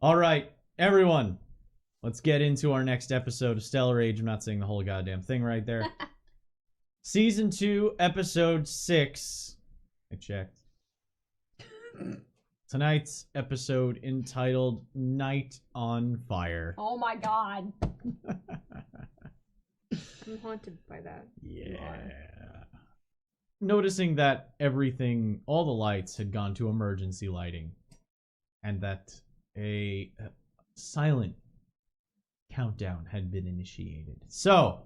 All right, everyone. Let's get into our next episode of Stellar Age. I'm not saying the whole goddamn thing right there. Season 2, Episode 6. I checked. Tonight's episode entitled Night on Fire. Oh my god. I'm haunted by that. Yeah. Noticing that everything, all the lights had gone to emergency lighting, and that a silent countdown had been initiated. So,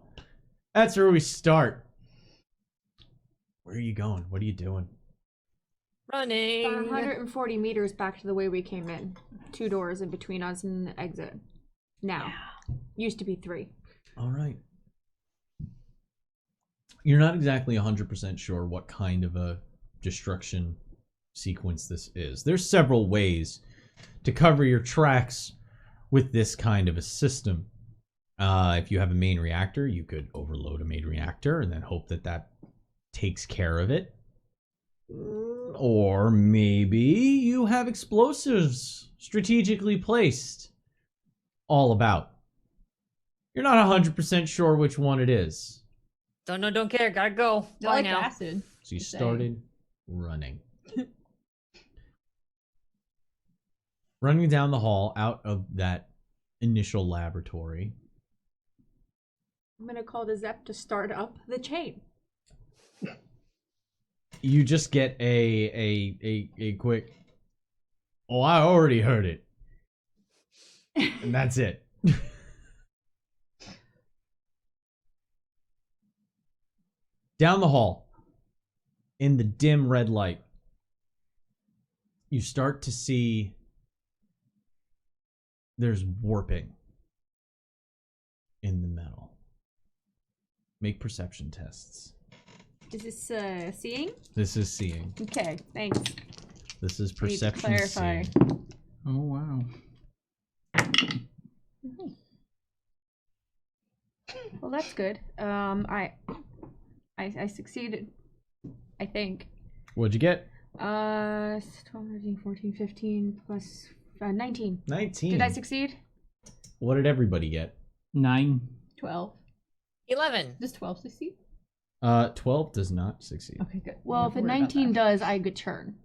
that's where we start. Where are you going? What are you doing? Running. 140 meters back to the way we came in. 2 doors in between us and the exit. Now. Yeah. Used to be 3. All right. You're not exactly 100% sure what kind of a destruction sequence this is. There's several ways to cover your tracks with this kind of a system. If you have a main reactor, you could overload a main reactor and then hope that that takes care of it. Or maybe you have explosives strategically placed all about. You're not 100% sure which one it is. Don't know, don't care. Gotta go. I like acid. So you started running. Running down the hall out of that initial laboratory. I'm gonna call the Zep to start up the chain. You just get a quick, oh, I already heard it. And that's it. Down the hall, in the dim red light, you start to see there's warping in the metal. Make perception tests. Is this seeing? This is seeing. Okay, thanks. This is perception clarify. seeing. Oh, wow. Well, that's good. I succeeded. I think. What'd you get? 12, 13, 14, 15 plus 19. 19. Did I succeed? What did everybody get? 9. 12. 11. Does 12 succeed? 12 does not succeed. Okay, good. Well, if a 19 does, I get turn.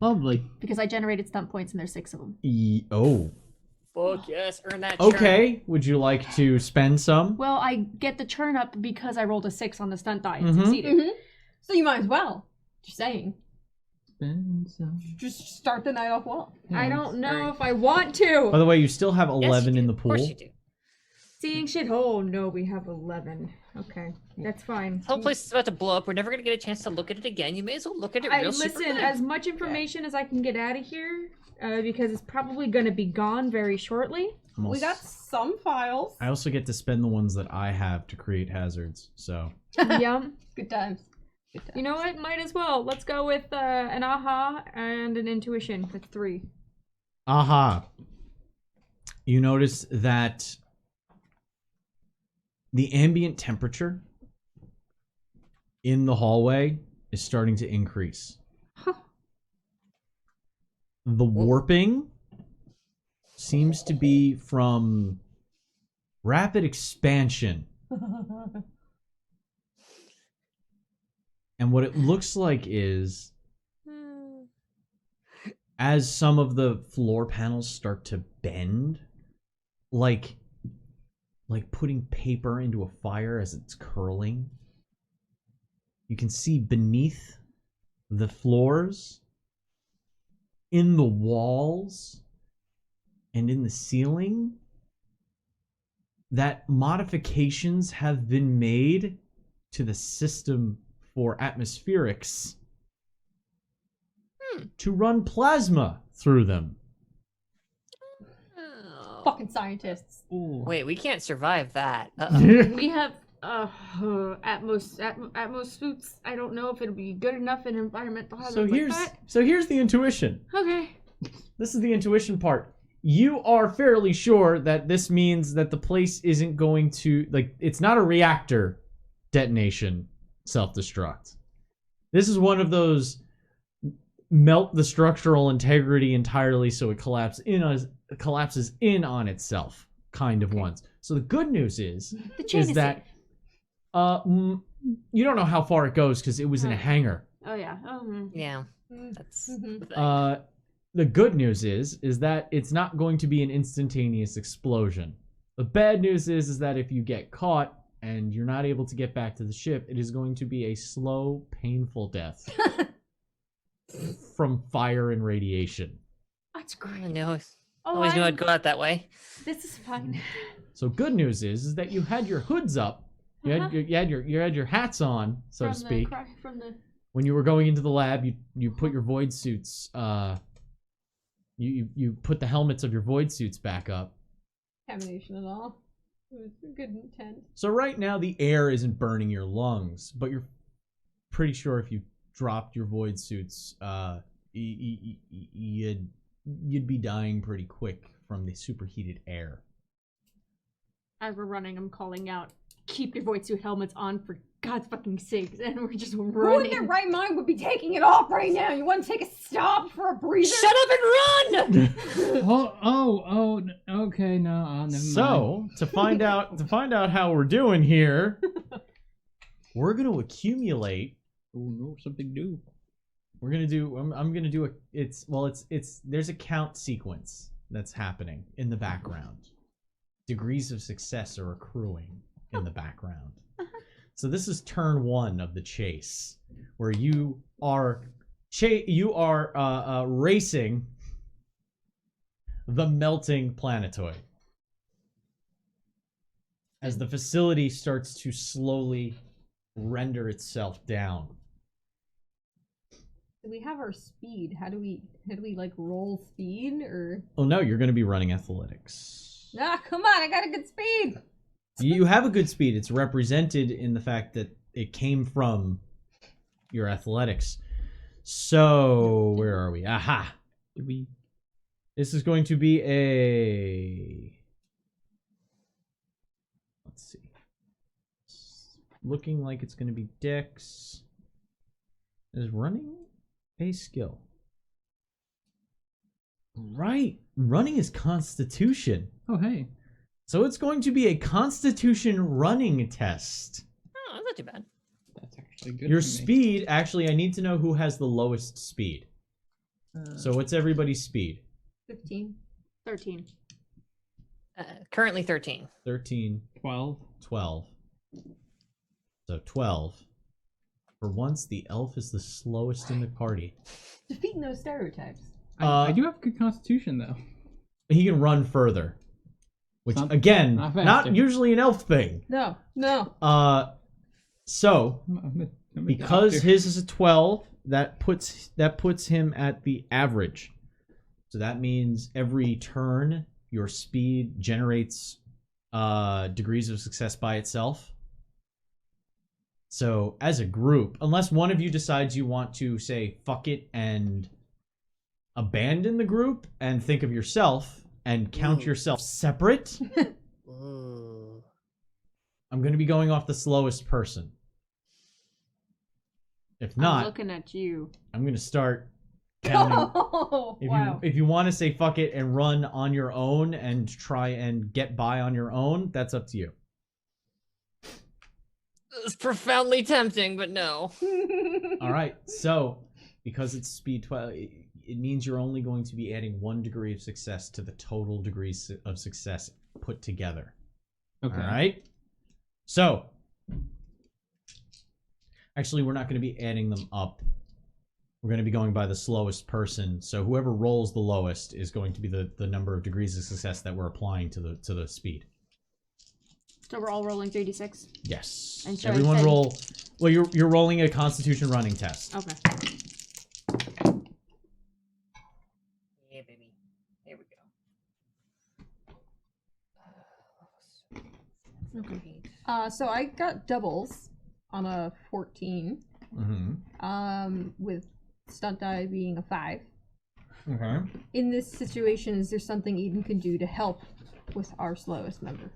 Lovely. Because I generated stunt points and there's 6 of them. Oh. Fuck yes, earn that Okay, churn. would you like to spend some? Well, I get the churn up because I rolled a 6 on the stunt die and Mhm. succeeded. So you might as well. Just saying. Spend some. Just start the night off well. I don't know Alright. if I want to. By the way, you still have Yes, 11 you in do. the Of pool. course you do. Seeing shit. Oh, no, we have 11. Okay, that's fine. The whole place is about to blow up. We're never gonna get a chance to look at it again. You may as well look at it real super Listen, good. as much information as I can get out of here, because it's probably going to be gone very shortly. We got some files. I also get to spend the ones that I have to create hazards, so. Yeah. Good times. Good times. You know what? Might as well. Let's go with an aha and an intuition. That's 3. Aha. You notice that the ambient temperature in the hallway is starting to increase. Huh. The warping seems to be from rapid expansion. And what it looks like is, as some of the floor panels start to bend, like putting paper into a fire as it's curling, you can see beneath the floors, in the walls, and in the ceiling, that modifications have been made to the system for atmospherics to run plasma through them. Oh. Fucking scientists. Ooh. Wait, we can't survive that. Uh-oh. We have Atmos suits. I don't know if it'll be good enough in environmental hazards So here's the intuition. Okay. This is the intuition part. You are fairly sure that this means that the place isn't going to, like, it's not a reactor detonation self-destruct. This is one of those melt the structural integrity entirely, so it collapses in on itself, kind of once. So the good news is The chain is that you don't know how far it goes because it was in a hangar. Oh yeah. Yeah. That's Mhm. the thing. The good news is that it's not going to be an instantaneous explosion. The bad news is that if you get caught and you're not able to get back to the ship, it is going to be a slow, painful death from fire and radiation. That's I great. know. Oh, Always knew I'd go out that way. This is fine. So good news is that you had your hoods up, you had your hats on, so to speak. From the When you were going into the lab, you put your void suits. You put the helmets of your void suits back up. Contamination and all. It was a good intent. So right now the air isn't burning your lungs, but you're pretty sure if you dropped your void suits, you'd be dying pretty quick from the superheated air. As we're running, I'm calling out, "Keep your void suit helmets on for God's fucking sakes!" And we're just Who in running. their right mind would be taking it off right now? You want to take a stop for a breather? Shut up and run! Okay, no, never mind. So to find out how we're doing here, we're gonna accumulate. Oh no, something new. We're gonna do. I'm gonna do a. It's there's a count sequence that's happening in the background. Degrees of success are accruing in the background. So this is turn 1 of the chase, where you are racing the melting planetoid as the facility starts to slowly render itself down. Do we have our speed? How do we like roll speed or? Oh no, you're going to be running athletics. Ah, come on! I got a good speed. You have a good speed. It's represented in the fact that it came from your athletics. So, where are we? Aha! This is going to be a... Let's see. It's looking like it's going to be Dex. Is running a skill? Right. Running is Constitution. Oh hey. So it's going to be a Constitution running test. Oh, that's not too bad. That's actually good. Your for me. speed, actually, I need to know who has the lowest speed. So what's everybody's speed? 15. 13. Currently 13. 13, 12. 12. So 12. For once, the elf is the slowest in the party. Defeating those stereotypes. I do have good constitution though. He can run further. Which, Not- again, not not faster. usually an elf thing. No. So, I'm a because doctor. his is a 12, that puts him at the average. So that means every turn, your speed generates degrees of success by itself. So as a group, unless one of you decides you want to say fuck it and abandon the group and think of yourself and count yourself separate, Ooh. I'm going to be going off the slowest person. If I'm not, looking at you. I'm going to start counting. Oh, wow. If you want to say fuck it and run on your own and try and get by on your own, that's up to you. It's profoundly tempting, but no. All right. So, because it's speed 12, it means you're only going to be adding 1 degree of success to the total degrees of success put together. Okay. All right. So, actually, we're not going to be adding them up. We're going to be going by the slowest person. So whoever rolls the lowest is going to be the number of degrees of success that we're applying to the speed. So we're all rolling 3d6? Yes. And so Everyone instead- roll. Well, you're rolling a Constitution running test. Okay. Yeah, baby. There we go. Okay. So I got doubles on a 14. Mm-hmm. With stunt die being a 5. Okay. In this situation, is there something Eden can do to help with our slowest member?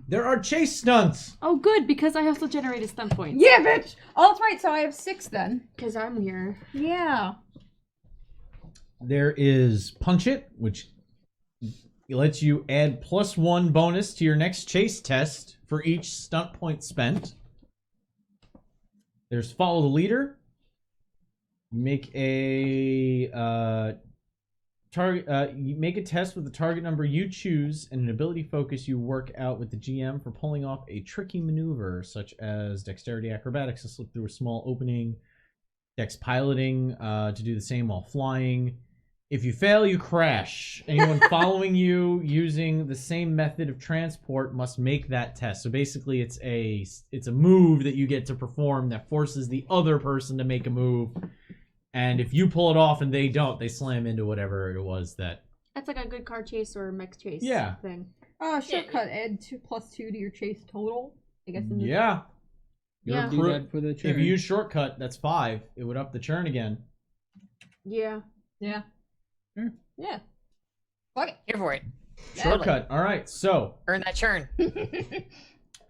There are chase stunts. Oh, good, because I also generated stun points. Yeah, bitch! Oh, that's right, so I have 6 then. Because I'm here. Yeah. there is Punch It, which lets you add +1 bonus to your next chase test for each stunt point spent. There's Follow the Leader. Make a target. You make a test with the target number you choose and an ability focus you work out with the GM for pulling off a tricky maneuver, such as Dexterity Acrobatics to slip through a small opening, Dex Piloting to do the same while flying. If you fail, you crash. Anyone following you using the same method of transport must make that test. So basically, it's a move that you get to perform that forces the other person to make a move. And if you pull it off and they don't, they slam into whatever it was that... That's like a good car chase or mech chase thing. Shortcut, add 2+2 to your chase total. I guess. Yeah. Yeah. Do that for the If churn. you use shortcut, that's 5. It would up the churn again. Yeah. Yeah. Sure. Yeah. Fuck it. Here for it. Shortcut. All right. So, Earn that churn.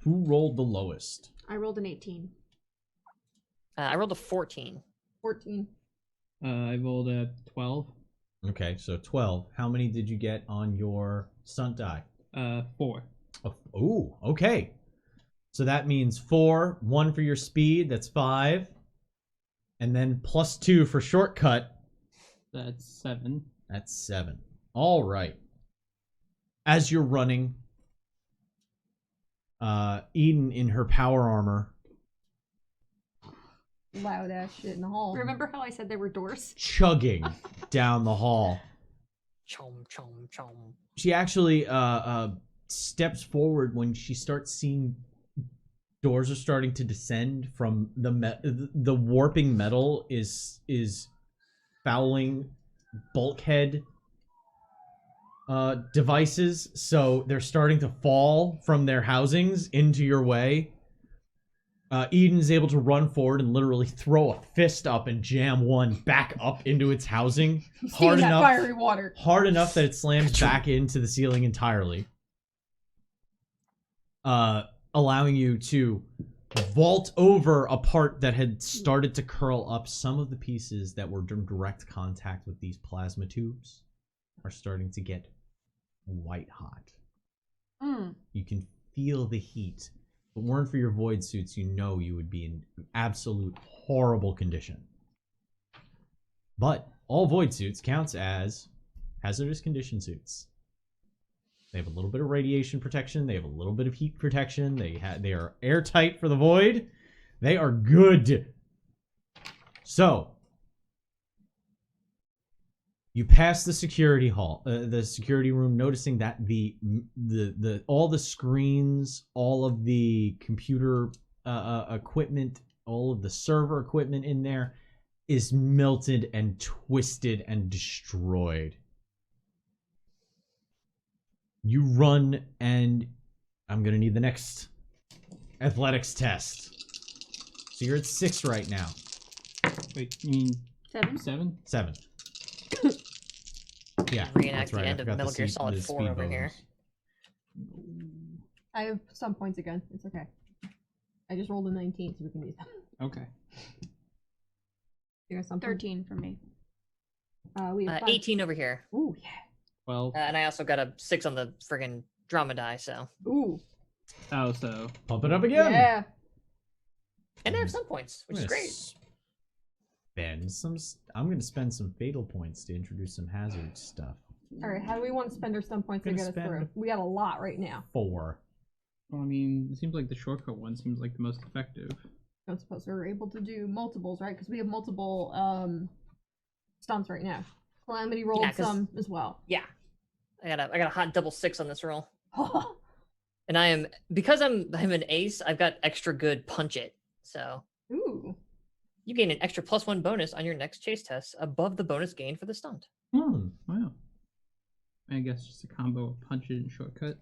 who rolled the lowest? I rolled an 18. I rolled a 14. 14. I rolled a 12. Okay, so 12. How many did you get on your stunt die? 4. Oh, okay. So that means 4, 1 for your speed, that's 5. And then +2 for shortcut, That's 7. that's 7. All right. As you're running, Eden in her power armor, Loud ass shit in the hall. Remember how I said there were doors? chugging down the hall. Chom, chom, chom. She actually steps forward when she starts seeing doors are starting to descend from the warping metal is fouling bulkhead devices, so they're starting to fall from their housings into your way. Eden's able to run forward and literally throw a fist up and jam one back up into its housing Stealing that fiery water. hard enough that it slams back into the ceiling entirely, allowing you to vault over a part that had started to curl up. Some of the pieces that were in direct contact with these plasma tubes are starting to get white hot. You can feel the heat. If it weren't for your void suits, you know you would be in absolute horrible condition. But all void suits counts as hazardous condition suits. They have a little bit of radiation protection. They have a little bit of heat protection. They are airtight for the void. They are good. So you pass the security hall, the security room, noticing that the all the screens, all of the computer equipment, all of the server equipment in there is melted and twisted and destroyed. You run, and I'm gonna need the next athletics test. So you're at 6 right now. Wait, you mean 7? 7? 7. Yeah, Reenact that's right. the I end of forgot Metal Gear the Solid 4 speed over here. bonus. I have some points again. It's okay. I just rolled a 19, so we can use them. Okay. You got something? 13 for me. We have 5. 18 over here. Ooh, yeah. 12. And I also got a 6 on the friggin' drama die, so. Ooh. Oh, so. Pump it up again. Yeah. And I have some points, which is great. I'm going to spend some fatal points to introduce some hazard stuff. Alright, how do we want to spend our stun points to Gonna get us spend- through? We got a lot right now. 4. Well, I mean, it seems like the shortcut one seems like the most effective. I don't suppose we're able to do multiples, right? Because we have multiple stunts right now. Calamity rolled Yeah, 'cause- some as well. Yeah. I got a hot double 6 on this roll. And I am, because I'm an ace, I've got extra good punch it. So Ooh. you gain an extra +1 bonus on your next chase test above the bonus gained for the stunt. Wow. I guess just a combo of punch it and shortcut.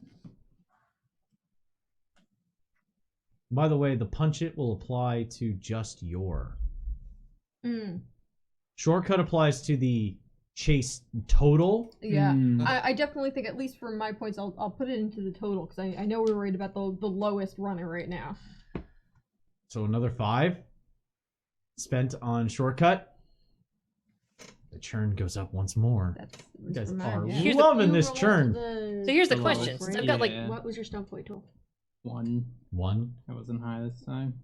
By the way, the punch it will apply to just your. Shortcut applies to the chase total. Yeah. I definitely think, at least for my points, I'll put it into the total, because I know we're worried about the lowest runner right now. So another 5 spent on shortcut. The churn goes up once more. That's You guys for mine, are yeah. Here's the- loving You this roll churn. So here's the Hello. question. Since I've got like, Yeah. What was your stone point tool? 1. One. I wasn't high this time.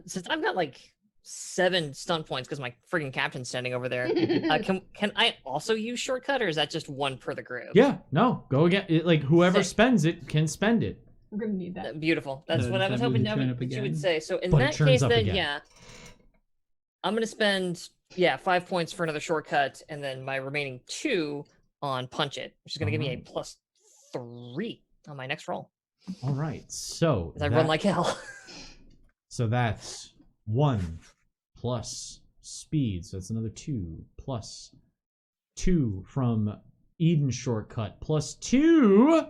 since I've got like 7 stun points because my friggin' captain's standing over there, can I also use shortcut, or is that just 1 per the group? Yeah, no, go again. Like whoever Sick. spends it can spend it. We're gonna need that. Beautiful. That's So what I does was that move hoping the churn that up you would again? say. So in But it that churns case, up then again. yeah, I'm gonna spend 5 points for another shortcut, and then my remaining 2 on punch it, which is gonna give me a Alright. +3 on my next roll. All right, so 'Cause I run like hell. so that's 1 plus speed, so that's another 2 plus 2 from Eden shortcut plus 2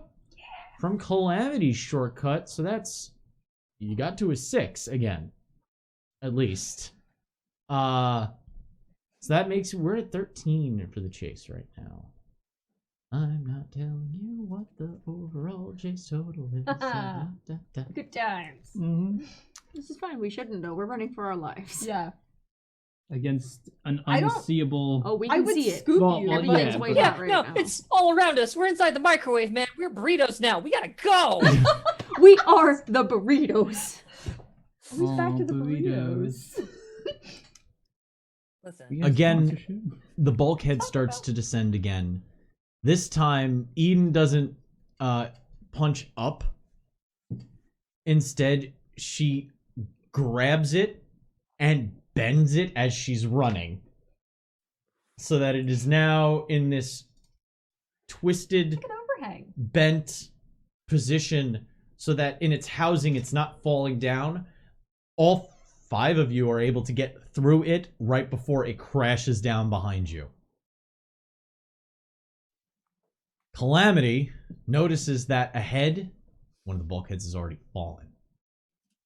from Calamity shortcut. So that's you got to a 6 again, at least. So that makes we're at 13 for the chase right now. I'm not telling you what the overall chase total is. Da, da, da. Good times. Mm-hmm. This is fine. We shouldn't know. We're running for our lives. Yeah. Against an I don't- unseeable. Oh, we I can would see it. scoop Well, you. well, Everything's yeah, way but- out Yeah, right no, now. it's all around us. We're inside the microwave, man. We're burritos now. We gotta go. We are the burritos. Who's back to the burritos. burritos? Listen, We got Again, sponsorship. The bulkhead starts to descend again. This time, Eden doesn't punch up. Instead, she grabs it and bends it as she's running. So that it is now in this twisted, Like an overhang. bent position so that in its housing it's not falling down. All 5 of you are able to get through it right before it crashes down behind you. Calamity notices that ahead, one of the bulkheads has already fallen.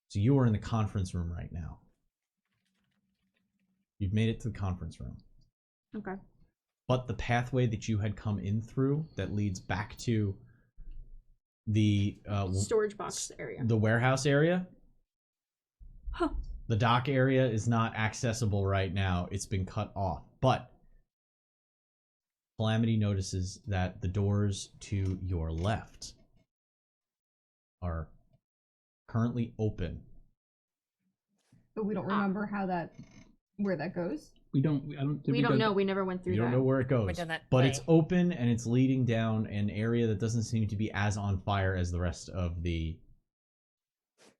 So you are in the conference room right now. You've made it to the conference room. Okay. But the pathway that you had come in through that leads back to the Storage box area. the warehouse area, Huh. the dock area is not accessible right now. It's been cut off. But Calamity notices that the doors to your left are currently open. But we don't remember where that goes. We don't. I don't. Did We don't go know. We never went through You that. don't know where it goes, Went down that but way. it's open and it's leading down an area that doesn't seem to be as on fire as the rest of the.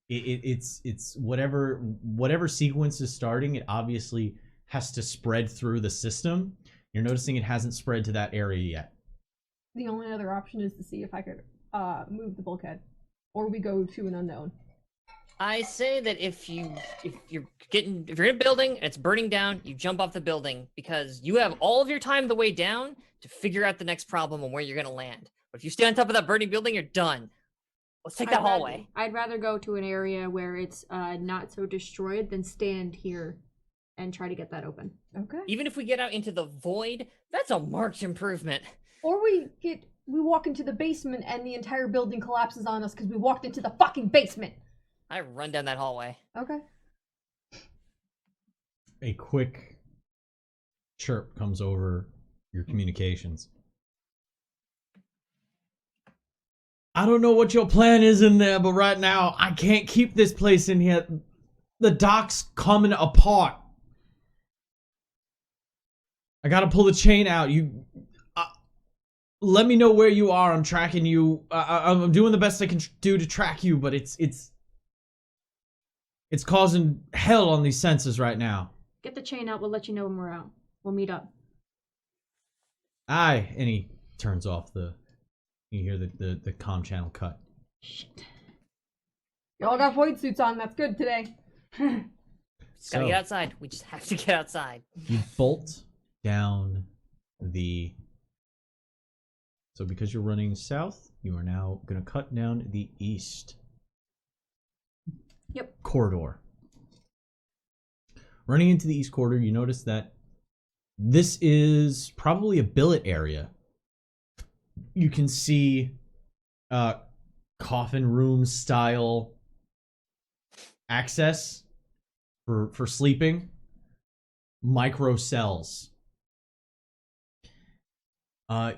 It's whatever sequence is starting. It obviously has to spread through the system. You're noticing it hasn't spread to that area yet. The only other option is to see if I could move the bulkhead, or we go to an unknown. I say that if you're in a building and it's burning down, you jump off the building because you have all of your time the way down to figure out the next problem and where you're gonna land. But if you stay on top of that burning building, you're done. Let's take that hallway. I'd rather go to an area where it's not so destroyed than stand here and try to get that open. Okay. Even if we get out into the void, that's a marked improvement. Or we walk into the basement and the entire building collapses on us because we walked into the fucking basement. I run down that hallway. Okay. A quick chirp comes over your communications. I don't know what your plan is in there, but right now I can't keep this place in here. The dock's coming apart. I gotta pull the chain out. Let me know where you are. I'm tracking you. I'm doing the best I can do to track you, but it's causing hell on these senses right now. Get the chain out. We'll let you know when we're out. We'll meet up. Aye, and he turns off the. You hear the comm channel cut. Shit. Y'all got void suits on. That's good today. Just gotta get outside. We just have to get outside. You bolt down the. So because you're running south, you are now going to cut down the east. Yep. Corridor. Running into the east corridor, you notice that this is probably a billet area. You can see coffin room style access for sleeping. micro cells.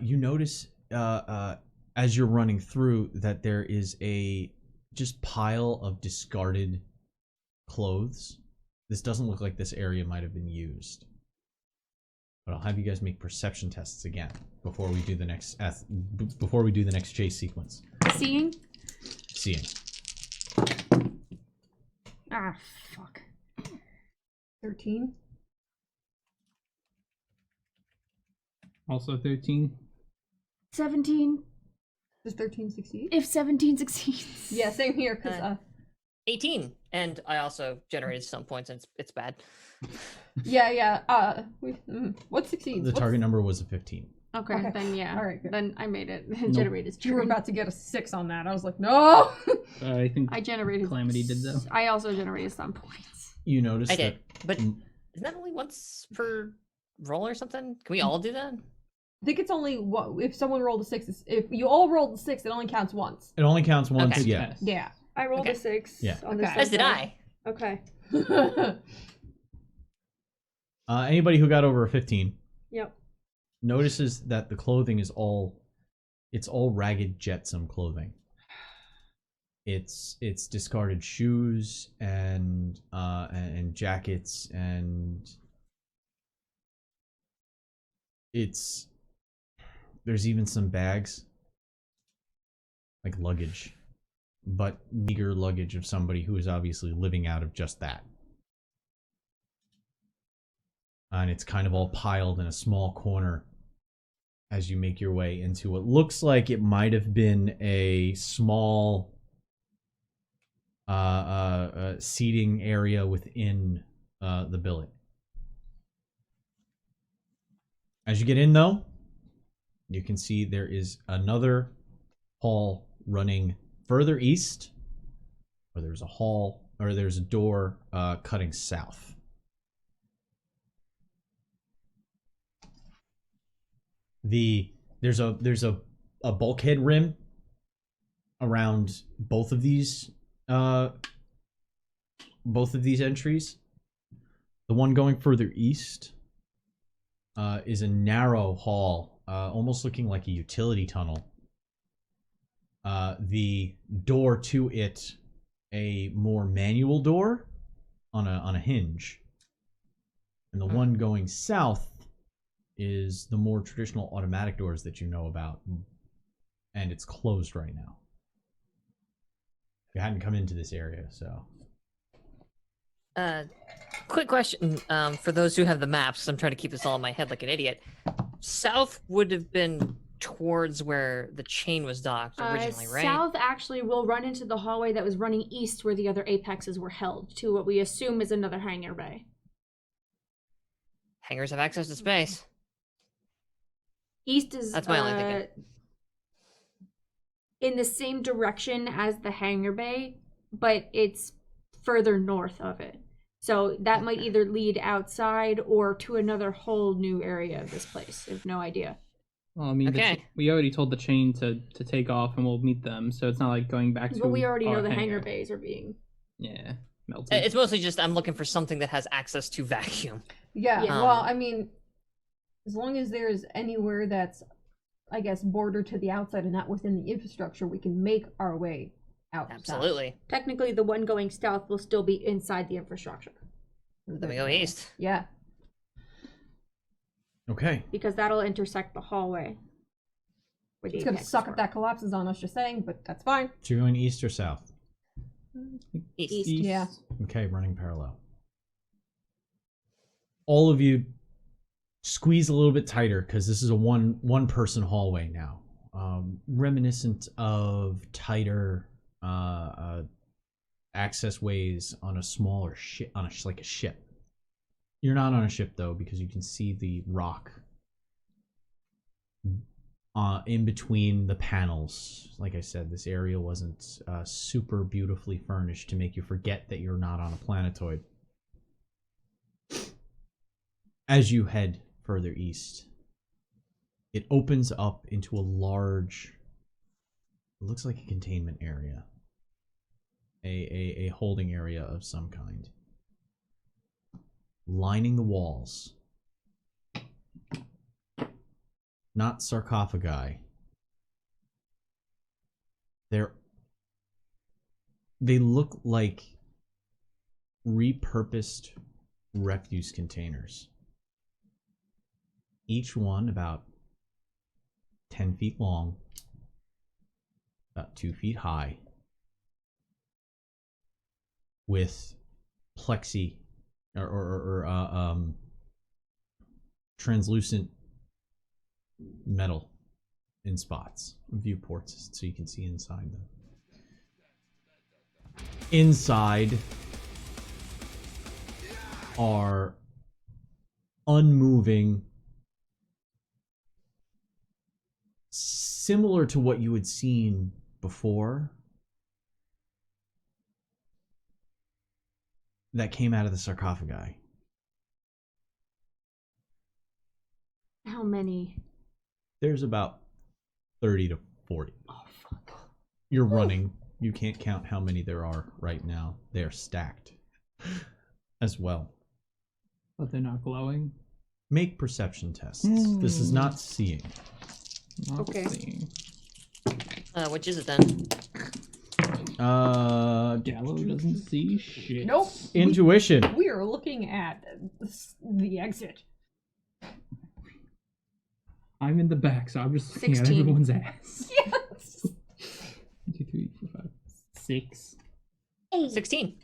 You notice as you're running through that there is a just pile of discarded clothes. This doesn't look like this area might have been used. But I'll have you guys make perception tests again before we do the next chase sequence. Seeing? Seeing. Ah, fuck. 13. Also 13. 17. Does 13 succeed? If 17 succeeds. Yeah, same here, because, 18, and I also generated some points, and it's bad. what succeeds? The target number was a 15. Okay, then yeah. All right, good. Then I made it. Generated. You were about to get a 6 on that. I was like, no! I think I generated. Calamity did though. I also generated some points. You notice I that did, but isn't that only once per roll or something? Can we all do that? I think it's only if someone rolled a 6. If you all rolled a 6, it only counts once. it only counts once. Okay. Yeah. Yeah. I rolled Okay. a 6. Yeah. On this Okay. As did side. I. Okay. Anybody who got over a 15 Yep. notices that the clothing is all ragged jetsam clothing. It's discarded shoes and jackets, and there's even some bags, like luggage, but meager luggage of somebody who is obviously living out of just that. And it's kind of all piled in a small corner as you make your way into what looks like it might have been a small seating area within the billet. As you get in, though, you can see there is another hall running further east, or there's a door cutting south. There's a bulkhead rim around both of these entries. The one going further east is a narrow hall, almost looking like a utility tunnel. The door to it, a more manual door on a hinge, and the one going south is the more traditional automatic doors that you know about, and it's closed right now. You hadn't come into this area, so. Quick question for those who have the maps. I'm trying to keep this all in my head like an idiot. South would have been towards where the chain was docked originally, right? South actually will run into the hallway that was running east where the other apexes were held to what we assume is another hangar bay. Hangars have access to space. East is That's my only thinking. in the same direction as the hangar bay, but it's further north of it. So that might either lead outside or to another whole new area of this place. I have no idea. Well, I mean, Okay. we already told the chain to take off, and we'll meet them. So it's not like going back to. But we already know our the hangar hangar bays are being. Yeah, melted. It's mostly just I'm looking for something that has access to vacuum. Yeah, Yeah. well, I mean, as long as there's anywhere that's, I guess, bordered to the outside and not within the infrastructure, we can make our way out. Absolutely. Technically, the one going south will still be inside the infrastructure Then we go east. Yeah. Okay. because that'll intersect the hallway. where the It's gonna apexes suck were. if that collapses on us, just saying, but that's fine. So you're going east or south? East. East. Yeah. Okay, running parallel. All of you squeeze a little bit tighter because this is a one person hallway now, reminiscent of tighter access ways on a smaller ship, like a ship. You're not on a ship though, because you can see the rock in between the panels. Like I said, this area wasn't super beautifully furnished to make you forget that you're not on a planetoid. As you head further east, it opens up into a large, it looks like a containment area, a holding area of some kind. lining the walls. Not sarcophagi. They look like repurposed refuse containers. Each one about 10 feet long, about 2 feet high, with plexi or translucent metal in spots, viewports, so you can see inside them. Inside are unmoving, similar to what you had seen before, that came out of the sarcophagi. How many? There's about 30 to 40. Oh, fuck. You're running. You can't count how many there are right now. They are stacked as well. But they're not glowing. Make perception tests. This is not seeing. Not Okay. seeing. Which is it then? Gallo doesn't see shit. Nope. Intuition. We are looking at the exit. I'm in the back, so I'm just looking 16. at everyone's ass. Yes. 1, 2, 3, 4, 5, 6. 16.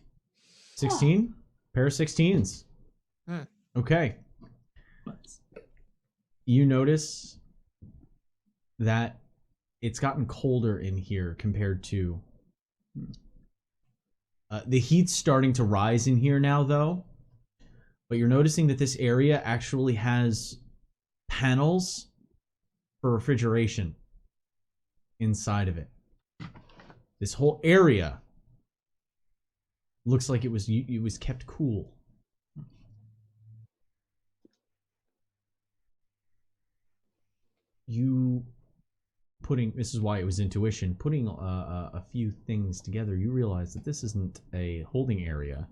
16? Pair of 16s. Okay. You notice that it's gotten colder in here compared to... the heat's starting to rise in here now, though. But you're noticing that this area actually has panels for refrigeration inside of it. This whole area looks like it was kept cool. This is why it was intuition, putting a few things together, you realize that this isn't a holding area.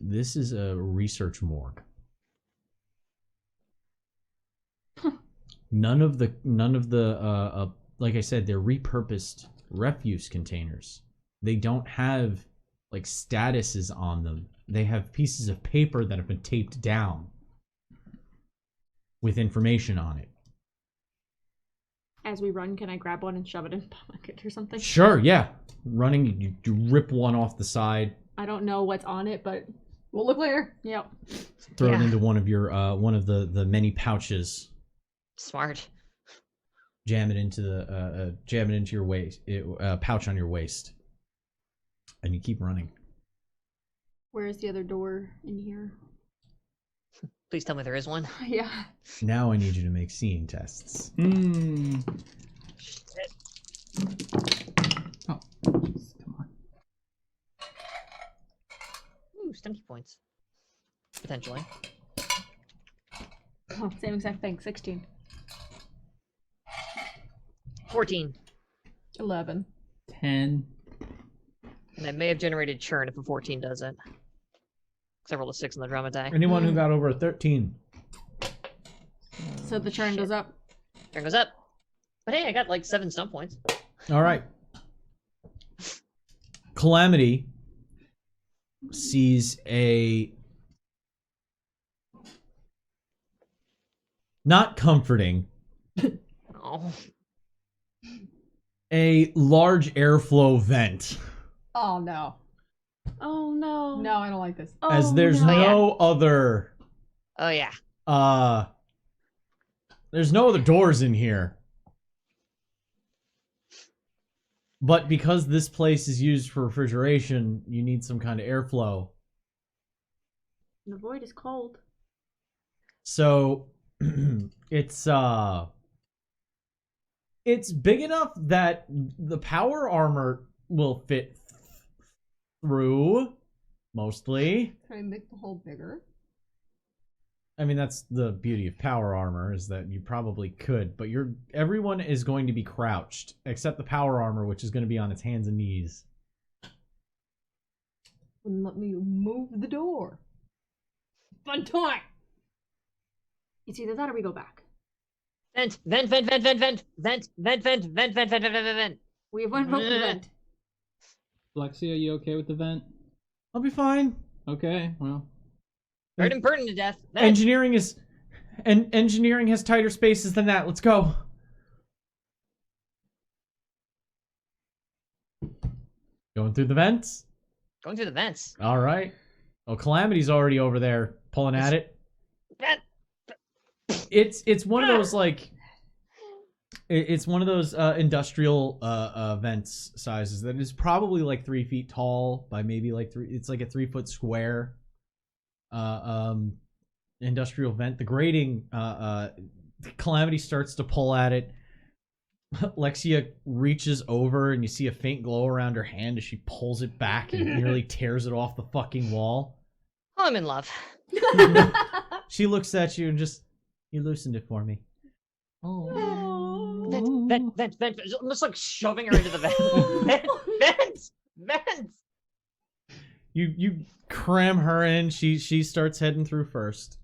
This is a research morgue. None of the like I said, they're repurposed refuse containers. They don't have like statuses on them. They have pieces of paper that have been taped down with information on it. As we run, can I grab one and shove it in my pocket or something? Sure, yeah. Running, you rip one off the side, I don't know what's on it, but We'll look later. yep. throw it Yeah. into one of your one of the many pouches, Smart. jam it into your waist, pouch on your waist, and you keep running. Where's the other door in here? Please tell me there is one. Yeah. Now I need you to make seeing tests. Shit. Oh, jeez, come on. Ooh, stunky points. Potentially. Oh, same exact thing. 16. 14. 11. 10. And I may have generated churn if a 14 does it. Because I rolled a 6 on the drum attack. Anyone who got over a 13. So the churn goes up. Turn goes up. But hey, I got like 7 stump points. All right. Calamity sees a not comforting, Oh. a large airflow vent. Oh no. Oh no. No, I don't like this. Oh, As there's no other Oh yeah. there's no other doors in here. But because this place is used for refrigeration, you need some kind of airflow. The void is cold. So it's big enough that the power armor will fit through, mostly. Can I make the hole bigger? I mean, that's the beauty of power armor, is that you probably could, but everyone is going to be crouched, except the power armor, which is going to be on its hands and knees. Wouldn't let me move the door. fun time. It's either that or we go back. Vent, vent, vent, vent, vent, vent, vent, vent, vent, vent, vent, vent, vent, vent, vent. We have one vote for the vent. Lexi, are you okay with the vent? I'll be fine. Okay, well. Burn and burn to death. Vent. Engineering has tighter spaces than that. Let's go. Going through the vents. Going through the vents. All right. Oh, Calamity's already over there pulling at it. Vent. It's one of those like. It's one of those industrial vents sizes that is probably like 3 feet tall by maybe like three. It's like a 3 foot square. Industrial vent. The grating. Calamity starts to pull at it. Lexia reaches over and you see a faint glow around her hand as she pulls it back and nearly tears it off the fucking wall. Oh, I'm in love. She looks at you and just, you loosened it for me. Oh. Vent, vent, vent, vent. I'm just like shoving her into the vent. Vent, vent, vent. You cram her in. She starts heading through first.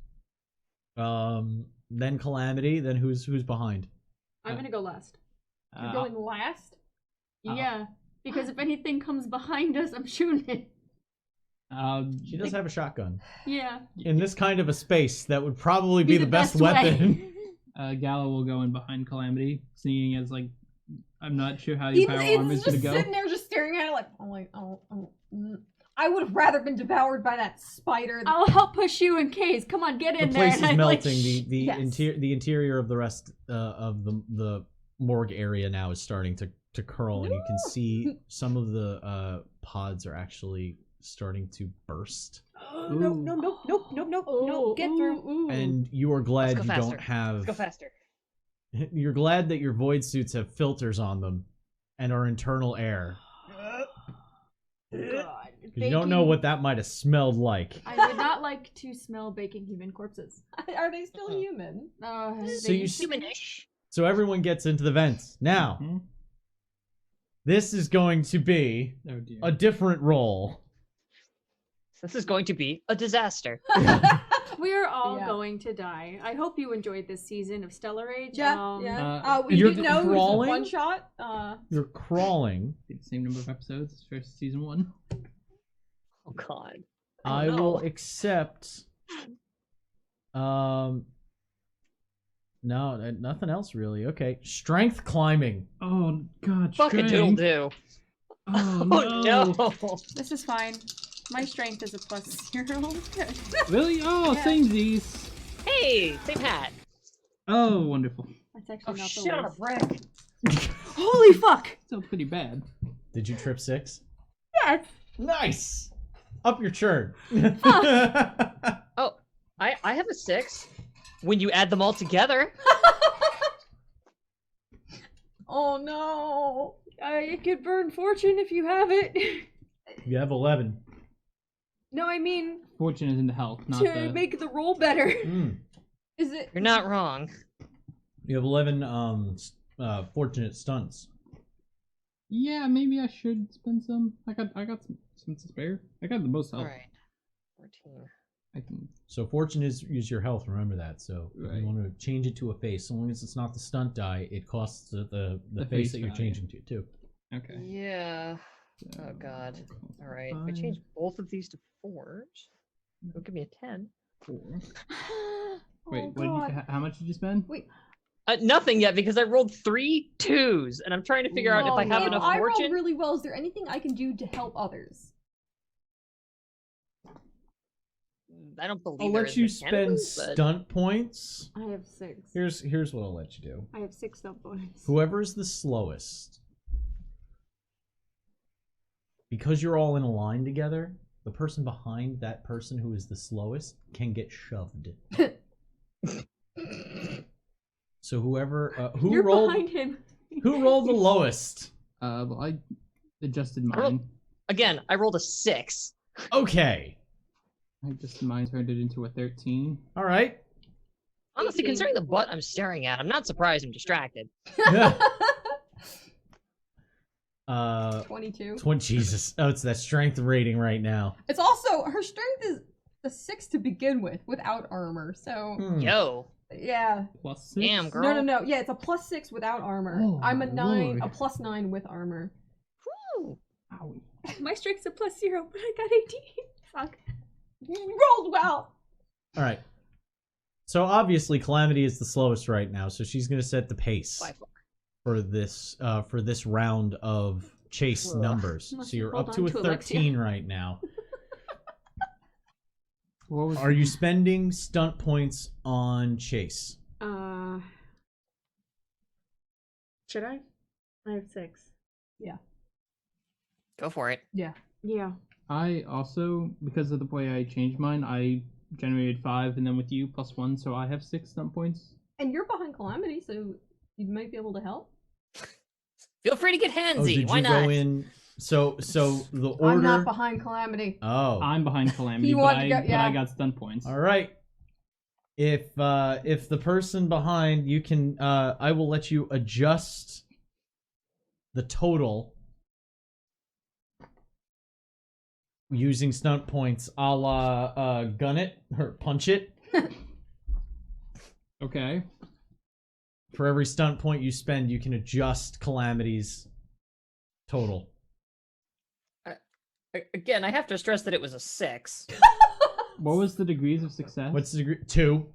Then Calamity. Then who's behind? I'm gonna go last. You're going last? Yeah, because if anything comes behind us, I'm shooting it. She does have a shotgun. Yeah. In this kind of a space, that would probably be the best weapon. Gala will go in behind Calamity, seeing as like I'm not sure how your power armor is gonna go. Sitting there just staring at it like, I would have rather been devoured by that spider. I'll help push you in case. Come on, get in The there. place is melting. The Yes. the interior of the rest of the morgue area now is starting to curl, and you can see some of the pods are actually starting to burst. No, get through. And you are glad Let's you go don't faster. have. Let's go faster. You're glad that your void suits have filters on them and are internal air. God. 'Cause you don't know what that might have smelled like. I would not like to smell baking human corpses. Are they still human? So you Humanish. So everyone gets into the vents. Now, Mhm. this is going to be Oh dear. a different roll. This is going to be a disaster. We are all Yeah. going to die. I hope you enjoyed this season of Stellar Age. Yeah. We You're didn't know it was a crawling? one shot. You're crawling. The same number of episodes as first season 1. Oh God. I no. will accept. No, nothing else really. Okay, strength climbing. Oh god, Fucking doodle strength. do. Oh Oh no. This is fine. My strength is a +0. Really? Oh, Yeah. samesies. Hey, same hat. Oh, wonderful. That's actually Oh not the shit on a worst. brick. Holy fuck! Still pretty bad. Did you trip 6? Yes! Nice. Up your churn. Oh, I have a 6. When you add them all together. Oh no. It could burn fortune if you have it. You have 11. No, I mean Fortune is in the health, not to the. make the roll better. Is it? You're not wrong. You have 11 fortunate stunts. Yeah, maybe I should spend some. I got some to spare. I got the most health. All right. 14. I can. So fortune is your health. Remember that. So if Right. you want to change it to a face, as long as it's not the stunt die, it costs the The face face that you're value. changing to too. Okay. Yeah. So, Oh God. All right. If I five, change both of these to 4s, it'll give me a 10. 4. Oh, Wait, what? God. How much did you spend? Wait. Nothing yet because I rolled 3 2s, and I'm trying to figure out if I have If enough I roll fortune. really well, is there anything I can do to help others? I don't believe I'll there let is you spend mechanically, but- stunt points. I have 6. Here's what I'll let you do. I have 6 stuff points. Whoever's the slowest, because you're all in a line together, the person behind that person who is the slowest can get shoved. So whoever who You're rolled behind him. who rolled the lowest? Well, I adjusted I rolled- mine. Again, I rolled a 6. Okay. I adjusted mine, turned it into a 13. All right. Honestly, 18. considering the butt I'm staring at, I'm not surprised I'm distracted. 22. Jesus. Oh, it's that strength rating right now. It's also her strength is a 6 to begin with, without armor. So Yo. yeah. +6. Damn, girl. No. Yeah, it's a +6 without armor. Oh, I'm a my 9, lord. a +9 with armor. Woo. Owie. My strength's a +0, but I got 18. Fuck. You rolled well. All right. So obviously Calamity is the slowest right now, so she's going to set the pace By far. for this round of chase Ugh. numbers. Must So you're hold up to on a to Alexia. 13 right now. What was Are you spending stunt points on chase? Should I? I have 6. Go for it. Yeah. Yeah. I also, because of the way I changed mine, I generated 5, and then with you +1, so I have 6 stunt points. And you're behind Calamity, so you might be able to help. Feel free to get handsy. Oh, did Why you not? go in? So the order. I'm not behind Calamity. Oh, I'm behind Calamity, You but wanted to go- but yeah. I got stunt points. all right. If the person behind, you can. I will let you adjust the total using stunt points, a la gun it or punch it. Okay. For every stunt point you spend, you can adjust Calamity's total. Again, I have to stress that it was a 6. What was the degrees of success? What's the degree? 2.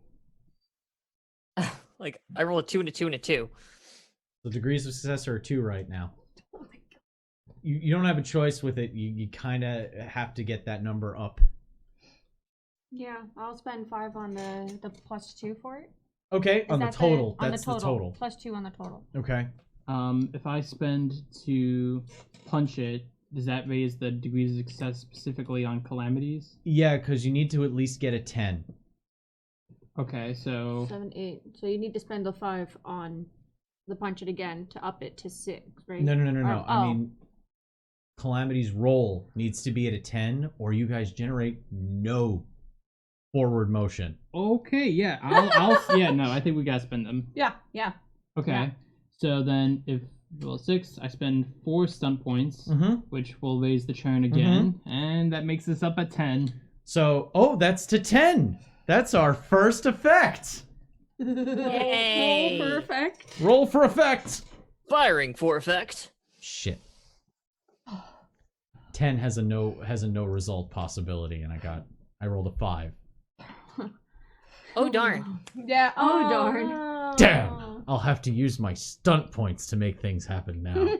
Like, I roll a 2 and a 2 and a 2. The degrees of success are 2 right now. You don't have a choice with it. You kind of have to get that number up. Yeah, I'll spend 5 on the +2 for it. Okay, Is on the that total. on That's the total. +2 on the total. Okay. If I spend to punch it, does that raise the degrees of success specifically on calamities? Yeah, because you need to at least get a 10. Okay, so 7, 8. So you need to spend the 5 on the punch it again to up it to 6, right? No. Or- I oh. mean, Calamity's roll needs to be at a 10, or you guys generate no forward motion. okay, yeah, I'll yeah, no, I think we gotta spend them. Yeah. Okay, Yeah. so then if roll 6, I spend 4 stunt points, Mm-hmm. which will raise the churn again, and that makes us up at 10. So, that's to 10. That's our first effect. Yay! Roll for effect. Roll for effect. Firing for effect. Shit. 10 has a no result possibility, and I rolled a 5. Oh, darn. Yeah. Oh, darn. Damn! I'll have to use my stunt points to make things happen now.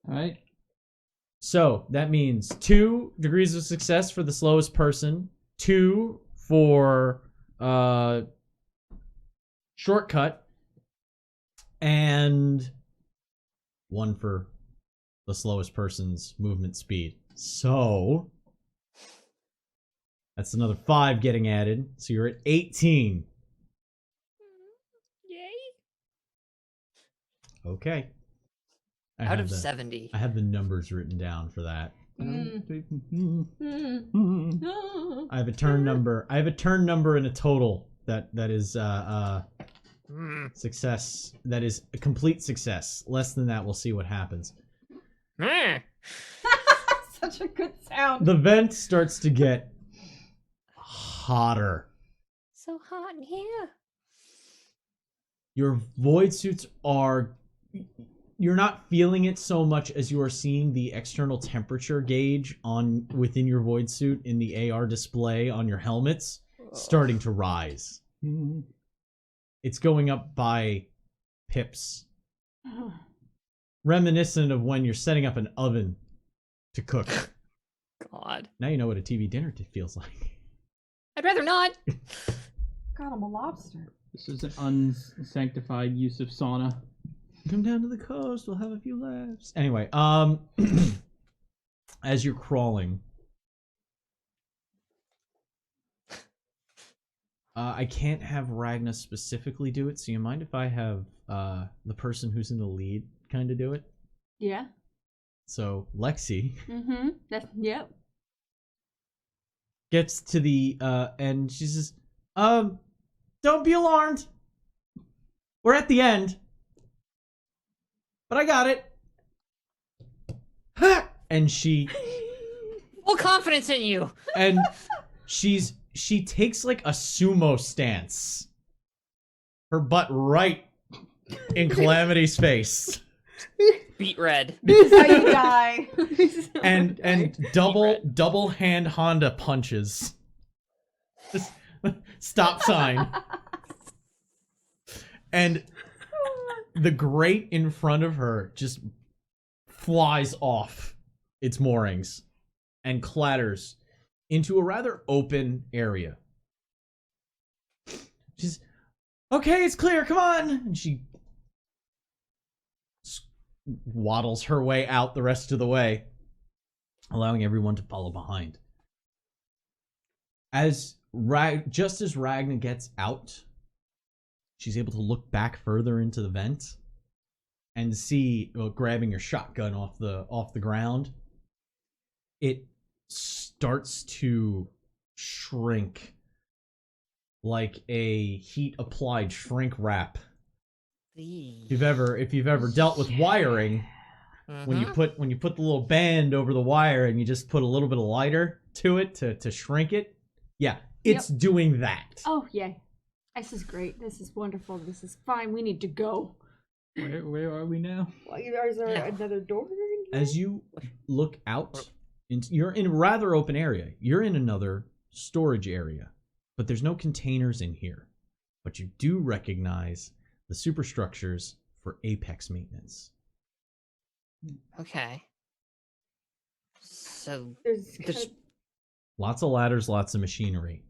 Alright, So that means 2 degrees of success for the slowest person, 2 for shortcut, and 1 for the slowest person's movement speed. So that's another 5 getting added. So you're at 18. Yay! Okay. I Out have of the- 70. I have the numbers written down for that. I have a turn number. I have a turn number and a total that is success. That is a complete success. Less than that, we'll see what happens. Such a good sound. The vent starts to get hotter. So hot in here. Your void suits are. You're not feeling it so much as you are seeing the external temperature gauge within your void suit in the AR display on your helmets starting to rise. It's going up by pips. Reminiscent of when you're setting up an oven to cook. God. Now you know what a TV dinner feels like. I'd rather not. God, I'm a lobster. This is an unsanctified use of sauna. Come down to the coast, we'll have a few laughs. Anyway, as you're crawling, I can't have Ragna specifically do it, so you mind if I have the person who's in the lead kind of do it? Yeah. So Lexi Mm-hmm. Yep. gets to the end. She says, don't be alarmed. We're at the end. But I got it. And she Full confidence in you. and She takes like a sumo stance. Her butt right in Calamity's face. Beat red. This is how you die. This is how you die. And double hand Honda punches. Just stop sign. And the grate in front of her just flies off its moorings and clatters into a rather open area. She's, okay, it's clear, come on! And she waddles her way out the rest of the way, allowing everyone to follow behind. Just as Ragna gets out, she's able to look back further into the vent and see, grabbing her shotgun off the ground, it starts to shrink like a heat applied shrink wrap. If you've ever dealt with wiring, when you put the little band over the wire and you just put a little bit of lighter to it to shrink it, yeah, it's doing that. Oh, yay. This is great. This is wonderful. This is fine. We need to go. Where are we now? Well, is there another door? As you look out, you're in a rather open area. You're in another storage area, but there's no containers in here. But you do recognize the superstructures for Apex maintenance. Okay. So There's Lots of ladders, lots of machinery.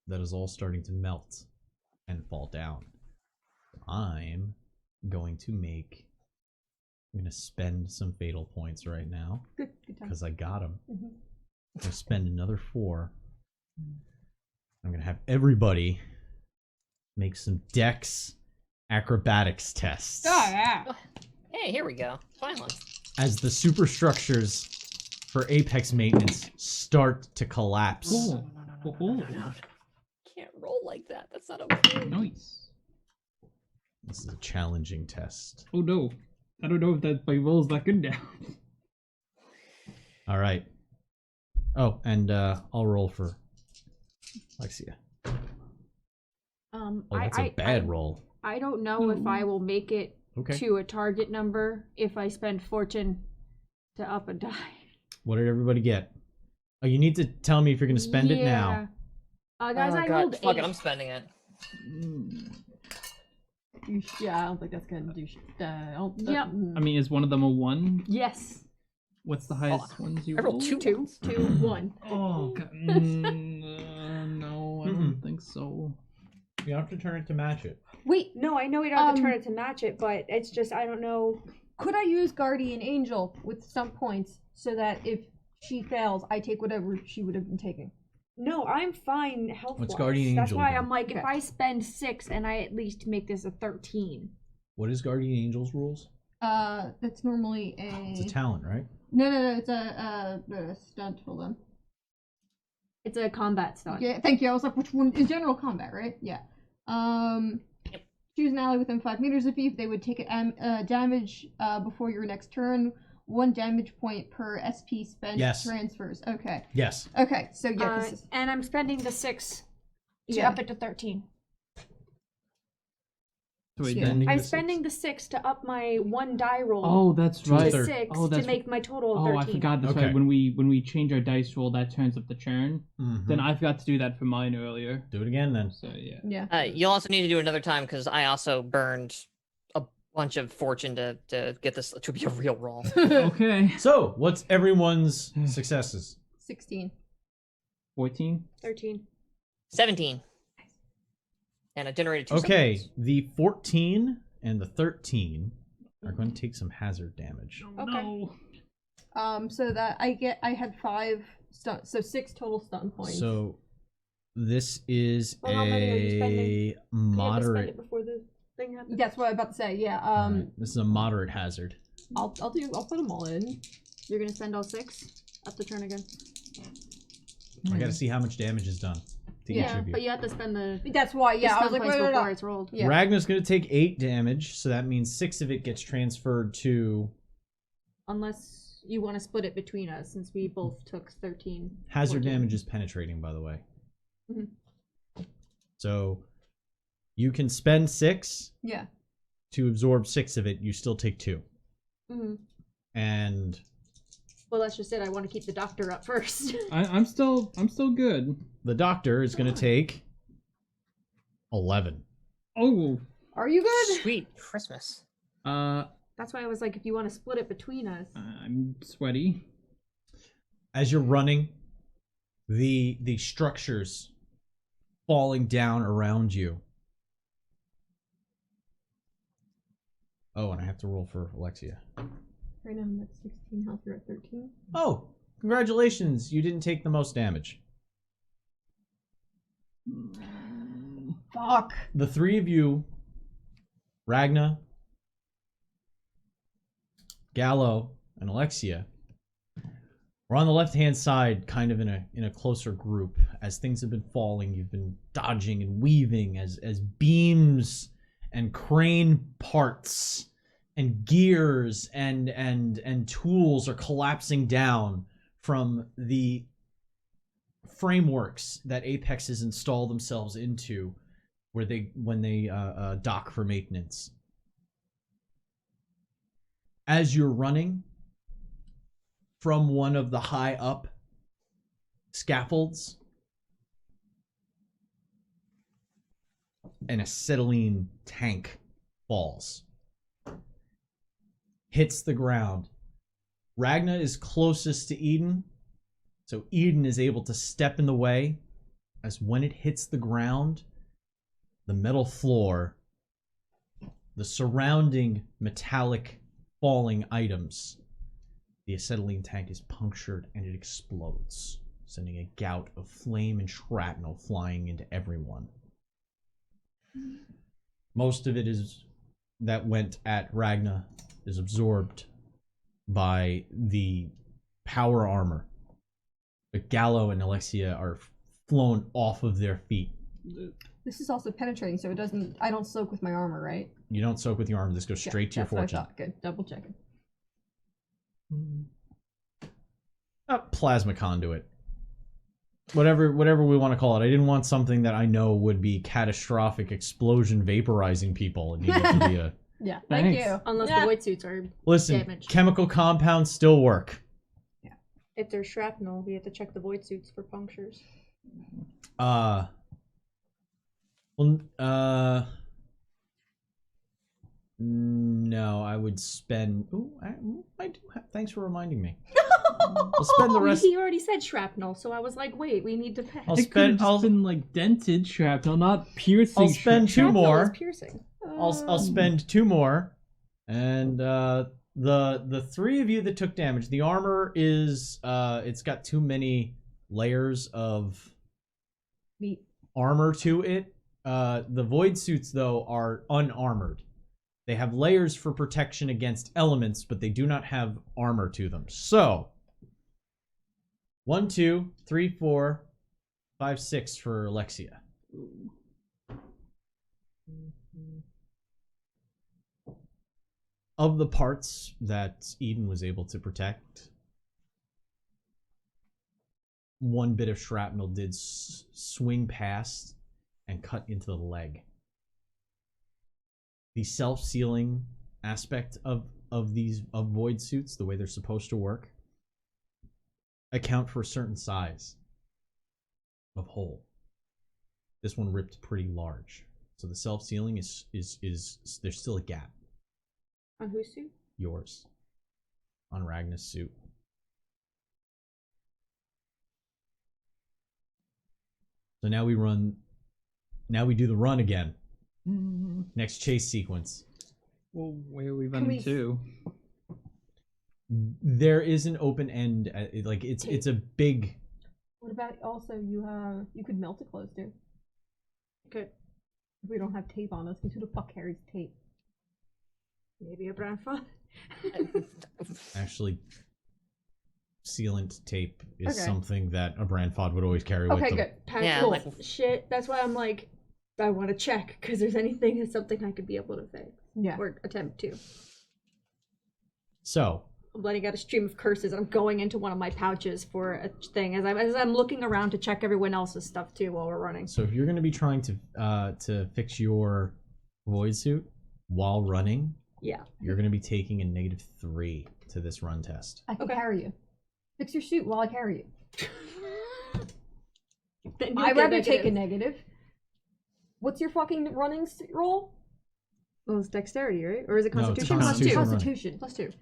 That is all starting to melt and fall down. I'm going to spend some fatal points right now. good time. Because I got them. Mhm. I'm going to spend another 4. I'm going to have everybody make some Dex acrobatics tests. Oh, yeah. hey, here we go. Finally. As the superstructures for Apex maintenance start to collapse. Oh, oh, Can't roll like that. That's not okay. nice. This is a challenging test. Oh no, I don't know if that my roll's that good now. All right. Oh, and I'll roll for Lexia. Oh, that's a bad roll. I don't know if I will make it Okay. to a target number if I spend fortune to up a die. What did everybody get? Oh, you need to tell me if you're going to spend it now. Guys, oh, I God. rolled Fuck 8. it, I'm spending it. Yeah, I don't think that's gonna do shit. Yep. I mean, is one of them a 1? Yes. What's the highest ones you I rolled rolled? 2. 2, 1. Oh, God. No, I don't think so. You have to turn it to match it. Wait, no, I know we don't have to turn it to match it, but it's just, I don't know. Could I use Guardian Angel with stunt points so that if she fails, I take whatever she would have been taking? No, I'm fine health-wise. What's Guardian That's Angel why again? I'm like, if Okay. I spend 6 and I at least make this a 13. What is Guardian Angel's rules? That's normally It's a talent, right? No, it's a stunt. Hold on. It's a combat stunt. Yeah, thank you. I was like, which one? In general combat, right? Yeah. Choose an ally within 5 meters of you. They would take a damage before your next turn. 1 damage point per SP spent transfers. Okay. Yes. Okay, so yeah. 'Cause And I'm spending the 6 to Yeah. up it to 13. So wait, Yeah. then- I'm spending the 6 to up my 1 die roll Oh, that's To right. third. 6 Oh, to that's make my total of Oh, 13. I forgot. That's Okay. right. When we change our dice roll, that turns up the churn. Mhm. Then I forgot to do that for mine earlier. Do it again then. So yeah. yeah. You'll also need to do it another time because I also burned a bunch of fortune to get this to be a real roll. Okay. So, what's everyone's successes? 16. 14. 13. 17. And I generated 2 Okay, summons. the 14 and the 13 are going to take some hazard damage. Okay. No. So that I had 5 stun, so 6 total stun points. So, this is Well, how many are you spending? a You have to spend moderate. it before the thing happens. That's what I was about to say. Yeah. Alright, this is a moderate hazard. I'll put them all in. You're gonna spend all 6? Up the turn again. I gotta see how much damage is done to each Yeah, of you. but you have to spend the That's why. Yeah, I was like, points wait, before it's rolled. Yeah. Ragnar's gonna take 8 damage, so that means 6 of it gets transferred to. Unless you want to split it between us since we both took 13. Hazard 14. damage is penetrating, by the way. Mhm. So you can spend 6 Yeah. to absorb 6 of it. You still take 2. Mm-hmm. And Well, that's just it. I want to keep the doctor up first. I'm still good. the doctor is going to take 11. Oh, Are you good? Sweet Christmas. That's why I was like, if you want to split it between us. I'm sweaty. As you're running, the structures falling down around you. Oh, and I have to roll for Alexia. Right now I'm at 16 health, you're at 13. Oh, congratulations. You didn't take the most damage. Fuck. The 3 of you, Ragna, Gallo, and Alexia, are on the left-hand side, kind of in a closer group. As things have been falling, you've been dodging and weaving as beams and crane parts and gears and tools are collapsing down from the frameworks that Apex has installed themselves into when they dock for maintenance. As you're running from one of the high up scaffolds, an acetylene tank falls, hits the ground. Ragna is closest to Eden, so Eden is able to step in the way. As when it hits the ground, the metal floor, the surrounding metallic falling items, the acetylene tank is punctured and it explodes, sending a gout of flame and shrapnel flying into everyone. Most of it is that went at Ragna is absorbed by the power armor. But Gallo and Alexia are flown off of their feet. This is also penetrating, so it doesn't. I don't soak with my armor, right? You don't soak with your armor. This goes straight to your That's what I fortune. thought. Good. Double checking. Plasma conduit. Whatever we want to call it. I didn't want something that I know would be catastrophic explosion vaporizing people. It needed to be a... Yeah. Thanks. Thank you. Unless Yeah. the white suits are Listen, damaged. chemical compounds still work. If they're shrapnel, we have to check the void suits for punctures. No, I would spend... Ooh, I do have... Thanks for reminding me. I'll spend the rest... He already said shrapnel, so I was like, wait, we need to pay. I'll It could have spend... I'll, just been like dented shrapnel, not piercing. I'll spend 2 Shrapnel more. is piercing. I'll spend 2 more, and the 3 of you that took damage, the armor is it's got too many layers of Meat. armor to it. The void suits though are unarmored. They have layers for protection against elements, but they do not have armor to them. So 1, 2, 3, 4, 5, 6 for Alexia. Of the parts that Eden was able to protect, 1 bit of shrapnel did swing past and cut into the leg. The self-sealing aspect of void suits, the way they're supposed to work, account for a certain size of hole. This one ripped pretty large, so the self-sealing is there's still a gap. On whose suit? Yours. On Ragna's suit. So now we do the run again. Next chase sequence. Well, where are we Can running we- to? There is an open end, like it's a big... What about also you could melt it closed too. Good. If we don't have tape on us, who the fuck carries tape? Maybe a grandfather. Actually, sealant tape is Okay. something that a Brandfod would always carry with Okay, them. good. Yeah, Cool. like- Shit. That's why I'm like, I want to check because there's something I could be able to fix Yeah. or attempt to. So, I'm letting out a stream of curses. I'm going into one of my pouches for a thing as I'm looking around to check everyone else's stuff too while we're running. So if you're going to be trying to fix your void suit while running, Yeah. you're going to be taking a -3 to this run test. I can carry you. Fix your suit while I carry you. I'd rather take a negative. What's your fucking running roll? Well, it's dexterity, right? Or is it No, it's constitution? Constitution running. Constitution. +2.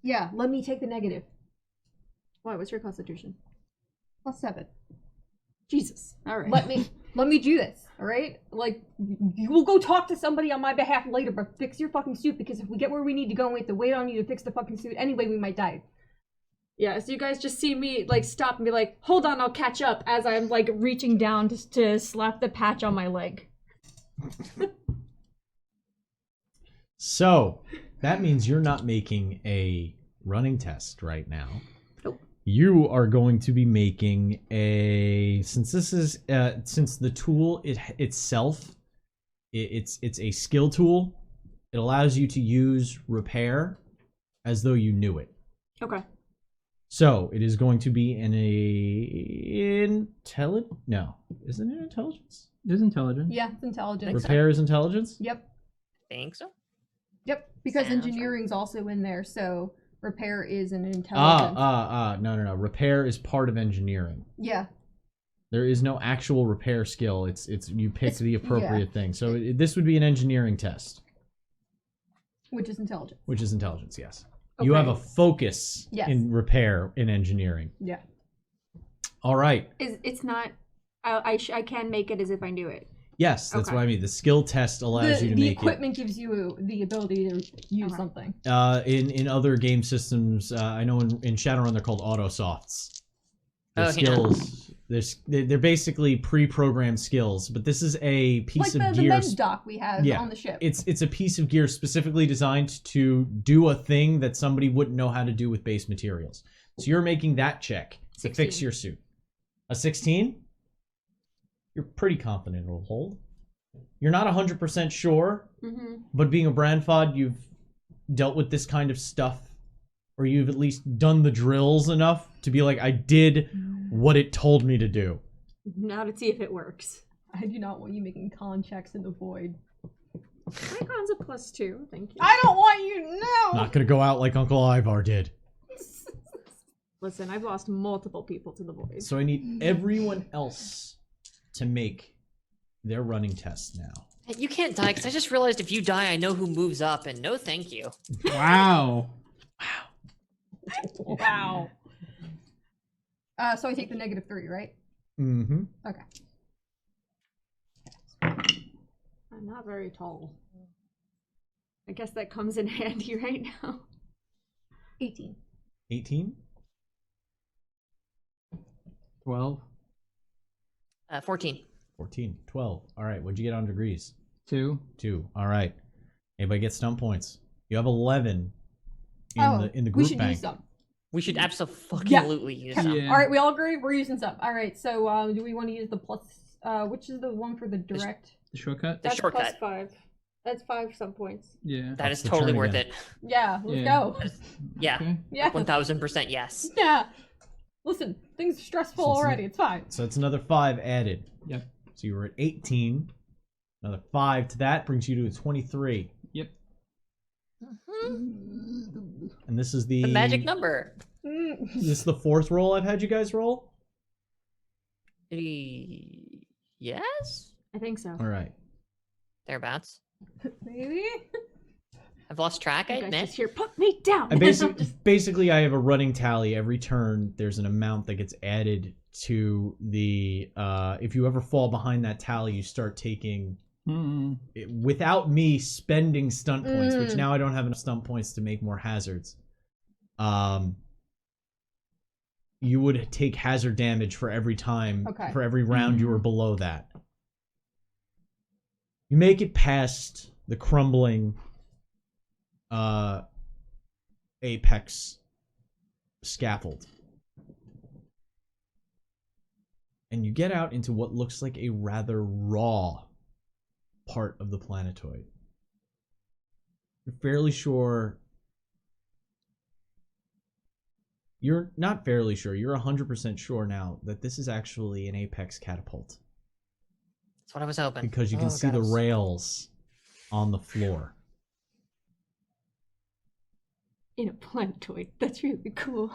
Yeah, let me take the negative. Why? What's your constitution? +7. Jesus. All right. Let me do this, all right? Like, you will go talk to somebody on my behalf later, but fix your fucking suit, because if we get where we need to go and we have to wait on you to fix the fucking suit anyway, we might die. Yeah, so you guys just see me, like, stop and be like, hold on, I'll catch up, as I'm, like, reaching down to slap the patch on my leg. So that means you're not making a running test right now. Nope. You are going to be making since the tool itself, it's a skill tool. It allows you to use repair as though you knew it. Okay. So it is going to be No, isn't it intelligence? It is intelligent. Yeah, it's intelligence. Repair is intelligence. Yep. Think so? Yep, because Sounds engineering's also in there, so repair is an intelligence. No. Repair is part of engineering. Yeah. There is no actual repair skill. It's you pick the appropriate yeah. thing. So this would be an engineering test, Which is intelligence. which is intelligence. Yes. You Okay. have a focus Yes. in repair in engineering. Yeah. All right. It's not... I can make it as if I knew it. Yes, that's Okay. what I mean. The skill test allows you to The make equipment gives you the ability to use something. it. In other game systems, I know in Shadowrun they're called autosofts. The Oh, yeah. skills. They're basically pre-programmed skills, but this is a piece Like of the gear. men's dock we have Yeah. on the ship. It's a piece of gear specifically designed to do a thing that somebody wouldn't know how to do with base materials. So you're making that check to 16. fix your suit. A 16? You're pretty confident it'll hold. You're not 100% sure, Mm-hmm. but being a Brandfod, you've dealt with this kind of stuff, or you've at least done the drills enough to be like, I did what it told me to do. Now to see if it works. I do not want you making con checks in the void. My con's a +2, thank you. I don't want you, no! Not gonna go out like Uncle Ivar did. Listen, I've lost multiple people to the void. So I need everyone else to make their running test now. You can't die, because I just realized if you die, I know who moves up, and no thank you. Wow. Wow. So I take the -3, right? Mm-hmm. Okay. I'm not very tall. I guess that comes in handy right now. 18. 18? 12. 14. 14. 12. All right, what'd you get on degrees? 2. 2. All right. Anybody get stump points? You have 11 in the we group should bank. use some. We should absolutely use some. Yeah. All right, we all agree we're using some. All right, so do we want to use the plus? Which is the one for the direct? The shortcut? The shortcut. +5. That's 5 some points. Yeah. That is the totally turn worth again. it. Yeah, let's Yeah. go. Yeah. Okay. Yeah, 1000% yes. yeah. Listen, things are stressful So it's already. It's fine. So it's another 5 added. Yep. So you were at 18. Another 5 to that brings you to a 23. Yep. And this is the The magic number. This is the 4th roll I've had you guys roll? Yes? I think so. All right. Thereabouts. Maybe. I've lost track, I You guys admit. just here, put me down. I basically I have a running tally every turn. There's an amount that gets added to the if you ever fall behind that tally, you start taking without me spending stunt points, which now I don't have enough stunt points to make more hazards. You would take hazard damage for every time, Okay. for every round you were below that. You make it past the crumbling apex scaffold. And you get out into what looks like a rather raw part of the planetoid. You're fairly sure You're not fairly sure. You're 100% sure now that this is actually an Apex catapult. That's what I was hoping. Because you can see the rails on the floor. In a planetoid. That's really cool.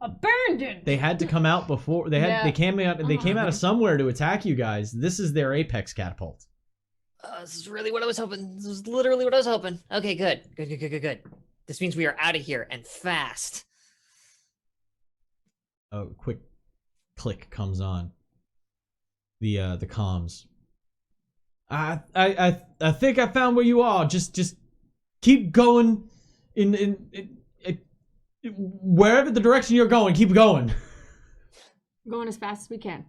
Abandoned. They had to come out before they came out of somewhere to attack you guys. This is their Apex catapult. This is really what I was hoping. This was literally what I was hoping. Okay, good. Good. This means we are out of here and fast. A quick click comes on. The comms. I think I found where you are. Just keep going in wherever the direction you're going. Keep going. Going as fast as we can.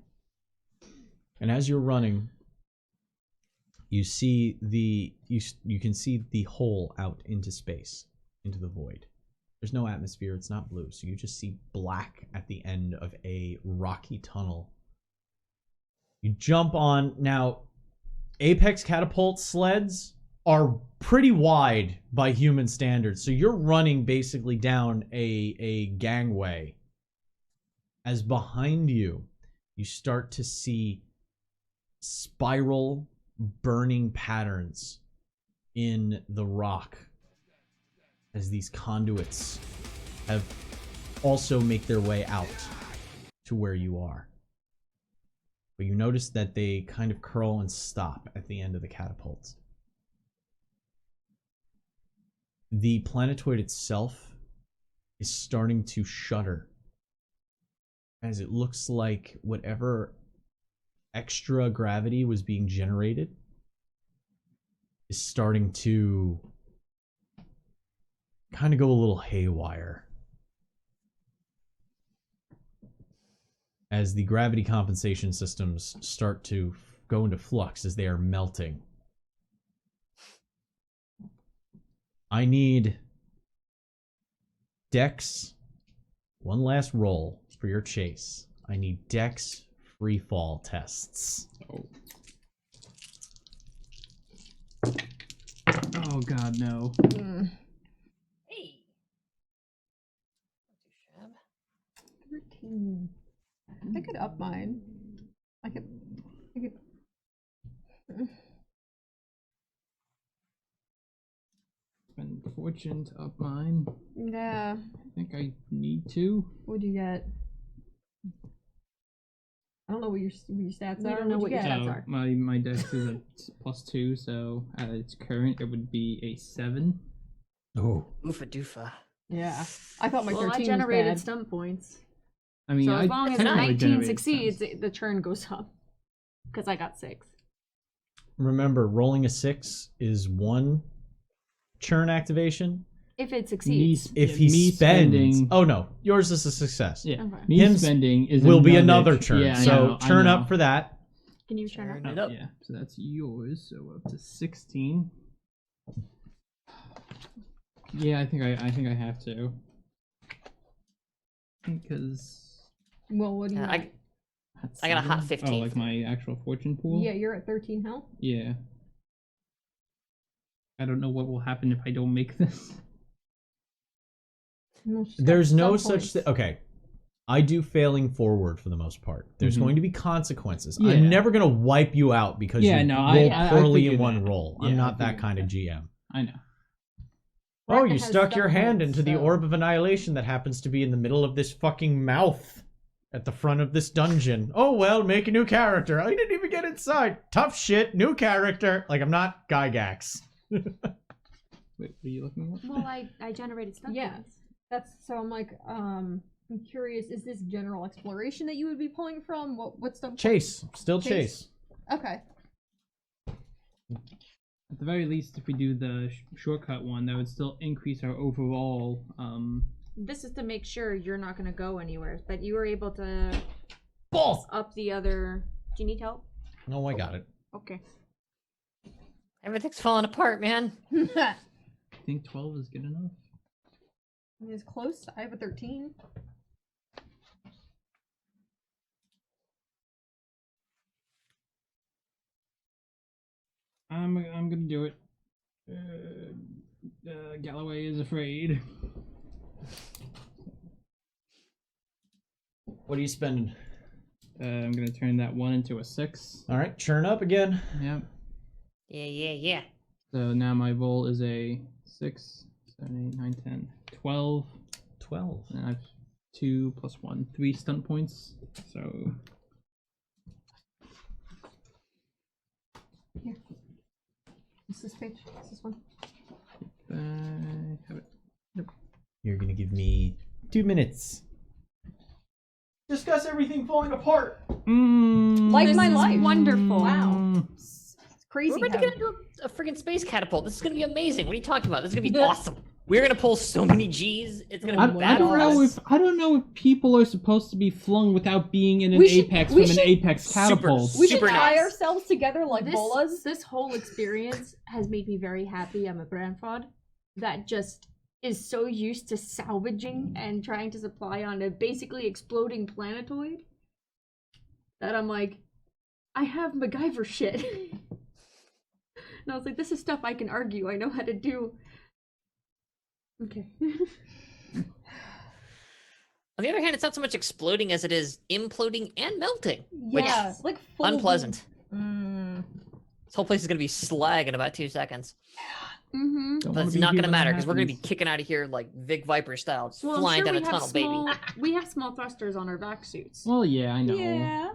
And as you're running, you see you can see the hole out into space, into the void. There's no atmosphere. It's not blue, so you just see black at the end of a rocky tunnel. You jump on. Now, Apex catapult sleds are pretty wide by human standards, so you're running basically down a gangway. As behind you, you start to see spiral burning patterns in the rock as these conduits have also make their way out to where you are. But you notice that they kind of curl and stop at the end of the catapult. The planetoid itself is starting to shudder as it looks like whatever extra gravity was being generated is starting to kind of go a little haywire as the gravity compensation systems start to go into flux as they are melting. I need Dex, one last roll for your chase. I need Dex free fall tests. Oh god, no. Hey. 13. I could up mine. I could. Spend fortune to up mine. Yeah. I think I need to. What'd you get? I don't know what your stats We are. don't know What'd what you your get? stats are. My dex is a +2, so at its current it would be a 7. Oh. Oofa doofa. Yeah. I thought my 13 Well, I was generated bad. stun points. I mean, So I as long as the technically 19 generated succeeds, sense. the turn goes up. Because I got 6. Remember, rolling a 6 is one churn activation. If it succeeds. If he me spends, spending- oh no, yours is a success. Yeah, Okay. me Him spending is will be another turn. Yeah, I so know, I turn know. up for that. Can you turn Turn up? it up. Yeah, so that's yours. So up to 16. Yeah, I think I have to. Because Well, what do you I got a hot 15. Oh, like my actual fortune pool? Yeah, you're at 13 health. Yeah. I don't know what will happen if I don't make this. Well, she's got There's no sub such points. thing. Okay. I do failing forward for the most part. There's Mhm. going to be consequences. Yeah. I'm never going to wipe you out because Yeah, you no, rolled I poorly in figured one that. roll. Yeah, I'm I not that figured kind of that. GM. I know. Oh, Bracken you has stuck your sub hand points, into the so- orb of annihilation that happens to be in the middle of this fucking mouth at the front of this dungeon. Oh well, make a new character. I didn't even get inside. Tough shit, new character. Like, I'm not Gygax. Wait, what are you looking at? Well, I generated stun Yeah. points. That's so. I'm like, I'm curious. Is this general exploration that you would be pulling from? What's the Chase. Still Chase. chase. Okay. At the very least, if we do the shortcut one, that would still increase our overall. This is to make sure you're not going to go anywhere. But you were able to Balls! up the other... Do you need help? Oh, I got it. Okay. Everything's falling apart, man. I think 12 is good enough. It's close. I have a 13. I'm gonna do it. Galloway is afraid. What are you spending? I'm gonna turn that 1 into a 6. All right, churn up again. Yep. Yeah. So now my roll is a 6, 7, 8, 9, 10, 12. 12. And I have 2 plus 1, 3 stunt points. So Here. What's this page? What's this one? I have it. You're gonna give me 2 minutes. Discuss everything falling apart. Like This my is life. wonderful. Wow. It's crazy. We're about to how- get into a friggin' space catapult. This is gonna be amazing. What are you talking about? This is gonna be awesome. We're gonna pull so many G's. It's gonna be I don't know badass. if people are supposed to be flung without being in an We should- apex we from an should- apex catapult. We should Super tie nice. ourselves together like bolas. This whole experience has made me very happy. I'm a grandfather that just is so used to salvaging and trying to supply on a basically exploding planetoid that I'm like, I have MacGyver shit. And I was like, this is stuff I can argue. I know how to do. Okay. On the other hand, it's not so much exploding as it is imploding and melting. Which Yeah, like full unpleasant. Mm. This whole place is gonna be slag in about 2 seconds. Mm-hmm. Don't But wanna it's be not here gonna when that matter because we're gonna be happens. kicking out of here like Vic Viper style, just Well, I'm flying sure down we a have tunnel, baby. small, we have small thrusters on our back suits. Well, yeah, I know. Yeah.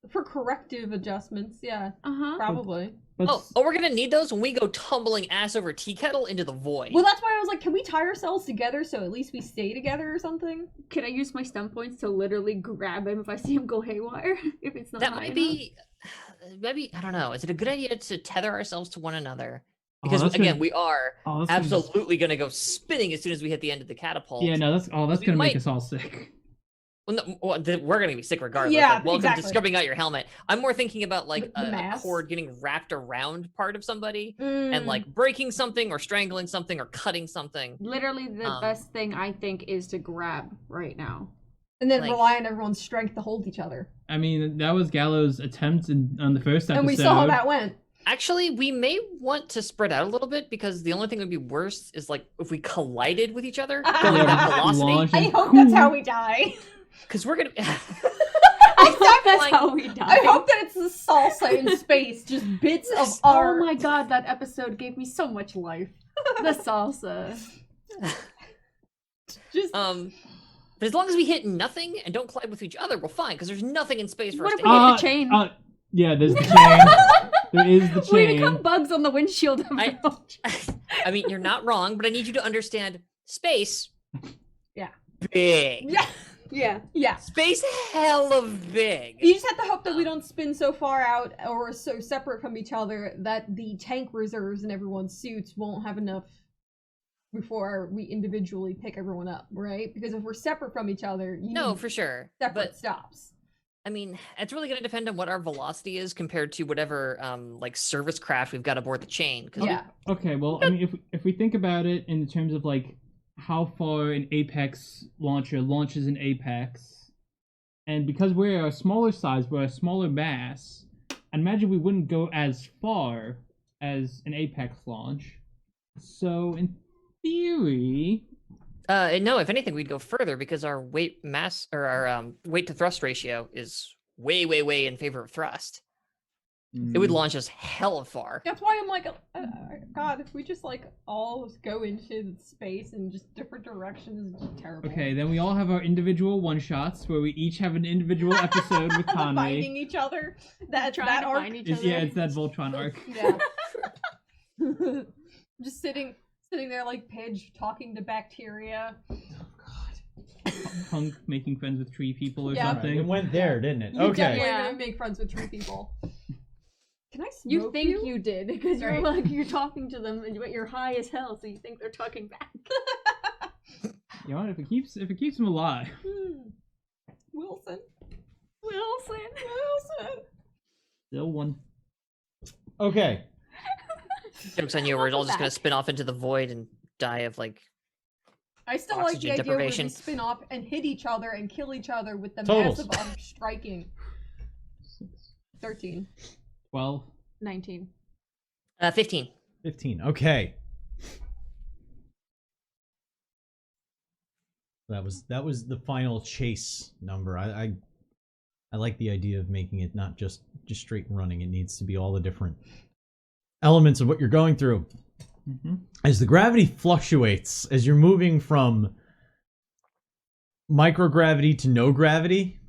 For corrective adjustments, yeah, Uh-huh. probably. But Oh, we're gonna need those when we go tumbling ass over tea kettle into the void. Well, that's why I was like, can we tie ourselves together so at least we stay together or something? Could I use my stun points to literally grab him if I see him go haywire? If it's not that high might enough? be, maybe I don't know. Is it a good idea to tether ourselves to one another? Oh, Because that's again, gonna- we are that's gonna- absolutely gonna go spinning as soon as we hit the end of the catapult. Yeah, no, that's We gonna might- make us all sick. We're gonna be sick regardless. Yeah, like, welcome exactly. to scrubbing out your helmet. I'm more thinking about like The a mass. cord getting wrapped around part of somebody Mm. and like breaking something or strangling something or cutting something. Literally, the Um, best thing I think is to grab right now. And then like- rely on everyone's strength to hold each other. I mean, that was Gallo's attempt on the first episode. And we saw how that went. Actually, we may want to spread out a little bit because the only thing that would be worse is like if we collided with each other Yeah, going we that just velocity. launch I and- hope that's how we die. Because we're gonna. I hope that's Like- how we die. I hope that it's the salsa in space, just bits of Oh art. my god, that episode gave me so much life. The salsa. Just But as long as we hit nothing and don't collide with each other, we're fine because there's nothing in space for What us if to we hit. hit the chain? Yeah, there's the chain. There is the We chain. become bugs on the windshield of I- the I mean, you're not wrong, but I need you to understand space. Yeah. Big. yeah, yeah. Space hella big. You just have to hope that we don't spin so far out or so separate from each other that the tank reserves in everyone's suits won't have enough before we individually pick everyone up, right? Because if we're separate from each other, you No, need for sure. separate But stops. I mean, it's really going to depend on what our velocity is compared to whatever like service craft we've got aboard the chain. 'cause Yeah. Okay, well, I mean, if we think about it in terms of like how far an Apex launcher launches an Apex, and because we're a smaller size, we're a smaller mass, I imagine we wouldn't go as far as an Apex launch. So in theory, no, if anything, we'd go further because our weight mass or our weight to thrust ratio is way in favor of thrust. It would launch us hella far. That's why I'm like, God, if we just like all go into space in just different directions, it's just terrible. Okay, then we all have our individual one-shots where we each have an individual episode with Conway. Finding each other. That trying to arc. find each It's, other. yeah, it's that Voltron arc. Yeah. Just sitting there like Pidge talking to bacteria. Punk making friends with tree people or Yeah. something. It went there, didn't it? You Okay. definitely Yeah. gonna make friends with tree people. Can I smoke You think you did because you're Right. like you're talking to them, but you're high as hell, so you think they're talking back. You know what? If it keeps him alive. Wilson. Still one. Okay. Joke's on you, we're all just Back. gonna spin off into the void and die of like. I still like the Oxygen idea where we deprivation. spin off and hit each other and kill each other with the Totals. massive arc striking. 13. 12. 19. 15. 15. Okay. That was the final chase number. I I like the idea of making it not just straight running. It needs to be all the different elements of what you're going through. Mm-hmm. As the gravity fluctuates, as you're moving from microgravity to no gravity,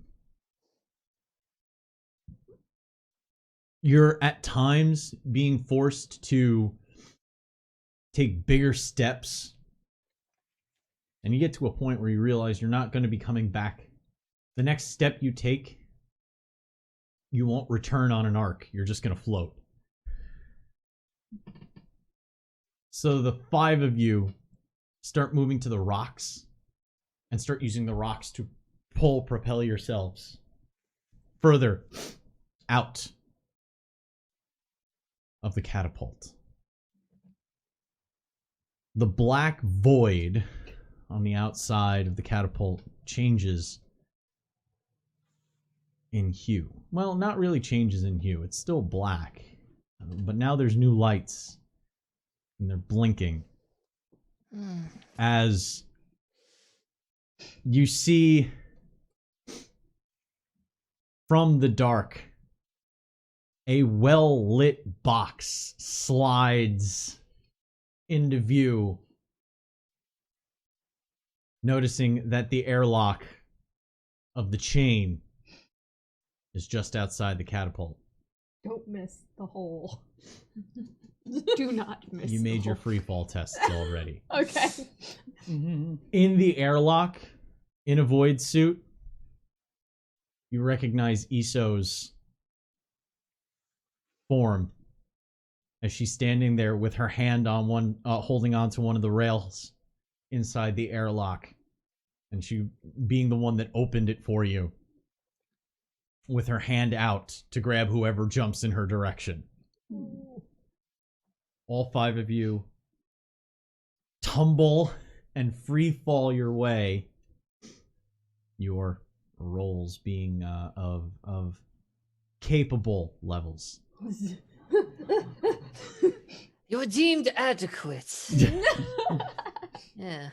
you're at times being forced to take bigger steps. And you get to a point where you realize you're not going to be coming back. The next step you take, you won't return on an arc. You're just going to float. So the 5 of you start moving to the rocks and start using the rocks to propel yourselves further out of the catapult. The black void on the outside of the catapult changes in hue. Well, not really changes in hue. It's still black. But now there's new lights. And they're blinking. As you see from the dark, a well-lit box slides into view, noticing that the airlock of the chain is just outside the catapult. Don't miss the hole. Do not miss. You made the your hole. free fall tests already. Okay. Mm-hmm. In the airlock, in a void suit, you recognize Iso's form as she's standing there with her hand on one, holding onto one of the rails inside the airlock, and she being the one that opened it for you, with her hand out to grab whoever jumps in her direction. All 5 of you tumble and free fall your way. Your rolls being of capable levels. You're deemed adequate. Yeah.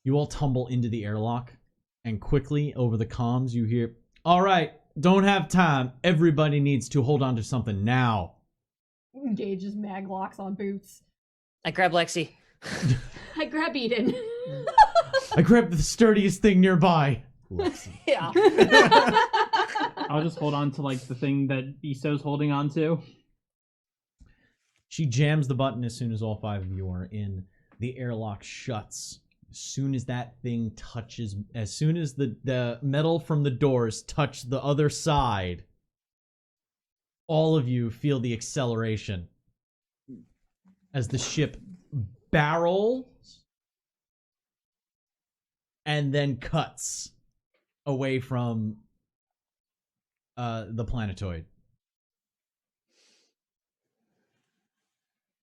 You all tumble into the airlock, and quickly over the comms you hear, "All right, don't have time. Everybody needs to hold on to something now." Engages maglocks on boots. I grab Lexi. I grab Eden. I grabbed the sturdiest thing nearby. Yeah. I'll just hold on to like the thing that Iso's holding on to. She jams the button as soon as all 5 of you are in. The airlock shuts. As soon as that thing touches, as soon as the metal from the doors touch the other side, all of you feel the acceleration as the ship barrels and then cuts away from the planetoid.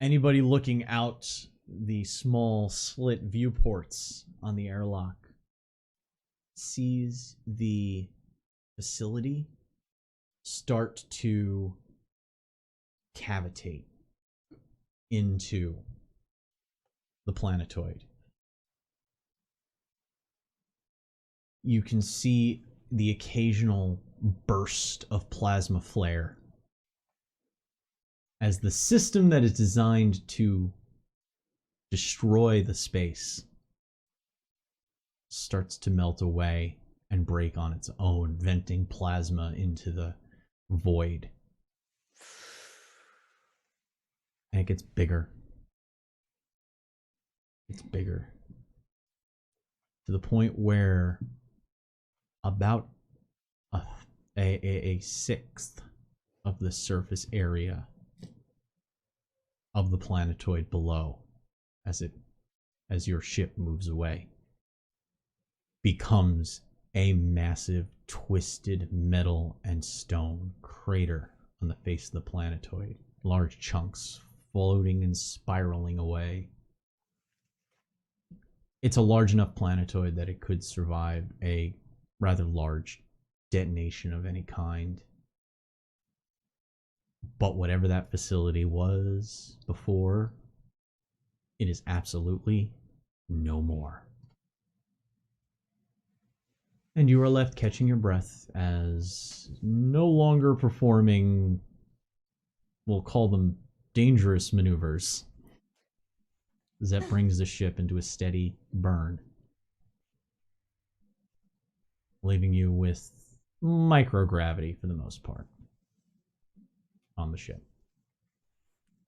Anybody looking out the small slit viewports on the airlock sees the facility start to cavitate into the planetoid. You can see the occasional burst of plasma flare as the system that is designed to destroy the space starts to melt away and break on its own, venting plasma into the void. And it gets bigger. It's bigger. To the point where about a sixth of the surface area of the planetoid below, as your ship moves away, becomes a massive twisted metal and stone crater on the face of the planetoid. Large chunks floating and spiraling away. It's a large enough planetoid that it could survive a rather large detonation of any kind. But whatever that facility was before, it is absolutely no more. And you are left catching your breath as no longer performing, we'll call them dangerous maneuvers. That brings the ship into a steady burn, leaving you with microgravity for the most part on the ship.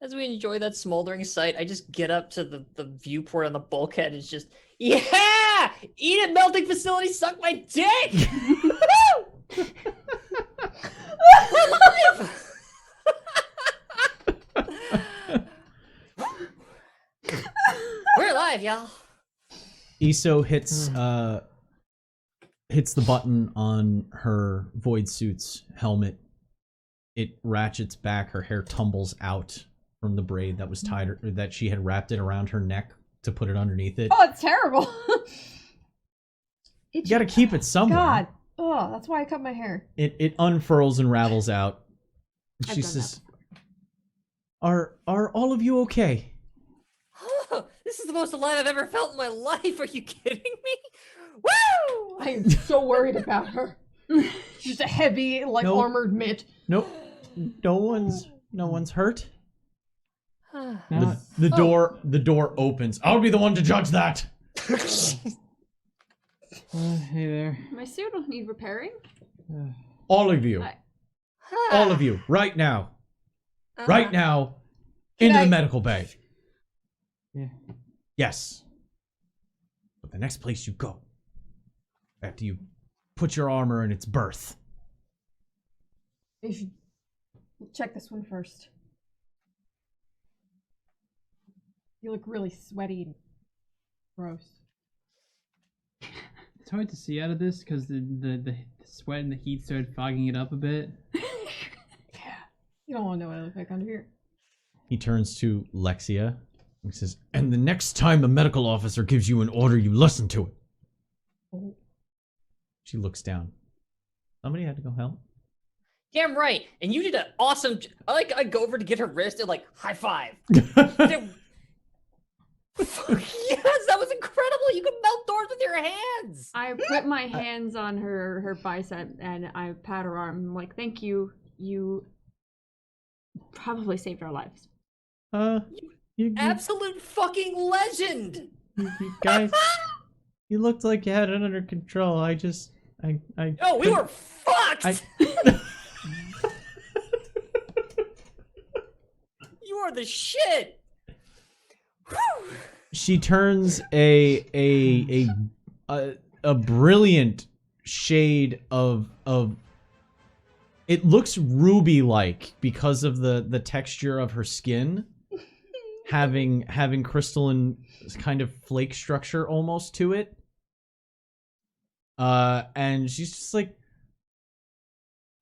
As we enjoy that smoldering sight, I just get up to the viewport on the bulkhead and it's just, yeah! Eat it, melting facility, suck my dick! Woo! We're alive! We're alive, y'all. Iso hits the button on her void suit's helmet. It ratchets back, her hair tumbles out from the braid that was tied, or that she had wrapped it around her neck to put it underneath it. Oh, it's terrible. You gotta keep it somewhere. God. Oh, that's why I cut my hair. It unfurls and ravels out. She I've done says, Are all of you okay? This is the most alive I've ever felt in my life. Are you kidding me? Woo! I am so worried about her. She's a heavy, like, Nope. armored mitt. Nope. No one's hurt. Now, The door opens. I'll be the one to judge that. hey there. My suit will need repairing. All of you. All of you, right now. Right now. Into the medical bay. Yeah. Yes. But the next place you go, after you put your armor in its berth. You should check this one first. You look really sweaty and gross. It's hard to see out of this because the sweat and the heat started fogging it up a bit. You don't want to know what I look like under here. He turns to Lexia. He says, and the next time a medical officer gives you an order, you listen to it. Oh. She looks down. Somebody had to go help. Damn right. And you did an awesome. I go over to get her wrist and like high five. Yes, that was incredible. You could melt doors with your hands. I put my hands on her bicep and I pat her arm. I'm like, thank you. You probably saved our lives. You Absolute fucking legend. you guys, you looked like you had it under control. I Oh, we were fucked. You are the shit. Whew. She turns a brilliant shade of it looks ruby like because of the texture of her skin having crystalline kind of flake structure almost to it. And she's just like,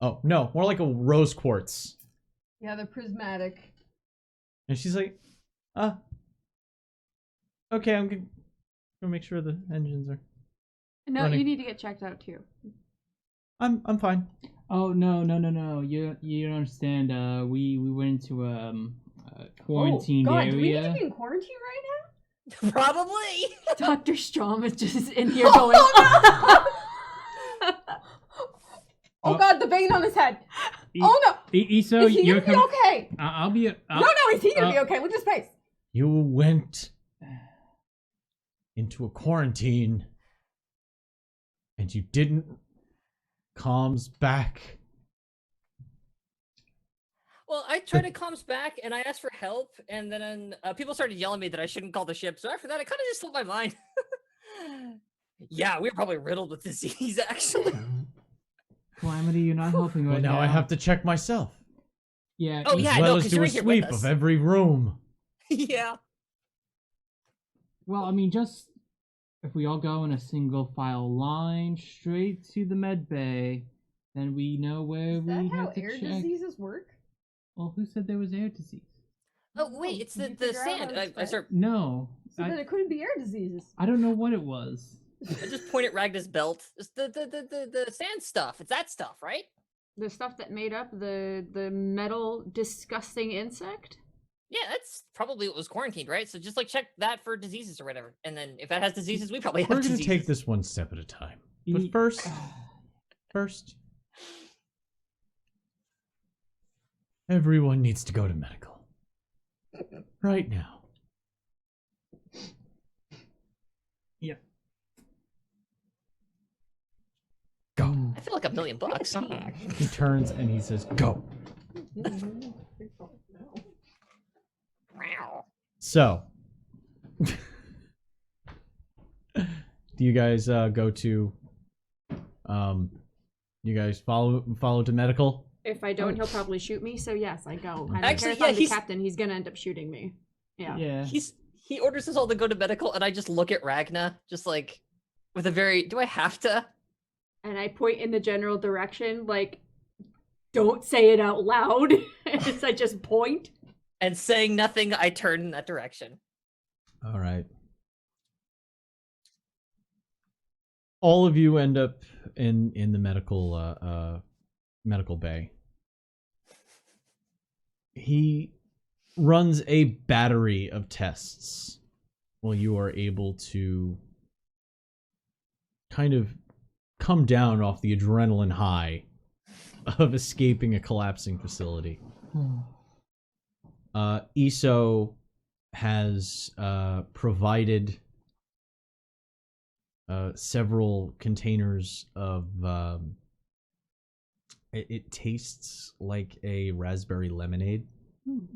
oh no, more like a rose quartz. Yeah, they're prismatic. And she's like, okay, I'm gonna make sure the engines are. No, running. you need to get checked out too. I'm fine. Oh no. You don't understand. We went into a quarantined oh, God, do we need area. to be in quarantine right Probably. Dr. Strom is just in here going, now? Oh God, the vein on his head. Oh no. Iso, Is he you're gonna be okay? I'll be. No, is he gonna be okay? Look at his face. You went into a quarantine and you didn't comms back. Well, I tried to comms back and I asked for help, and then people started yelling at me that I shouldn't call the ship. So after that, I kind of just slipped my mind. Yeah, we were probably riddled with disease, actually. Calamity, you're not helping right Well, now I have to check myself. Yeah. Oh, yeah, as I well know, as 'cause do you're a in here with sweep us. of every room. Yeah. Well, I mean, just if we all go in a single file line straight to the med bay, then we know where Is we that how have to air check. diseases work? Well, who said there was air disease? Oh wait, it's Did you the figure out how sand. to I spread? start. No, So then it couldn't be air diseases. I don't know what it was. I just point at Ragnar's belt. It's the sand stuff. It's that stuff, right? the stuff that made up the metal disgusting insect? Yeah, that's probably what was quarantined, right? So just like check that for diseases or whatever, and then if that has diseases, we probably have We're going to diseases. take this one step at a time. But first, everyone needs to go to medical. Right now. Yep. Go. I feel like $1 million. He turns and he says, go. So, do you guys go to, you guys follow to medical? If I don't, he'll probably shoot me. So yes, I go. I don't Actually, care if I'm the he's- captain. He's gonna end up shooting me. Yeah. Yeah. He orders us all to go to medical, and I just look at Ragna, just like with a very, do I have to? And I point in the general direction, like, don't say it out loud. As I just point. And saying nothing, I turn in that direction. All right. All of you end up in the medical bay. He runs a battery of tests while you are able to kind of come down off the adrenaline high of escaping a collapsing facility. ESO has provided several containers of it tastes like a raspberry lemonade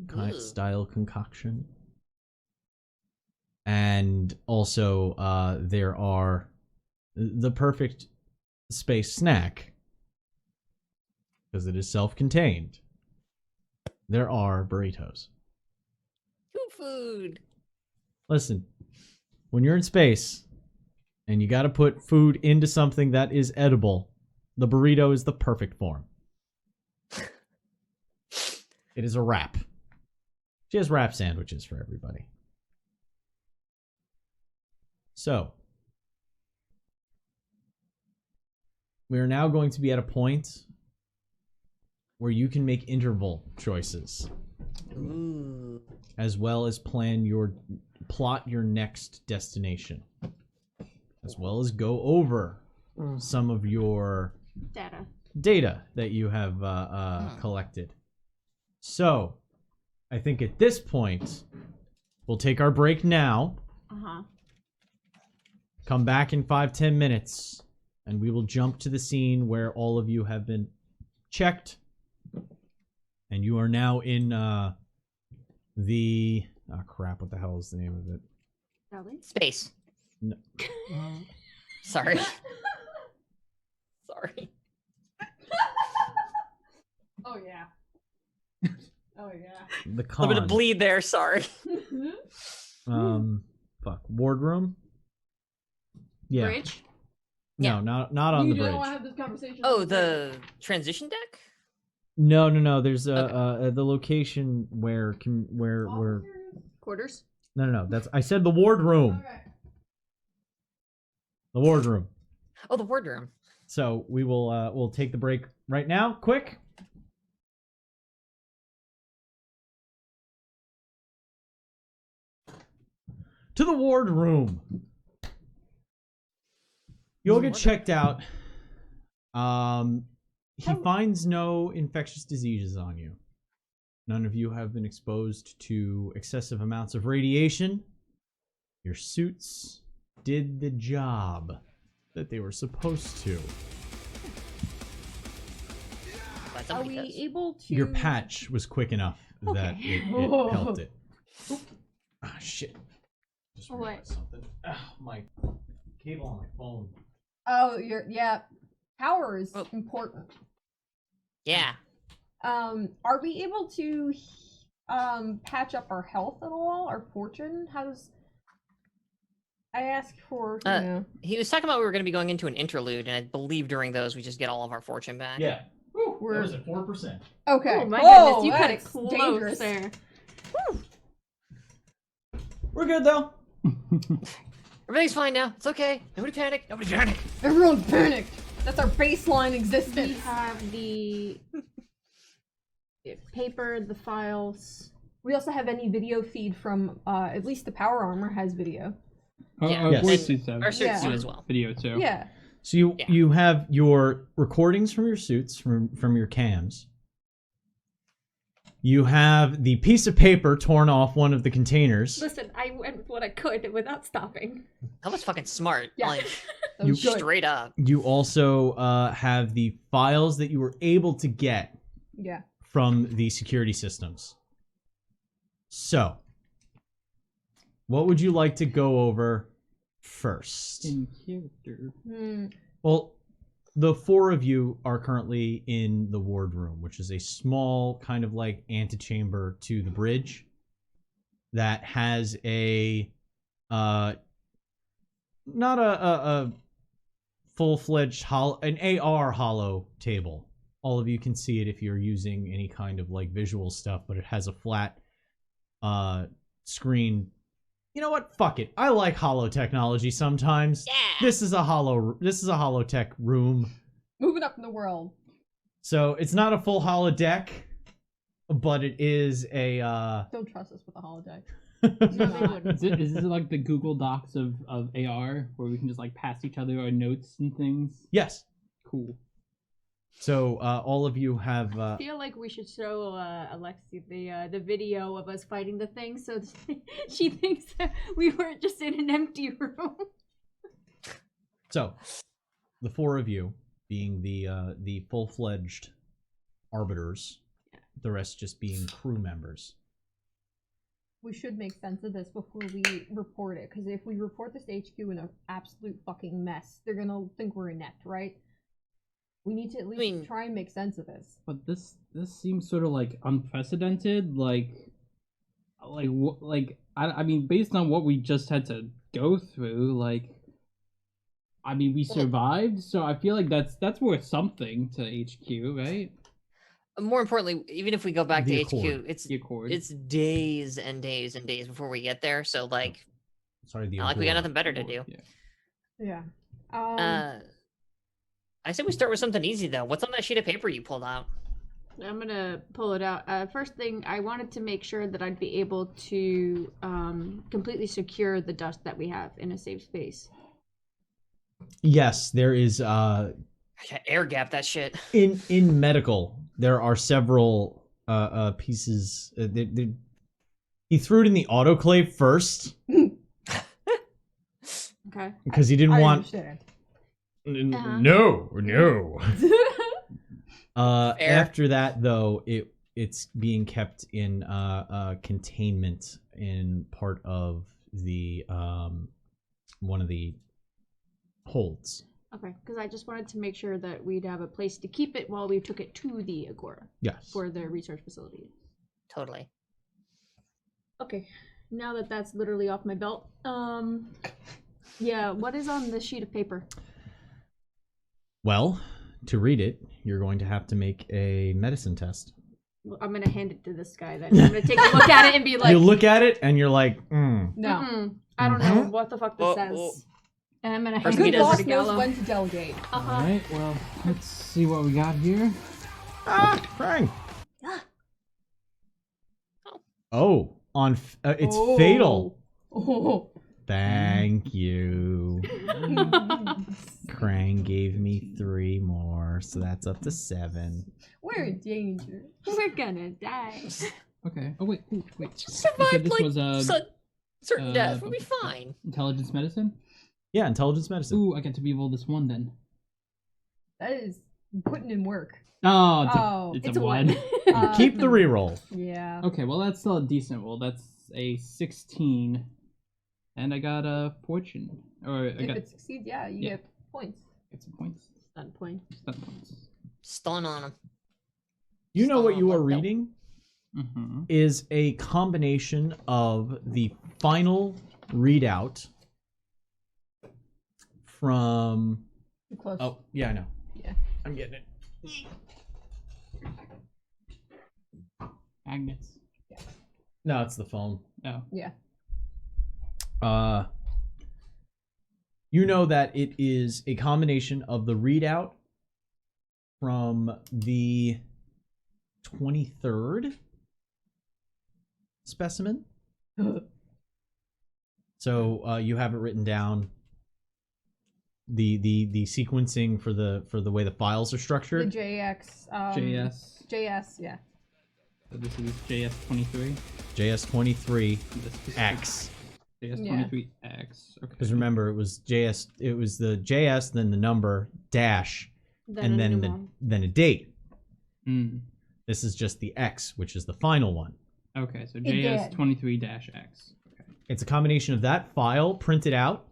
kind of style concoction, and also there are the perfect space snack because it is self-contained. There are burritos. Food. Listen, when you're in space and you got to put food into something that is edible, the burrito is the perfect form. It is a wrap. She has wrap sandwiches for everybody. So, we are now going to be at a point where you can make interval choices. Ooh. As well as plot your next destination, as well as go over some of your data that you have collected. So, I think at this point, we'll take our break now. Come back in 5-10 minutes, and we will jump to the scene where all of you have been checked, and you are now in the crap, what the hell is the name of it? Space. No. Sorry. Sorry. Oh yeah. Oh yeah. The A con. little bit of bleed there, sorry. Wardroom? Yeah. Bridge. No, Yeah. not on You the don't bridge. want to have this conversation. Oh, on bridge. the transition deck? No. There's Okay. the location where Quarters. No. That's I said the wardroom. Okay. The wardroom. Oh, the wardroom. So we will we'll take the break right now. Quick. To the wardroom. You'll get checked out. He finds no infectious diseases on you. None of you have been exposed to excessive amounts of radiation. Your suits did the job that they were supposed to. Glad Are somebody we does. able to? Your patch was quick enough that it Oh. helped it. Ah, shit. Just What? realized something. My cable on my phone. Oh, yeah. Power is Oh. important. Yeah. Are we able to patch up our health at all? Our fortune? How does? I ask for. You know. He was talking about we were going to be going into an interlude, and I believe during those we just get all of our fortune back. Yeah. That We're was at 4%. okay. Oh my Whoa, goodness, you had it that's close dangerous. there. We're good though. Everything's fine now. It's okay. Nobody panic. Nobody panic. Everyone panicked. That's our baseline We existence. have the paper, the files. We also have any video feed from at least the power armor has video. Yeah. Our Yes. voices have Our suits Yeah. do as well. video too. Yeah. So you Yeah. you have your recordings from your suits, from your cams. You have the piece of paper torn off one of the containers. Listen, I went with what I could without stopping. That was fucking smart. Yeah. Like, That was good. straight up. You also have the files that you were able to get Yeah. from the security systems. So, what would you like to go over first? In character. Well, the four of you are currently in the ward room, which is a small kind of like antechamber to the bridge that has a not a full-fledged an AR hollow table. All of you can see it if you're using any kind of like visual stuff, but it has a flat screen. You know what? Fuck it. I like hollow technology sometimes. Yeah. This is a hollow tech room. Moving up in the world. So it's not a full holodeck, but it is a Don't trust us with the holodeck. Is this like the Google Docs of AR, where we can just like pass each other our notes and things? Yes. Cool. So all of you have I feel like we should show Alexi the video of us fighting the thing, so she thinks that we weren't just in an empty room. so the four of you being the full-fledged arbiters, the rest just being crew members. We should make sense of this before we report it, because if we report this to HQ in an absolute fucking mess, they're gonna think we're inept, right? We need to at least try and make sense of this. But this seems sort of like unprecedented. I mean, based on what we just had to go through, like, I mean, we survived, so I feel like that's worth something to HQ, right? More importantly, even if we go back The to Accord. HQ, it's The Accord. it's days and days and days before we get there. So like, Sorry, the not like we got Accord. nothing better to do. Yeah. I said we start with something easy though. What's on that sheet of paper you pulled out? I'm gonna pull it out. First thing, I wanted to make sure that I'd be able to completely secure the dust that we have in a safe space. Yes, there is I gotta air gap that shit. in medical there are several pieces. He threw it in the autoclave first Okay. because he didn't I want. understand. No. Fair. After that, though, it's being kept in containment in part of the one of the holds. Okay, because I just wanted to make sure that we'd have a place to keep it while we took it to the Agora Yes. for the research facility. Totally. Okay, now that that's literally off my belt, yeah, what is on the sheet of paper? Well, to read it, you're going to have to make a medicine test. Well, I'm gonna hand it to this guy then. I'm gonna take a look at it and be like, you look at it and you're like, No. I don't know what the fuck this says. oh. And I'm gonna First hand he it Good does over boss to knows Gallo. when to delegate. Uh-huh. Alright, well, let's see what we got here. Krang. Ah. Oh, it's Oh. fatal. Oh. Thank you. Krang gave me 3 more, so that's up to 7. We're in danger. We're gonna die. Okay. Oh, wait. Ooh, wait. Just You survive said this like was certain death. We'll be fine. intelligence medicine? Yeah, intelligence medicine. Ooh, I get to re-roll this one then. That is putting in work. Oh, it's It's a a one. one. Keep the reroll. Yeah. Okay, well, that's still a decent roll. That's a 16. And I got a fortune. Or I If got it succeeds, yeah, you Yeah. get points. some points. Stun point. Stun points. Stun on him. You know what you are Stop. reading Mm-hmm. is a combination of the final readout from. Too close. Oh, yeah, I know. Yeah. I'm getting it. Magnets. No, it's the phone. Oh. Yeah. You know that it is a combination of the readout from the 23rd specimen. So you have it written down. the sequencing for the way the files are The structured. JX. JS. JS, yeah. So this is JS23. JS23 This is X. JS23X. Okay. Because remember, it was JS. It was the JS, then the number dash, and a then numeral. then a date. Mm. This is just the X, which is the final one. Okay, so did. JS23-X. Okay. It's a combination of that file printed out,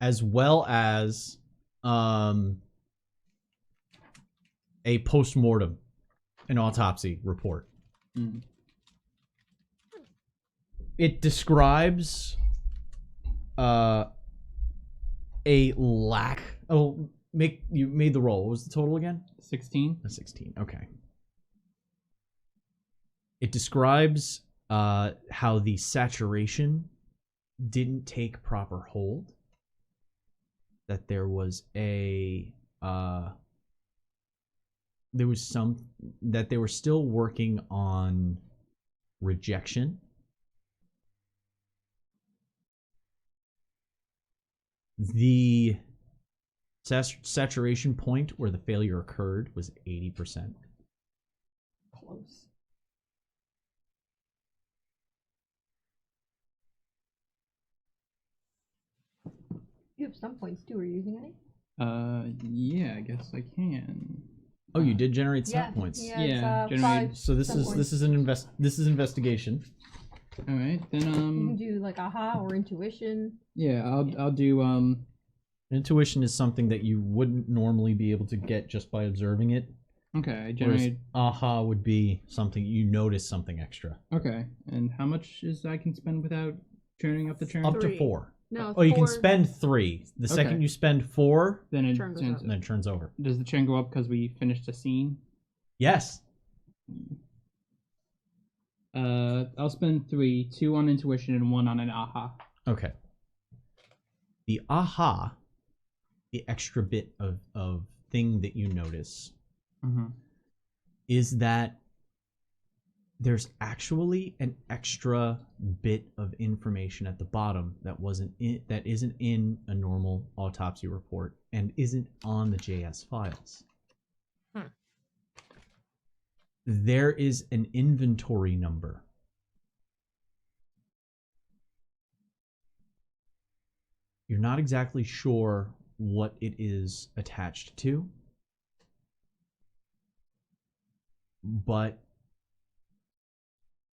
as well as a post-mortem, an autopsy report. Mm. It describes a lack. Oh, you made the roll. What was the total again? 16. 16. Okay. It describes how the saturation didn't take proper hold. That there was that they were still working on rejection. The saturation point where the failure occurred was 80%. Close. You have some points too. Are you using any? Yeah, I guess I can. Oh, you did generate some Yeah, points. Yeah, Yeah, it's, generate- 5 So this some is points. this is investigation. All right, then You can do like aha or intuition. yeah, I'll do Intuition is something that you wouldn't normally be able to get just by observing it. okay, I Whereas generate. aha would be something you notice something extra. Okay, and how much is I can spend without turning up the churn? Up to 3. 4. No, Oh, you can 4. spend 3. The second Okay. you spend 4, Then it Churn goes turns. up. then it turns over. Does the churn go up because we finished a scene? Yes. I'll spend 3, 2 on intuition and 1 on an aha. Okay. The aha, the extra bit of thing that you notice, Mm-hmm. is that there's actually an extra bit of information at the bottom that isn't in a normal autopsy report and isn't on the JS files. There is an inventory number. You're not exactly sure what it is attached to, but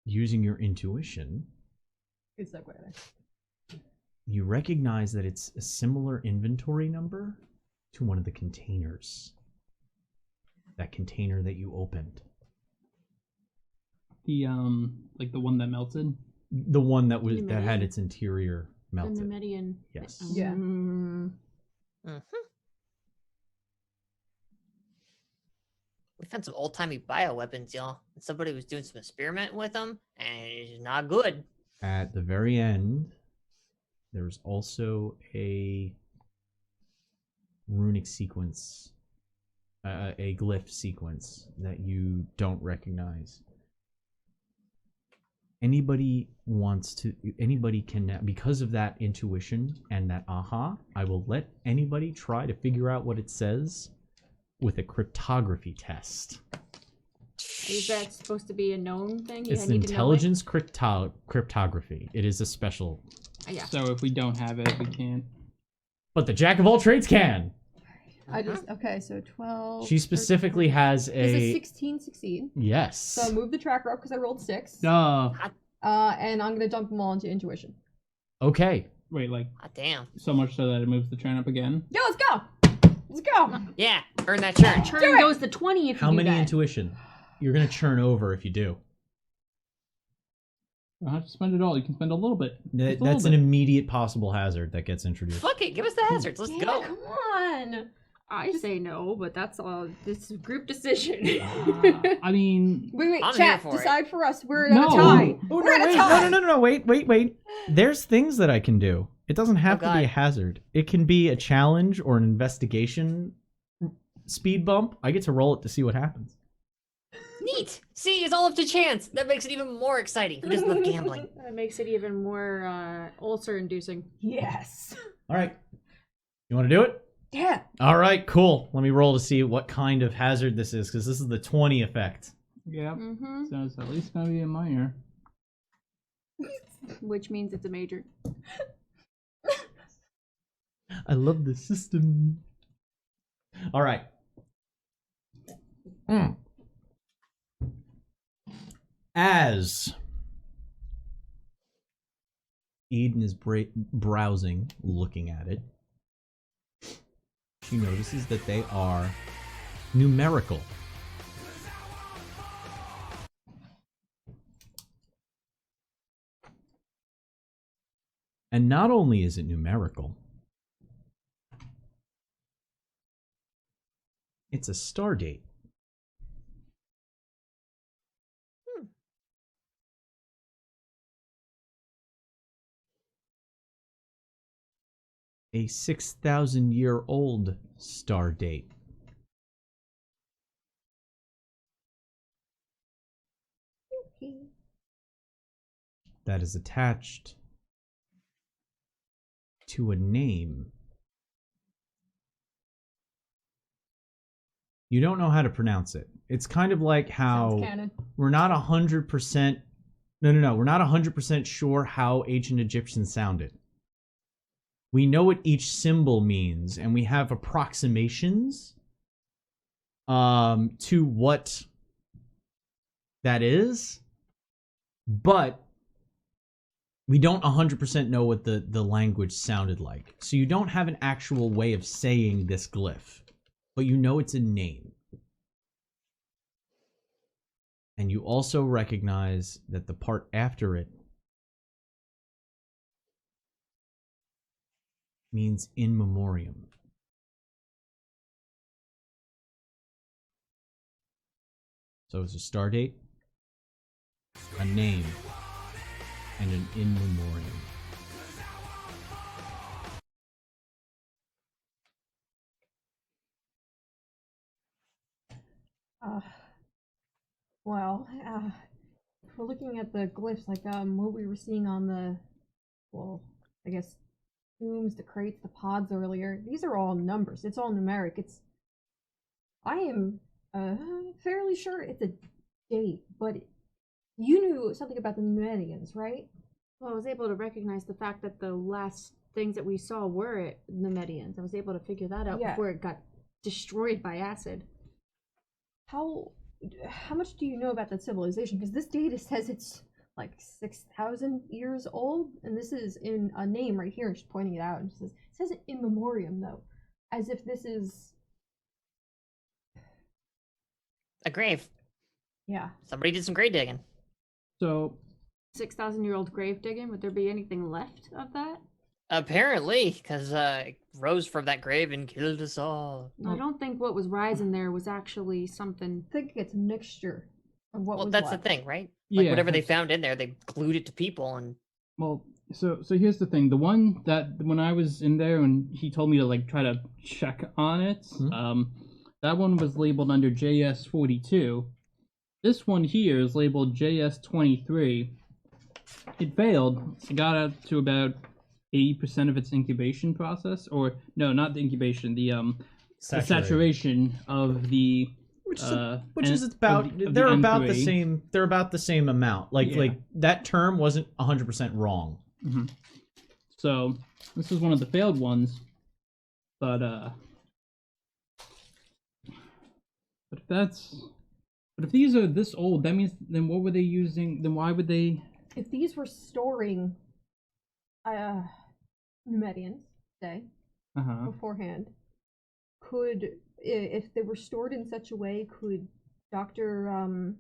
using your intuition, It's like whatever. you recognize that it's a similar inventory number to one of the containers. That container that you opened. The like the one that melted. The one that had Pneumatic. its interior The melted. Nemedian. Yes. Yeah. We found some old timey bioweapons, y'all. And somebody was doing some experiment with them, and it's not good. At the very end, there's also a runic sequence, a glyph sequence that you don't recognize. Anybody can, because of that intuition and that aha, I will let anybody try to figure out what it says with a cryptography test. Is that supposed to be a known thing? It's I an need to know it? intelligence cryptography. It is a special, Yeah. So if we don't have it, we can't. but the jack of all trades can. I just okay. So 12. She specifically has Does a a 16 succeed? yes. So I move the tracker up because I rolled 6. Duh. And I'm gonna dump them all into intuition. Okay. Wait, like Ah, damn. so much so that it moves the churn up again. Yeah, let's go. Let's go. Yeah, earn that churn. Turn Do it! goes to 20 if How you do many that. intuition? You're gonna churn over if you do. You don't have to spend it all. You can spend a little bit. Just a little That's an bit. immediate possible hazard that gets introduced. Fuck it, give us the hazards. Let's Yeah, go. come on. I say no, but that's all. This is a group decision. I mean, Wait, I'm chat. here for it. Decide for us. We're No. at a tie. Oh, We're at a wait, tie. no, wait. There's things that I can do. It doesn't have to be God. a hazard. It can be a challenge or an investigation speed bump. I get to roll it to see what happens. Neat. See, it's all up to chance. That makes it even more exciting. Who doesn't love gambling? That makes it even more ulcer-inducing. Yes. All right. You want to do it? Yeah. All right, cool. Let me roll to see what kind of hazard this is, because this is the 20 effect. Yep. Mm-hmm. So it's at least gonna be a minor. Which means it's a major. I love this system. All right. As Eden is browsing, looking at it, she notices that they are numerical. And not only is it numerical, it's a star date. A 6,000-year-old star date. That is attached to a name. You don't know how to pronounce it. It's kind of like how Sounds canon. we're not 100%. No. We're not 100% sure how ancient Egyptian sounded. We know what each symbol means, and we have approximations to what that is, but we don't 100% know what the language sounded like. So you don't have an actual way of saying this glyph, but you know it's a name. And you also recognize that the part after it means in memoriam. So it's a star date, a name, and an in memoriam. If we're looking at the glyphs, like what we were seeing on the, well, I guess tombs, the crates, the pods earlier. These are all numbers. It's all numeric. I am fairly sure it's a date, but you knew something about the Numidians, right? Well, I was able to recognize the fact that the last things that we saw were the Medians. I was able to figure that out before it got destroyed by acid. How much do you know about that civilization? Because this data says it's like 6,000 years old, and this is in a name right here. She's pointing it out, and it says it in memoriam though, as if this is A grave. yeah. Somebody did some grave digging. So 6,000-year-old grave digging. Would there be anything left of that? Apparently, because it rose from that grave and killed us all. I don't think what was rising there was actually something. I think it's a mixture of what Well, was that's left. the thing, right? Like yeah, whatever they found in there, they glued it to people, and well, so here's the thing. The one that when I was in there and he told me to like try to check on it, that one was labeled under JS42. This one here is labeled JS23. It failed. It got out to about 80% of its incubation process, or no, not the incubation, the saturation of the Which and- is about of the they're about the N3. same. They're about the same amount. Like Yeah. like that term wasn't 100% wrong. Mhm. So this is one of the failed ones, but if these are this old, that means then what were they using? Then why would they? If these were storing Numidians, say, beforehand, if they were stored in such a way, could Dr.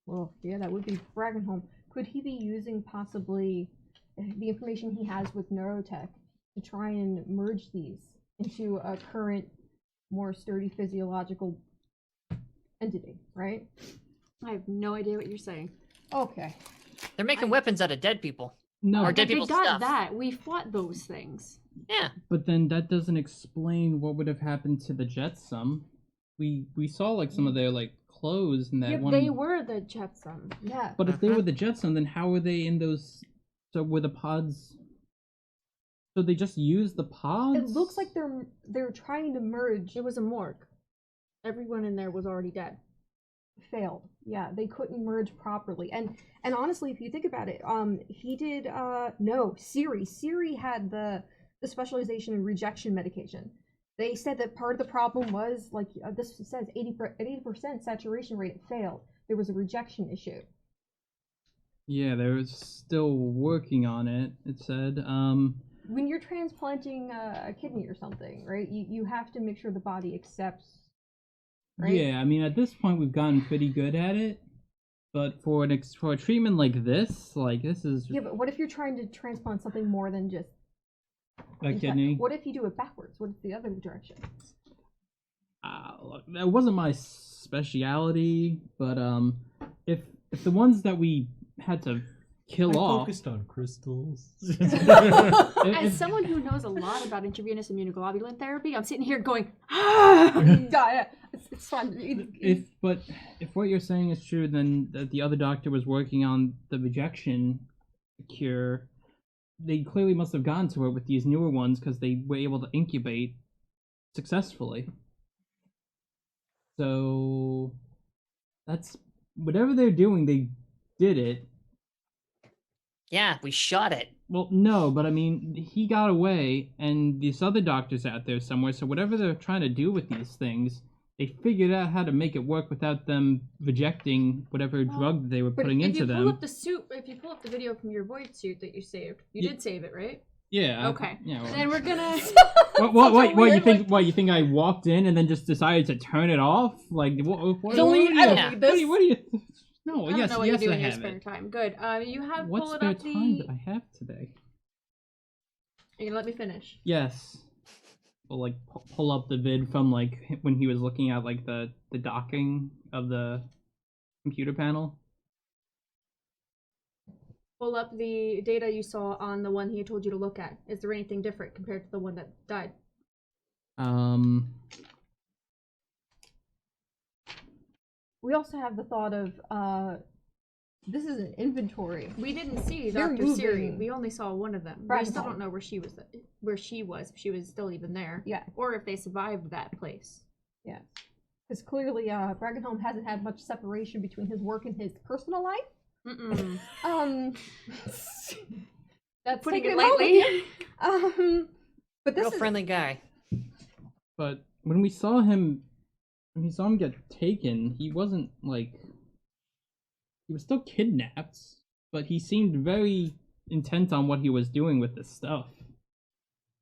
Well, yeah, that would be Bragenholm. Could he be using possibly the information he has with neurotech to try and merge these into a current, more sturdy physiological entity, right? I have no idea what you're saying. Okay. they're making weapons out of dead people. No, Or dead They people's got stuff. that. We fought those things. Yeah. but then that doesn't explain what would have happened to the Jetsam. We saw like some of their like clothes and that Yeah, one. they were the Jetsam. Yeah. But if they were the Jetsam, then how were they in those? So were the pods? So they just use the pods? It looks like they're trying to merge. It was a morgue. Everyone in there was already dead. Failed. Yeah, they couldn't merge properly. And honestly, if you think about it, he did no, Siri had the specialization in rejection medication. They said that part of the problem was like this says 80% saturation rate. It failed. There was a rejection issue. Yeah, they're still working on it, it said. When you're transplanting a kidney or something, right? You have to make sure the body accepts. Right? Yeah, I mean, at this point we've gotten pretty good at it, but for a treatment like this is Yeah, but what if you're trying to transplant something more than just a kidney. What if you do it backwards? What if the other direction? Look, that wasn't my speciality, but if the ones that we had to kill I off, focused on crystals. As someone who knows a lot about intravenous immunoglobulin therapy, I'm sitting here going, Yeah, it's fun. if what you're saying is true, then the other doctor was working on the rejection cure. They clearly must have gotten to it with these newer ones because they were able to incubate successfully. So that's whatever they're doing, they did it. Yeah, we shot it. Well, no, but I mean, he got away, and these other doctors out there somewhere. So whatever they're trying to do with these things, they figured out how to make it work without them rejecting whatever drug they were putting into them. If you pull up the video from your void suit that you saved, you did save it, right? Yeah. Okay. Yeah. Well, Then we're gonna. What you think? What you think? I walked in and then just decided to turn it off? Like what? Don't need- I don't Yeah. need this. What do you? No. I don't Yes. know what Yes. you do I in your have spare it. time. Good. You have What pull it spare up time the. did I have today? You're gonna let me finish. Yes. Well, like pull up the vid from like when he was looking at like the docking of the computer panel. Pull up the data you saw on the one he told you to look at. Is there anything different compared to the one that died? We also have the thought of this is an inventory. We didn't see They're Dr. Siri. moving. We only saw one of them. Right. We still don't know where she was. If she was still even there. Yeah. Or if they survived that place. Yeah. Because clearly, Bragenholm hasn't had much separation between his work and his personal life. Mm-mm. That's Putting taking it a moment. lightly. But this Real is friendly guy. But when we saw him get taken, he wasn't like he was still kidnapped, but he seemed very intent on what he was doing with this stuff.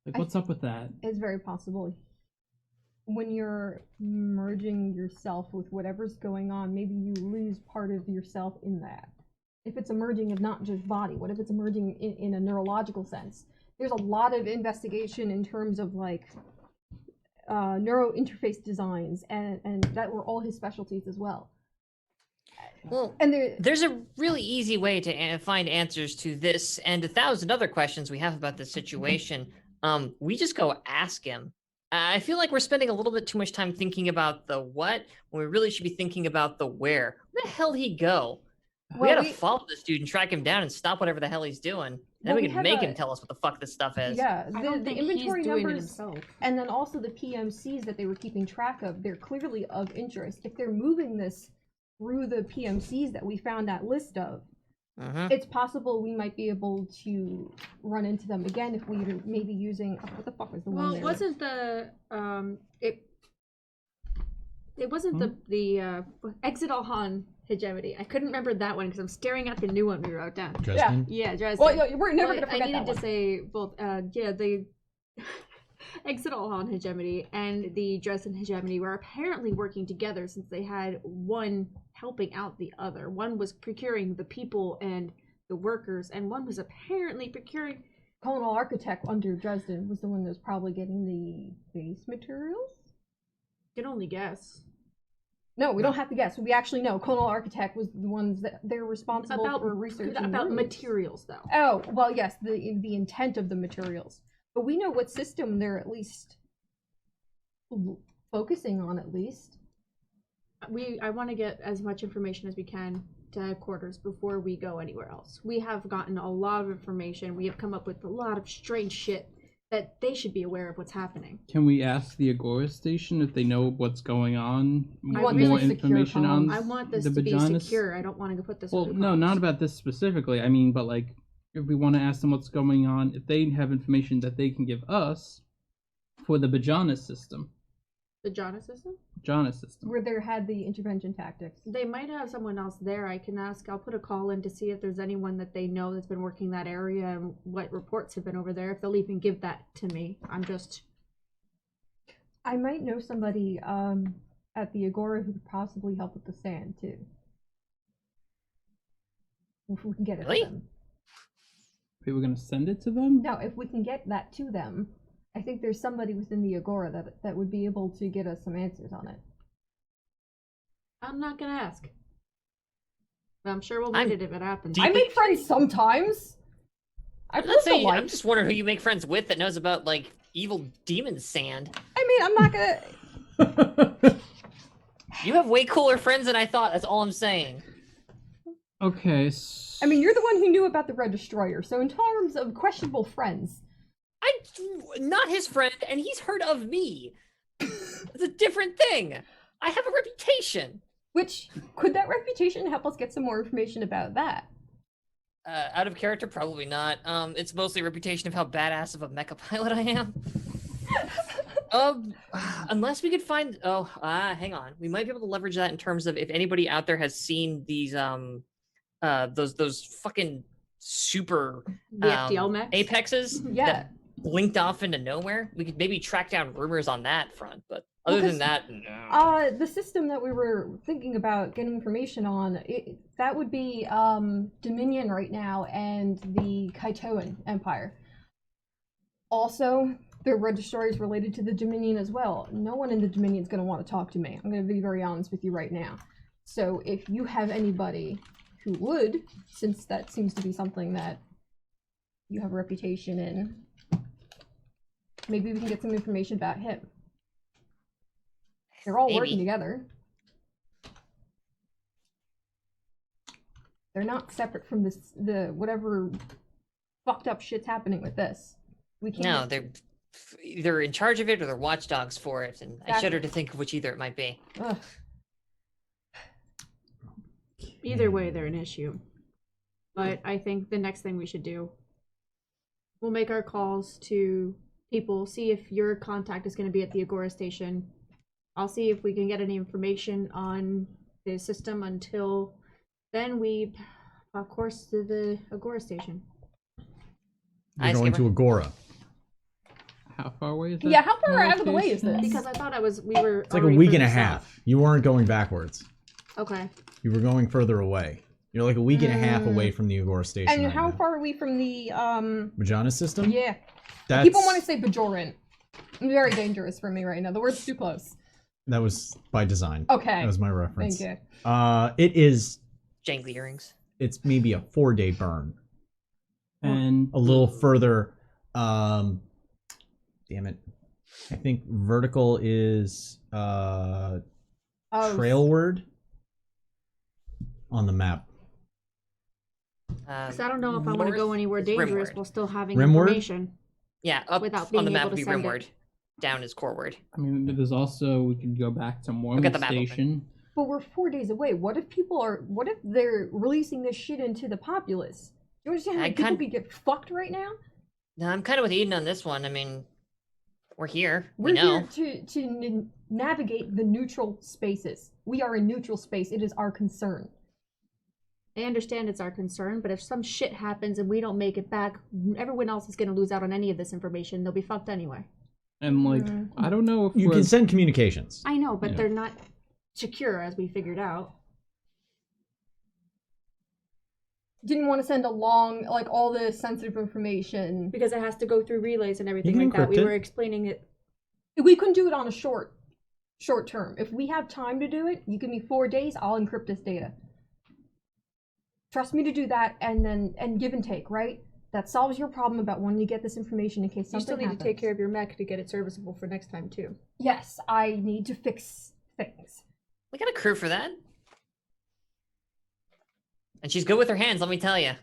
Like, what's up with that? it's very possible. When you're merging yourself with whatever's going on, maybe you lose part of yourself in that. If it's a merging of not just body, what if it's a merging in a neurological sense? There's a lot of investigation in terms of like neuro interface designs, and that were all his specialties as well. Well, And there's a really easy way to find answers to this and 1,000 other questions we have about this situation. We just go ask him. I feel like we're spending a little bit too much time thinking about the what when we really should be thinking about the where. Where the hell he go? We Well, gotta follow this dude and track him down and stop whatever the hell he's doing. Then Well, we we can have make a- him tell us what the fuck this stuff is. yeah, I the don't think inventory he's doing it numbers, himself. and then also the PMCs that they were keeping track of, they're clearly of interest. If they're moving this through the PMCs that we found that list of, it's possible we might be able to run into them again if we were maybe using what the fuck was the one Well, there? it wasn't the it wasn't the Exidalhan hegemony. I couldn't remember that one because I'm staring at the new one we wrote down. Dresden? Yeah, Dresden. Well, yeah, we're never But gonna forget I needed that to one. say both. The Exidalhan hegemony and the Dresden hegemony were apparently working together since they had one helping out the other. One was procuring the people and the workers, and one was apparently procuring. Colonel Architect under Dresden was the one that was probably getting the base materials. You can only guess. No, we don't have to guess. We actually know. Colonel Architect was the ones that they're responsible for research about materials, though. Oh, well, yes, the intent of the materials. But we know what system they're at least focusing on, at least. I want to get as much information as we can to headquarters before we go anywhere else. We have gotten a lot of information. We have come up with a lot of strange shit. that they should be aware of what's happening. Can we ask the Agora station if they know what's going on? You want more really secure information on comms. I want this the to be vaginas? secure. I don't want to put this. Well, into no, comms. not about this specifically. I mean, but like, if we want to ask them what's going on, if they have information that they can give us for the Bajana system. The Jana system. Jana system. Where there had the intervention tactics. They might have someone else there. I can ask. I'll put a call in to see if there's anyone that they know that's been working that area and what reports have been over there. If they'll even give that to me. I'm just. I might know somebody at the Agora who could possibly help with the sand too. If we can get it Really? to them. We were gonna send it to them? No, if we can get that to them, I think there's somebody within the Agora that would be able to get us some answers on it. I'm not gonna ask. But I'm sure we'll need it if it happens. Do you I make friends sometimes. I'm I've not lived a saying. I'm life. just wondering who you make friends with that knows about like evil demon sand. I mean, I'm not gonna. You have way cooler friends than I thought. That's all I'm saying. Okay. I mean, you're the one who knew about the Red Destroyer, so in terms of questionable friends, I'm not his friend, and he's heard of me. It's a different thing. I have a reputation. which could that reputation help us get some more information about that? Out of character, probably not. It's mostly a reputation of how badass of a mecha pilot I am. Unless we could find. Hang on. We might be able to leverage that in terms of if anybody out there has seen these those fucking super The FDL mechs? apexes Yeah. that blinked off into nowhere. We could maybe track down rumors on that front, but other than that, no. The system that we were thinking about getting information on, that would be Dominion right now and the Kaitoan Empire. Also, the Red Destroyer is related to the Dominion as well. No one in the Dominion is going to want to talk to me. I'm going to be very honest with you right now. So if you have anybody who would, since that seems to be something that you have a reputation in, maybe we can get some information about him. They're all working together. They're not separate from the whatever fucked up shit's happening with this. We can't. No, they're either in charge of it or they're watchdogs for it, and I shudder Exactly. to think of which either it might be. Ugh. Either way, they're an issue. But I think the next thing we should do, we'll make our calls to people, see if your contact is going to be at the Agora station. I'll see if we can get any information on the system. Until then, we, of course, to the Agora station. We're going to Agora. How far away is that? Yeah, how far out of the way is location? this? Because I thought we were. It's like a week and a half. You weren't going backwards. Okay. You were going further away. You're like a week and a half away from the Agora station. And right how now. far are we from the Vagina system? Yeah. That's, People want to say Bajoran. Very dangerous for me right now. The word's too close. That was by design. Okay. That was my reference. Thank you. It is. Jangly earrings. It's maybe a 4-day burn. And A little further. Damn it. I think vertical is trailward on the map. Because I don't know if I want to go anywhere dangerous while still having Rimward? information. Yeah, up Without on the being map able would to be send it. rimward. Down is coreward. I mean, there's also we could go back to got Mormon the map open. Station. But we're 4 days away. What if they're releasing this shit into the populace? Do you understand how I many people can't- could get fucked right now? No, I'm kind of with Eden on this one. I mean, we're here. We're We know. here to navigate the neutral spaces. We are in neutral space. It is our concern. I understand it's our concern, but if some shit happens and we don't make it back, everyone else is going to lose out on any of this information. They'll be fucked anyway. And like, I don't know if You we're can send communications. I know, but Yeah. they're not secure, as we figured out. Didn't want to send along like all the sensitive information. Because it has to go through relays and everything can like that. encrypt We it. were explaining it. We couldn't do it on a short term. If we have time to do it, you give me 4 days, I'll encrypt this data. Trust me to do that, and give and take, right? That solves your problem about wanting to get this information in case You something still need happens. to take care of your mech to get it serviceable for next time, too. Yes, I need to fix things. We got a crew for that. And she's good with her hands, let me tell you.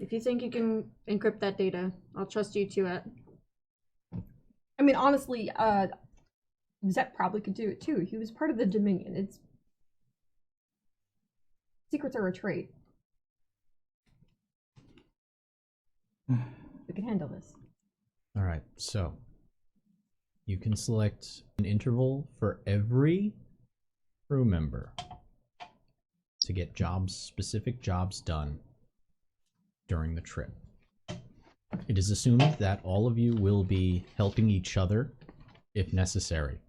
If you think you can encrypt that data, I'll trust you to it. I mean, honestly, Zep probably could do it too. He was part of the Dominion. It's secrets are a trait. We can handle this. All right, so you can select an interval for every crew member to get specific jobs done during the trip. It is assumed that all of you will be helping each other if necessary.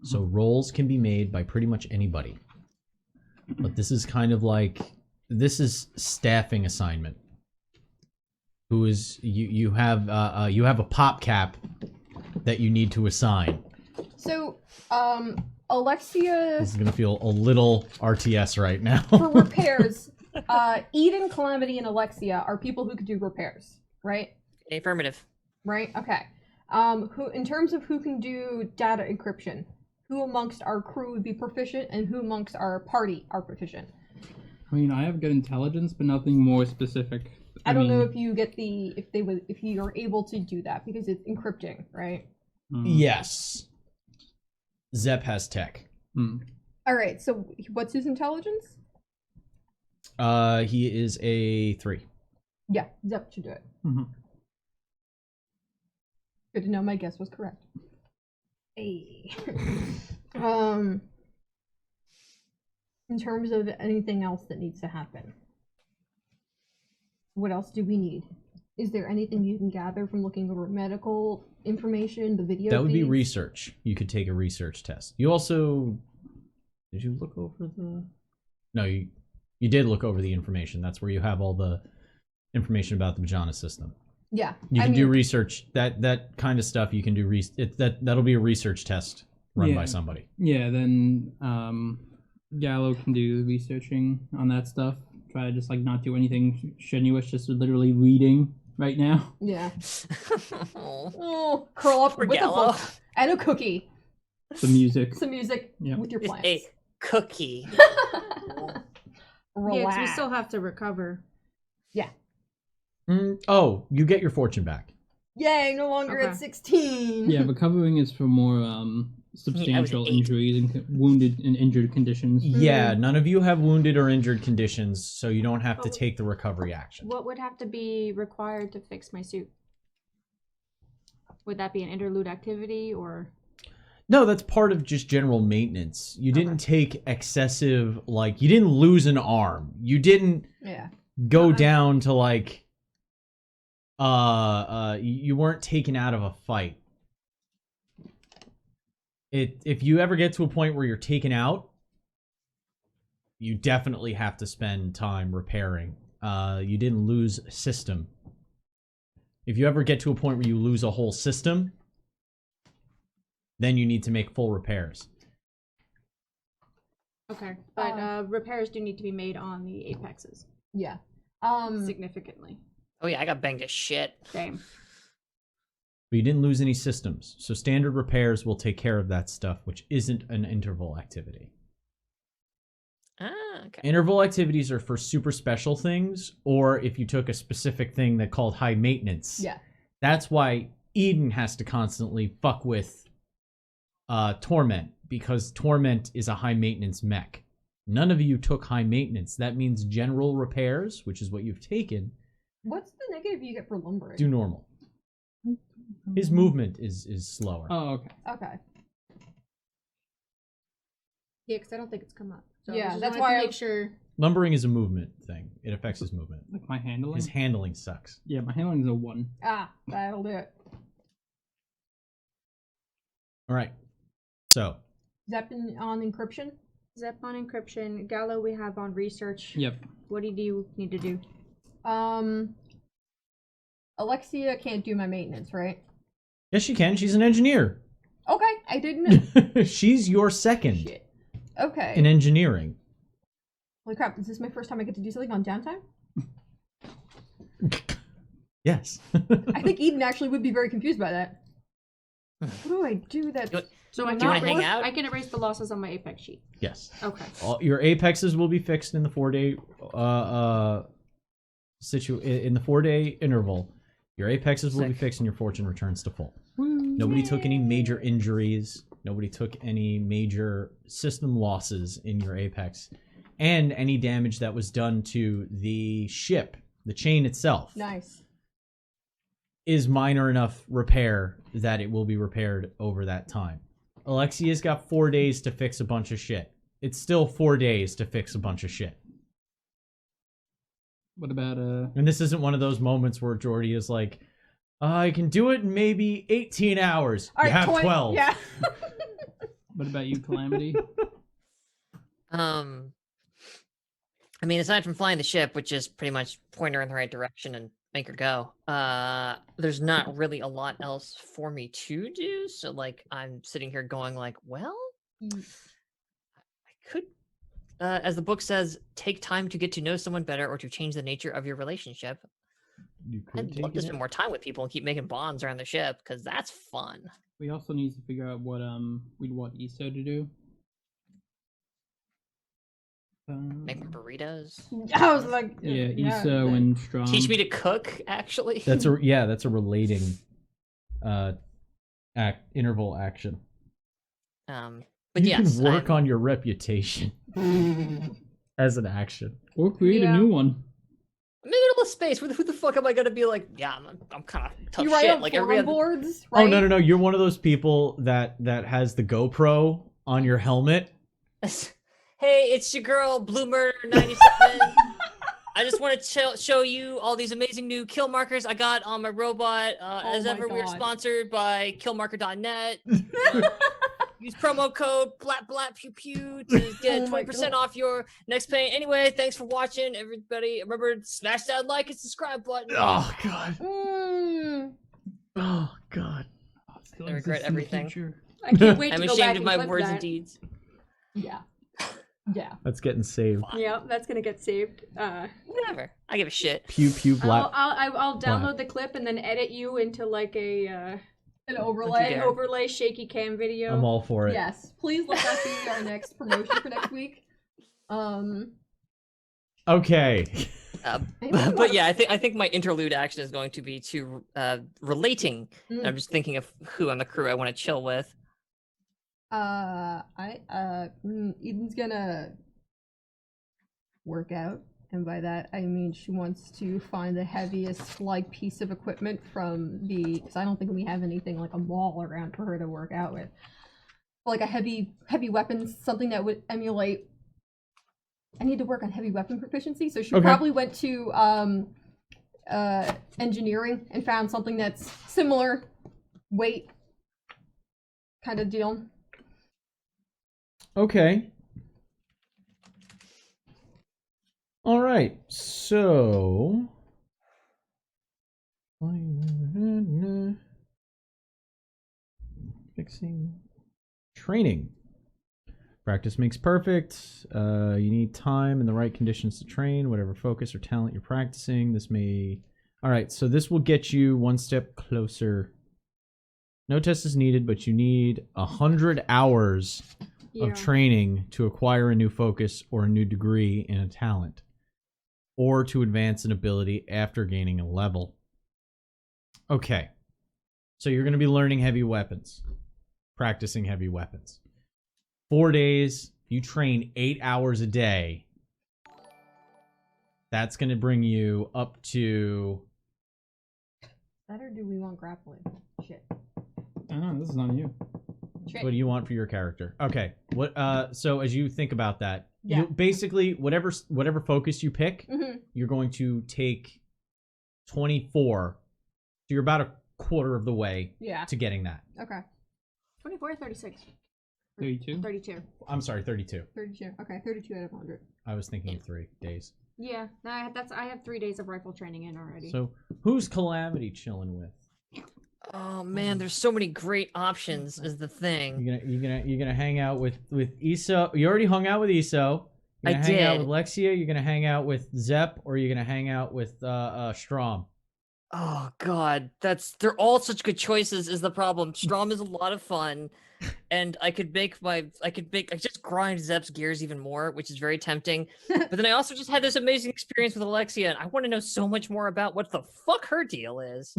So roles can be made by pretty much anybody. But this is kind of like, this is staffing assignment. Who is, you have a pop cap that you need to assign. So, Alexia, This is gonna feel a little RTS right now. for repairs, Eden, Calamity, and Alexia are people who could do repairs, right? Affirmative. Right? Okay. Who, in terms of who can do data encryption, who amongst our crew would be proficient, and who amongst our party are proficient? I mean, I have good intelligence, but nothing more specific. I don't know mean, if you get if you are able to do that because it's encrypting, right? Yes. Zep has tech. All right. So what's his intelligence? He is a 3. Yeah, Zep should do it. Good to know my guess was correct. Hey. In terms of anything else that needs to happen, what else do we need? Is there anything you can gather from looking over medical information, the video That would be feeds? research. You could take a research test. You also... Did you look over the... No, you did look over the information. That's where you have all the information about the Vajana system. Yeah. You can do research. That kind of stuff you can do. That'll be a research test run by somebody. Yeah, then Gallo can do researching on that stuff. Try to just like not do anything strenuous, just literally reading right now. Yeah. Oh, curl up with Gallo. a book and a cookie. Some music. Some music with your Just plants. a cookie. Relax. Yeah, 'cause we still have to recover. Yeah. Oh, you get your fortune back. Yay, no longer Okay. at 16. Yeah, recovering is for more substantial 8. injuries and wounded and injured conditions. Yeah, none of you have wounded or injured conditions, so you don't have to take the recovery action. What would have to be required to fix my suit? Would that be an interlude activity or? No, that's part of just general maintenance. You didn't take excessive, like, you didn't lose an arm. You didn't go down to, like, you weren't taken out of a fight. If you ever get to a point where you're taken out, you definitely have to spend time repairing. You didn't lose a system. If you ever get to a point where you lose a whole system, then you need to make full repairs. Okay, but repairs do need to be made on the apexes. Yeah. Significantly. Oh yeah, I got banged to shit. Same. But you didn't lose any systems, so standard repairs will take care of that stuff, which isn't an interval activity. Ah, okay. Interval activities are for super special things, or if you took a specific thing that called high maintenance. Yeah. That's why Eden has to constantly fuck with Torment, because Torment is a high maintenance mech. None of you took high maintenance. That means general repairs, which is what you've taken. What's the negative you get for lumbering? Do normal. His movement is slower. Oh, okay. Okay. Yeah, because I don't think it's come up. So Yeah, I just that's wanted why to I- make sure. Lumbering is a movement thing. It affects his movement. Like my handling? His handling sucks. Yeah, my handling is a 1. Ah, that'll do it. All right. So, Zep on encryption? Zep on encryption. Gallo we have on research. Yep. What do you need to do? Alexia can't do my maintenance, right? yes, she can. She's an engineer. Okay, I didn't. She's your second Shit. Okay. in engineering. Holy crap! Is this my first time I get to do something on downtime? Yes. I think Eden actually would be very confused by that. What do I do that? So I Do you wanna can hang erase, out? I can erase the losses on my apex sheet. Yes. Okay. All your apexes will be fixed in the 4-day in the 4-day interval, your apexes will be Sick. fixed and your fortune returns to full. Nobody took any major injuries. Nobody took any major system losses in your apex. And any damage that was done to the ship, the chain itself, Nice. is minor enough repair that it will be repaired over that time. Alexia's got 4 days to fix a bunch of shit. It's still 4 days to fix a bunch of shit. What about And this isn't one of those moments where Jordy is like, I can do it in maybe 18 hours. All You right, have 12. Yeah. what about you, Calamity? I mean, aside from flying the ship, which is pretty much point her in the right direction and make her go, there's not really a lot else for me to do. So, like, I'm sitting here going, like, well, I could, as the book says, take time to get to know someone better or to change the nature of your relationship. You could I'd love take to it. spend more time with people and keep making bonds around the ship because that's fun. We also need to figure out what we'd want Iso to do. Make more burritos. I was like, Yeah, Iso and Strom. Teach me to cook, actually. That's a relating interval action. But you yes, can work on your reputation as an action. Or create Yeah. a new one. I'm in the middle of space. Who the fuck am I gonna be like? Yeah, I'm kind of tough You write shit. on Like forum every other. boards, right? Oh no! You're one of those people that has the GoPro on your helmet. Hey, it's your girl Blue Murder 97. I just want to show you all these amazing new kill markers I got on my robot. As my ever, we are God. sponsored by killmarker.net. Use promo code BLAP to get Oh my 20% God. off your next pay. Anyway, thanks for watching, everybody. Remember, smash that like and subscribe button. Oh god! Mm. Oh god! I regret everything. I can't wait I'm to go back ashamed of and my clip words that. and deeds. Yeah. Yeah. That's getting saved. Yeah, that's gonna get saved. Whatever. I give a shit. Pew pew blap. I'll download the clip and then edit you into like a An Don't overlay. you an dare. overlay shaky cam video. I'm all for it. Yes. Please let that be our next promotion for next week. Okay. But yeah, I think my interlude action is going to be to relating. Mm. I'm just thinking of who on the crew I want to chill with. Eden's gonna work out, and by that I mean she wants to find the heaviest like piece of equipment from the. Because I don't think we have anything like a wall around for her to work out with. Like a heavy weapon, something that would emulate. I need to work on heavy weapon proficiency, so she Okay. probably went to engineering and found something that's similar weight kind of deal. Okay. All right. So. Fixing. Training. Practice makes perfect. You need time and the right conditions to train, whatever focus or talent you're practicing. This may. All right. So this will get you one step closer. No test is needed, but you need 100 hours of training to acquire a new focus or a new degree in a talent, or to advance an ability after gaining a level. Okay. So you're going to be learning heavy weapons, practicing heavy weapons. 4 days, you train 8 hours a day. That's going to bring you up to... That or do we want grappling? Shit. Oh, this is on you. Shit. What do you want for your character? Okay. What? So as you think about that, Yeah. you basically whatever focus you pick, Mhm. you're going to take 24. So you're about a quarter of the way Yeah. to getting that. Okay. 24 or 36? 32? 32. I'm sorry, 32. 32. Okay, 32 out of 100. I was thinking of 3 days. Yeah, I have 3 days of rifle training in already. So who's Calamity chilling with? Oh man, there's so many great options. Is the thing. You're gonna hang out with Iso. You already hung out with Iso. You're gonna I hang out did. with Lexia. You're gonna hang out with Zep, or you're gonna hang out with Strom. Oh God, they're all such good choices. Is the problem? Strom is a lot of fun, and I just grind Zep's gears even more, which is very tempting. But then I also just had this amazing experience with Alexia, and I want to know so much more about what the fuck her deal is.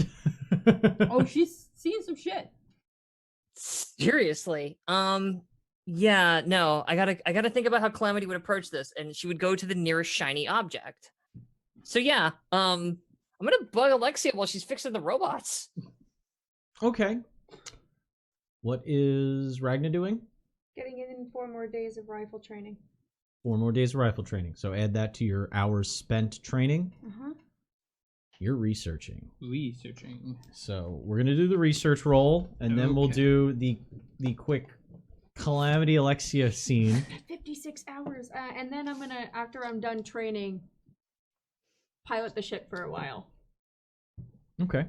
Oh, she's seeing some shit. Seriously. Yeah, no, I gotta think about how Calamity would approach this, and she would go to the nearest shiny object. So yeah, I'm gonna bug Alexia while she's fixing the robots. Okay. What is Ragna doing? Getting in 4 more days of rifle training. 4 more days of rifle training. So add that to your hours spent training. Uh-huh. You're researching. Researching. So we're gonna do the research roll, and then we'll Okay. do the quick Calamity Alexia scene. 56 hours. And then I'm gonna, after I'm done training, pilot the ship for a while. Okay.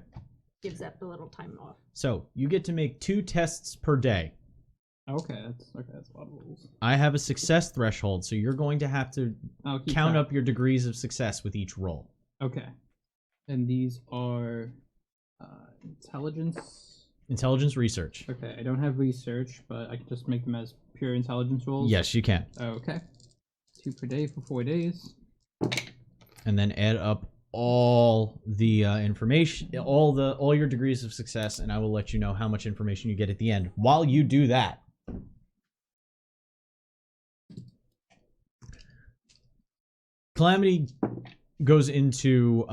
Gives Zep a little time off. So you get to make 2 tests per day. Okay, that's a lot of rules. I have a success threshold, so you're going to have to I'll keep count track. up your degrees of success with each roll. Okay. And these are Intelligence research. Okay, I don't have research, but I can just make them as pure intelligence rolls. Yes, you can. Okay. 2 per day for 4 days. And then add up all the information, all your degrees of success, and I will let you know how much information you get at the end. While you do that, Calamity goes into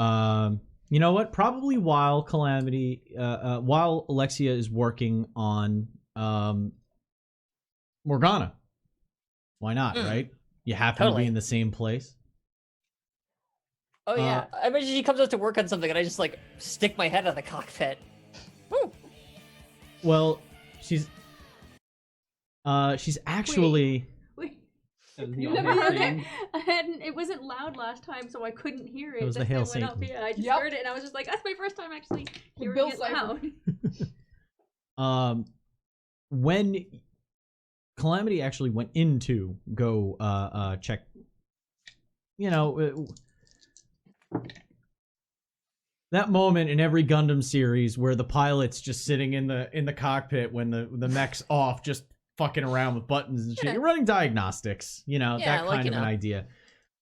you know what? Probably while while Alexia is working on Morgana. Why not, right? You happen to Totally. be in the same place. Oh yeah, I imagine she comes out to work on something, and I just like stick my head in the cockpit. Woo. Well, she's actually Wait. That was the You only never heard thing. I hadn't. It wasn't loud last time, so I couldn't hear it. It was the This Hail thing went up, Satan. yeah, I just Yep. heard it, and I was just like, "That's my first time actually hearing Bill it Cipher. loud." When Calamity actually went in to go check, you know, that moment in every Gundam series where the pilot's just sitting in the cockpit when the mech's off, just fucking around with buttons and shit. Yeah. You're running diagnostics, you know, Yeah, that like, kind you of an know. idea.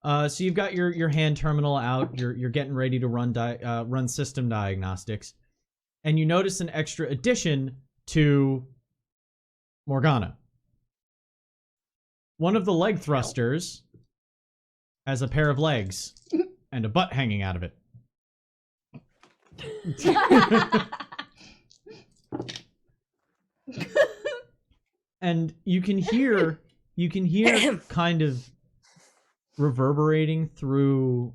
So you've got your hand terminal out. You're getting ready to run system diagnostics, and you notice an extra addition to Morgana. One of the leg thrusters has a pair of legs and a butt hanging out of it. And you can hear kind of reverberating through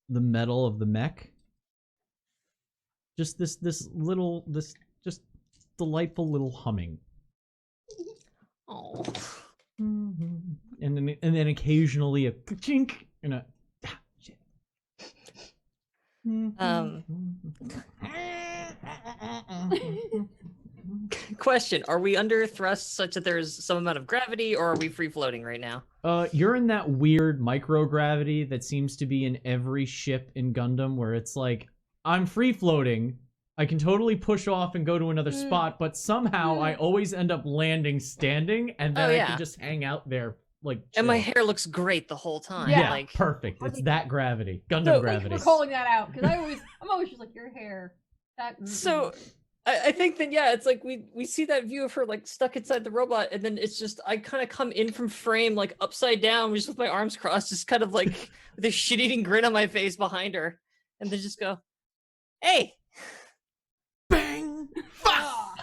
the metal of the mech. Just this just delightful little humming. Oh. And then occasionally a chink and a shit. Question: are we under thrust such that there's some amount of gravity, or are we free floating right now? You're in that weird microgravity that seems to be in every ship in Gundam, where it's like, I'm free floating, I can totally push off and go to another spot, but somehow I always end up landing standing, and then Oh, I yeah. can just hang out there like. And my chill. hair looks great the whole time. Yeah. Like, Perfect. It's that gravity, Gundam Thank you gravity. for calling that out, because I'm always just like, your hair. so I think that, yeah, it's like we see that view of her like stuck inside the robot, and then it's just I kind of come in from frame like upside down, just with my arms crossed, just kind of like with a shit-eating grin on my face behind her, and then just go, "Hey." Bang! Ah.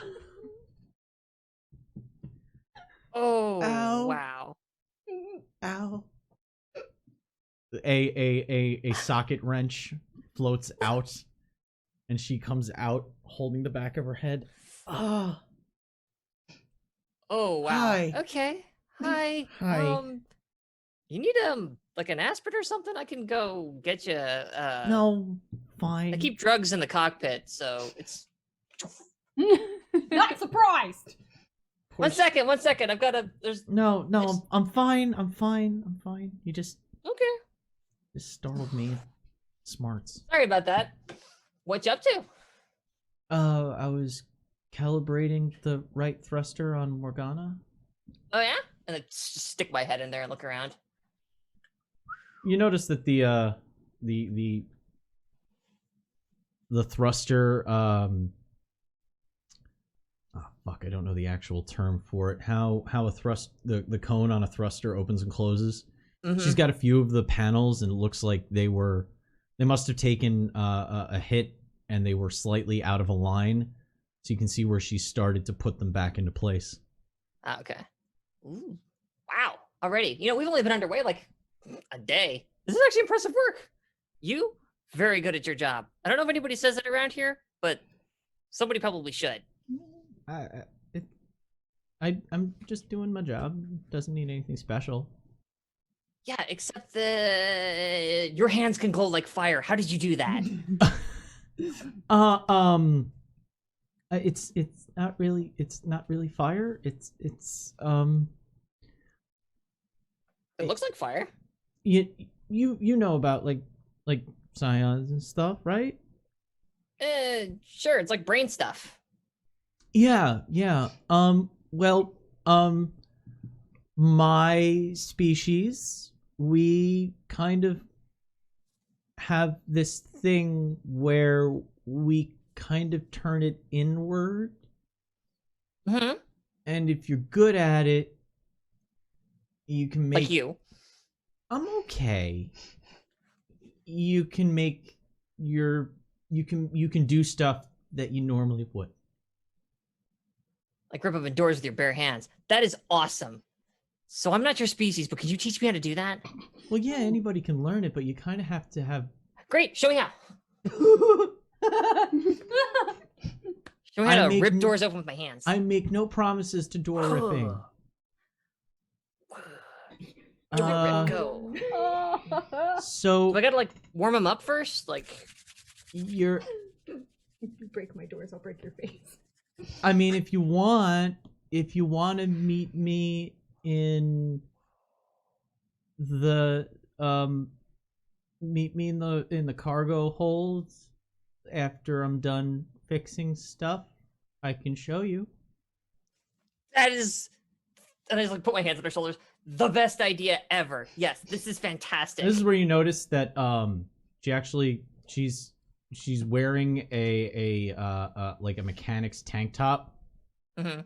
Oh, Ow. wow. Ow. A socket wrench floats out, and she comes out holding the back of her head. Oh, Oh, wow. Hi. Okay. Hi. Hi. You need like an aspirin or something? I can go get you. no, fine. I keep drugs in the cockpit, so it's. Not surprised. One second. I've got to. There's. No, It's- I'm fine. I'm fine. You just Okay. startled me. Smarts. Sorry about that. What you up to? I was calibrating the right thruster on Morgana. Oh yeah, and then just stick my head in there and look around. You notice that the thruster fuck, I don't know the actual term for it. How a the cone on a thruster opens and closes. Mm-hmm. She's got a few of the panels, and it looks like they must have taken a hit, and they were slightly out of a line. So you can see where she started to put them back into place. Okay. Ooh. Wow. Already. We've only been underway like a day. This is actually impressive work. You, very good at your job. I don't know if anybody says it around here, but somebody probably should. I'm just doing my job. Doesn't need anything special. Yeah, except your hands can glow like fire. How did you do that? It's not really fire. It's It looks like fire. You know about like scions and stuff, right? Sure, it's like brain stuff. Yeah. Well, my species, we kind of have this thing where we kind of turn it inward. Mm-hmm. And if you're good at it, you can make... Like you. I'm okay. You can make you can do stuff that you normally would. Like rip open doors with your bare hands. That is awesome. So I'm not your species, but can you teach me how to do that? Well, yeah, anybody can learn it, but you kind of have to have... Great, show me how. Show me how to rip doors open with my hands. I make no promises to door ripping. Do it, rip, go. So Do I gotta like warm them up first? Like you're... If you break my doors, I'll break your face. I mean, if you want to meet me in the meet me in the cargo holds after I'm done fixing stuff, I can show you. that is, and I just like put my hands on her shoulders. The best idea ever. Yes, this is fantastic. This is where you notice that she's wearing a like a mechanic's tank top. Mm-hmm.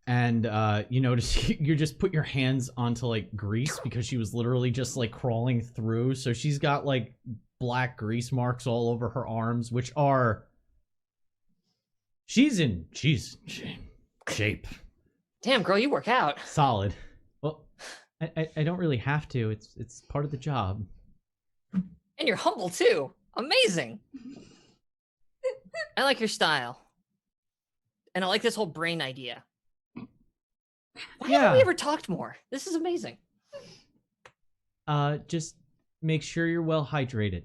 And you notice you just put your hands onto like grease because she was literally just like crawling through. So she's got like black grease marks all over her arms, which are... She's in shape. Damn, girl, you work out. Solid. Well, I don't really have to. It's part of the job. And you're humble too. Amazing. I like your style. And I like this whole brain idea. Why haven't we ever talked more? This is amazing. Just make sure you're well hydrated.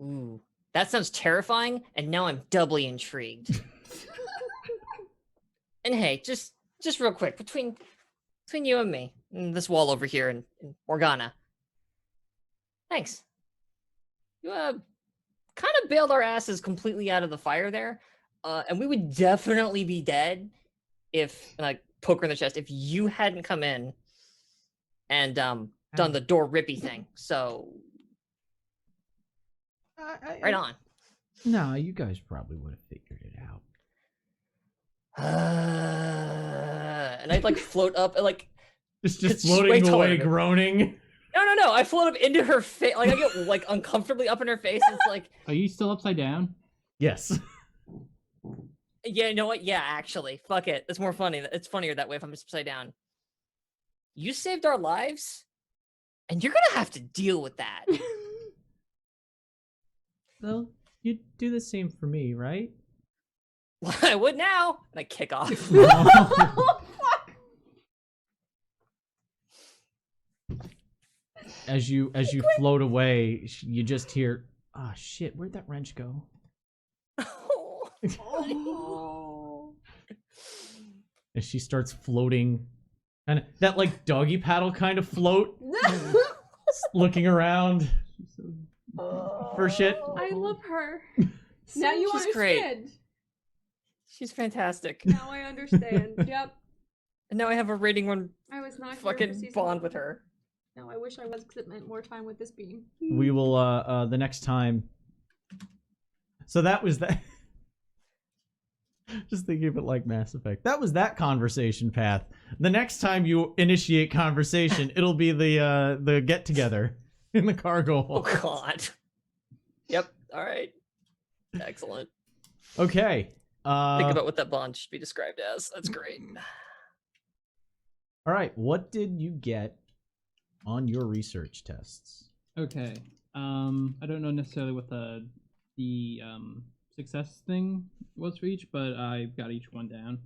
Ooh, that sounds terrifying, and now I'm doubly intrigued. And hey, just real quick, between you and me, and this wall over here in Morgana. Thanks. You kind of bailed our asses completely out of the fire there, and we would definitely be dead if, like, poke her in the chest, if you hadn't come in and done the door rippy thing. So, right on. No, you guys probably would have figured it out. And I'd like float up, and like It's It's just floating way taller away, than- groaning. no. I float up into her face. Like I get like uncomfortably up in her face. It's like, Are you still upside down? Yes. yeah, you know what? Yeah, actually, fuck it. It's more funny. It's funnier that way if I'm just upside down. You saved our lives, and you're gonna have to deal with that. Well, you'd do the same for me, right? Well, I would now. And I kick off. Oh, fuck! As you float away, you just hear, "Ah, shit! Where'd that wrench go?" Oh. As she starts floating, and that like doggy paddle kind of float, looking around. for shit. I love her. Now you She's great. understand. She's fantastic. Now I understand. Yep. And now I have a rating one I was not here for fucking season bond 1. with her. No, I wish I was because it meant more time with this being. We will the next time. So that was that. Just thinking of it like Mass Effect. That was that conversation path. The next time you initiate conversation, it'll be the get together in the cargo Oh hold. god. Yep. All right. Excellent. Okay. Think about what that bond should be described as. That's great. All right. What did you get on your research tests? Okay. I don't know necessarily what the success thing was for each, but I got each one down.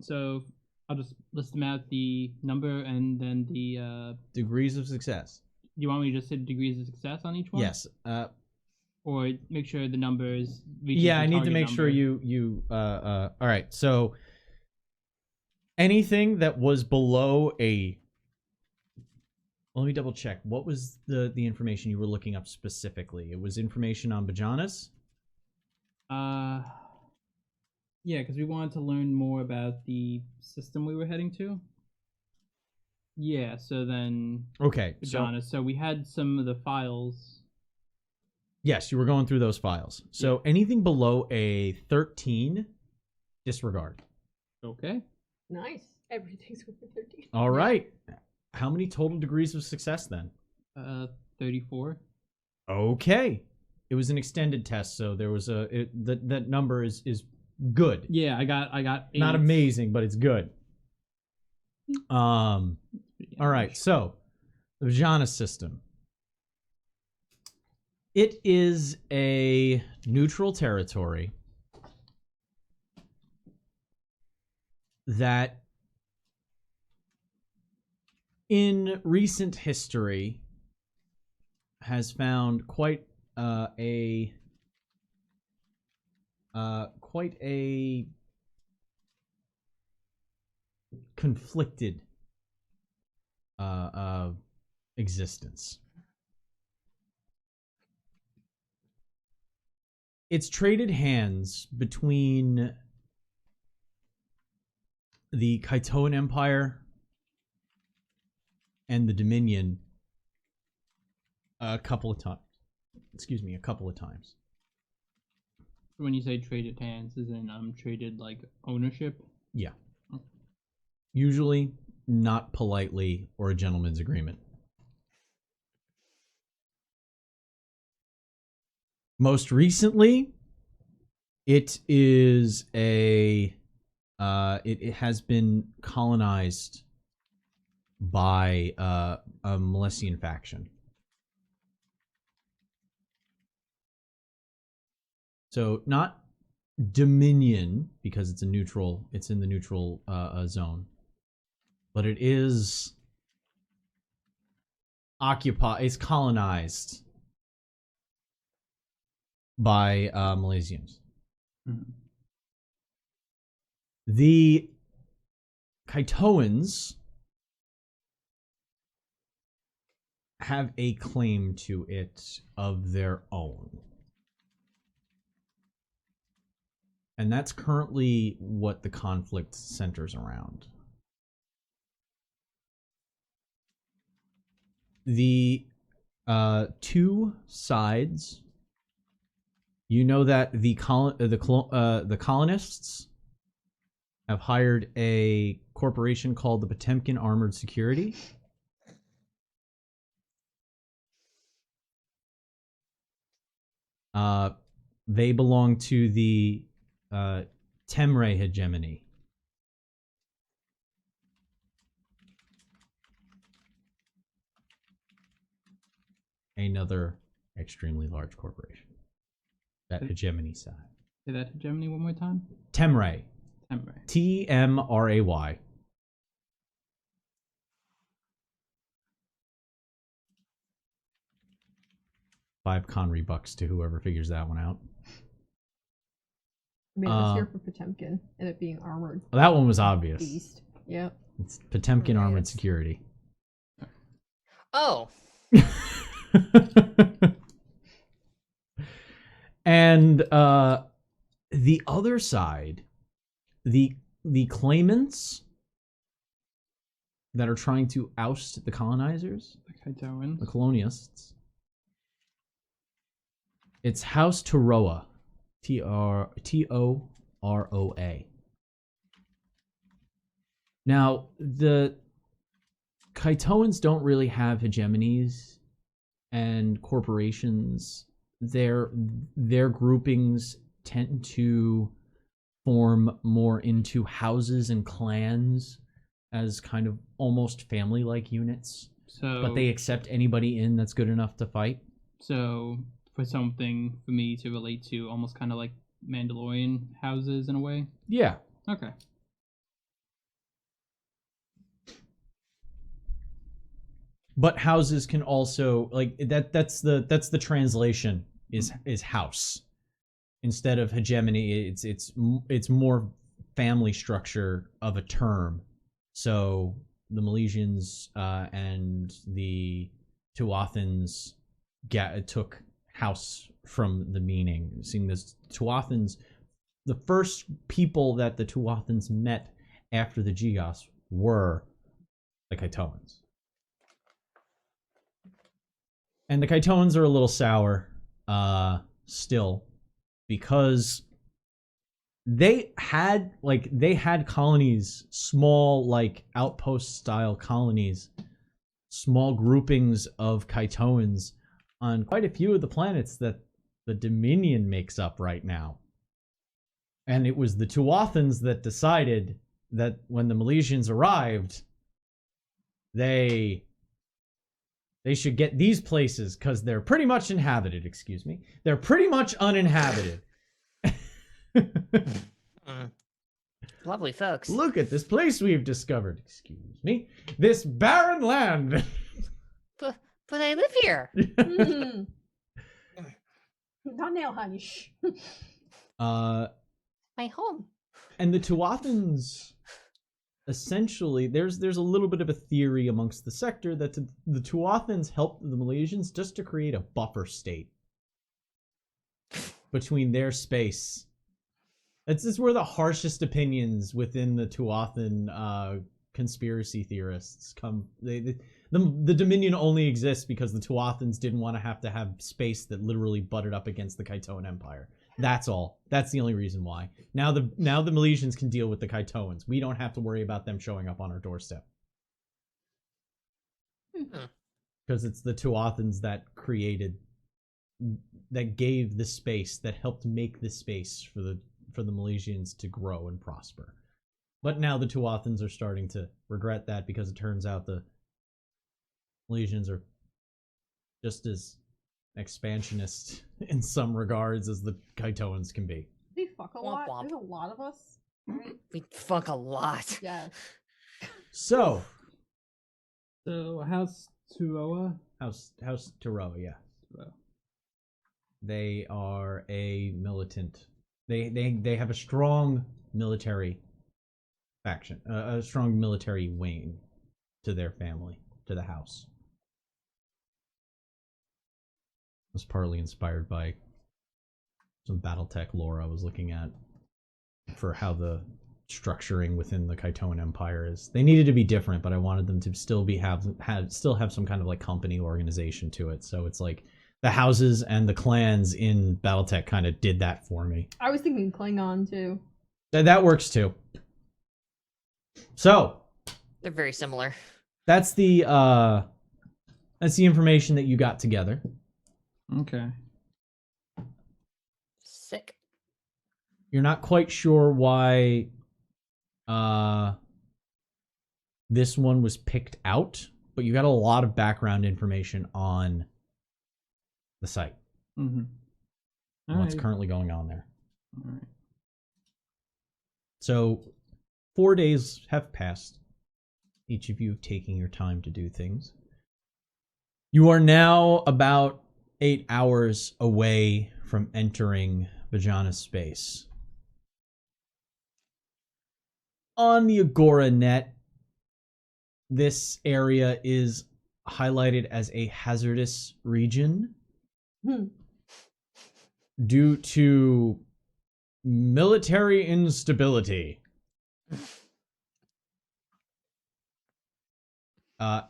So I'll just list them out, the number and then the. Degrees of success. Do you want me to just say degrees of success on each one? Yes. Or make sure the numbers. Yeah, I need to make sure you. All right. So anything that was below a. Let me double check. What was the information you were looking up specifically? It was information on Bajanas? Yeah, because we wanted to learn more about the system we were heading to. Yeah, so then Okay. Bajanas. So we had some of the files. Yes, you were going through those files. So anything below a 13, disregard. Okay. Nice. Everything's over 13. All right. How many total degrees of success then? 34. Okay. It was an extended test, so there was that number is good. Yeah, I got 8. Not amazing, but it's good. All right. So, the Vajana system. It is a neutral territory that in recent history has found quite a conflicted existence. It's traded hands between the Kaitoan Empire and the Dominion a couple of times. A couple of times. When you say traded hands, is in traded like ownership? Yeah. Usually not politely or a gentleman's agreement. Most recently, it is it has been colonized by a Milesian faction. So not Dominion, because it's in the neutral zone. But it is it's colonized by Milesians. Mm-hmm. The Kaitoans have a claim to it of their own. And that's currently what the conflict centers around. The two sides, you know that the colonists have hired a corporation called the Potemkin Armored Security. They belong to the Temre hegemony. Another extremely large corporation. That hegemony side. Say that hegemony one more time. Temre. Temre. Tmray. 5 Conry bucks to whoever figures that one out. I mean, I was here for Potemkin and it being armored. Well, that one was obvious. Beast. Yep. It's Potemkin Right. Armored Security. Oh. And the other side, the claimants that are trying to oust the colonizers, the colonialists. It's House Toroa, Toroa. Now, the Kaitoans don't really have hegemonies and corporations. Their groupings tend to form more into houses and clans as kind of almost family-like units. So, but they accept anybody in that's good enough to fight. So, for something for me to relate to, almost kind of like Mandalorian houses in a way. Yeah. Okay. But houses can also like that's the translation is house. Instead of hegemony, it's more family structure of a term. So the Milesians and the Tuathans took house from the meaning. Seeing this, Tuathans, the first people that the Tuathans met after the Geos were the Kaitoans. And the Kaitoans are a little sour still, because they had colonies, small like outpost style colonies, small groupings of Kaitoans on quite a few of the planets that the Dominion makes up right now. And it was the Tuathans that decided that when the Milesians arrived, they should get these places because they're pretty much inhabited. Excuse me. They're pretty much uninhabited. Lovely folks. Look at this place we've discovered. Excuse me. This barren land. But I live here. Not now, honey. Shh. My home. And the Tuathans, essentially, there's a little bit of a theory amongst the sector that the Tuathans helped the Milesians just to create a buffer state between their space. This is where the harshest opinions within the Tuathan conspiracy theorists come. The Dominion only exists because the Tuathans didn't want to have space that literally butted up against the Kaitoan Empire. That's all. That's the only reason why. Now the Milesians can deal with the Kaitoans. We don't have to worry about them showing up on our doorstep. Because it's the Tuathans that gave the space, that helped make the space for the Milesians to grow and prosper. But now the Tuathans are starting to regret that, because it turns out the Milesians are just as expansionist in some regards as the Kaitoans can be. They fuck a lot. Womp womp. There's a lot of us. Right? We fuck a lot. Yeah. So House Toroa? House Toroa, yeah. Toroa. They are a militant. They have a strong military faction, a strong military wing to their family, to the house. Was partly inspired by some BattleTech lore I was looking at for how the structuring within the Kaitoan Empire is. They needed to be different, but I wanted them to still have some kind of like company organization to it. So it's like the houses and the clans in BattleTech kind of did that for me. I was thinking Klingon too. That works too. So They're very similar. that's the information that you got together. Okay. Sick. You're not quite sure why this one was picked out, but you got a lot of background information on the site. Mm-hmm. And what's currently going on there. All right. So 4 days have passed, each of you taking your time to do things. You are now about 8 hours away from entering Vajana's space. On the Agora net, this area is highlighted as a hazardous region Hmm. due to military instability.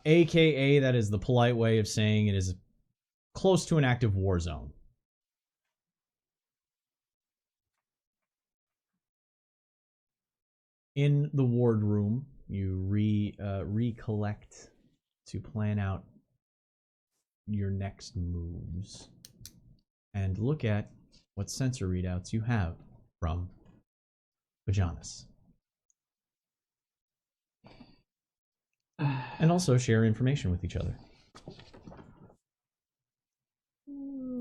AKA, that is the polite way of saying it is close to an active war zone. In the ward room, you recollect to plan out your next moves and look at what sensor readouts you have from Vajanis. And also share information with each other.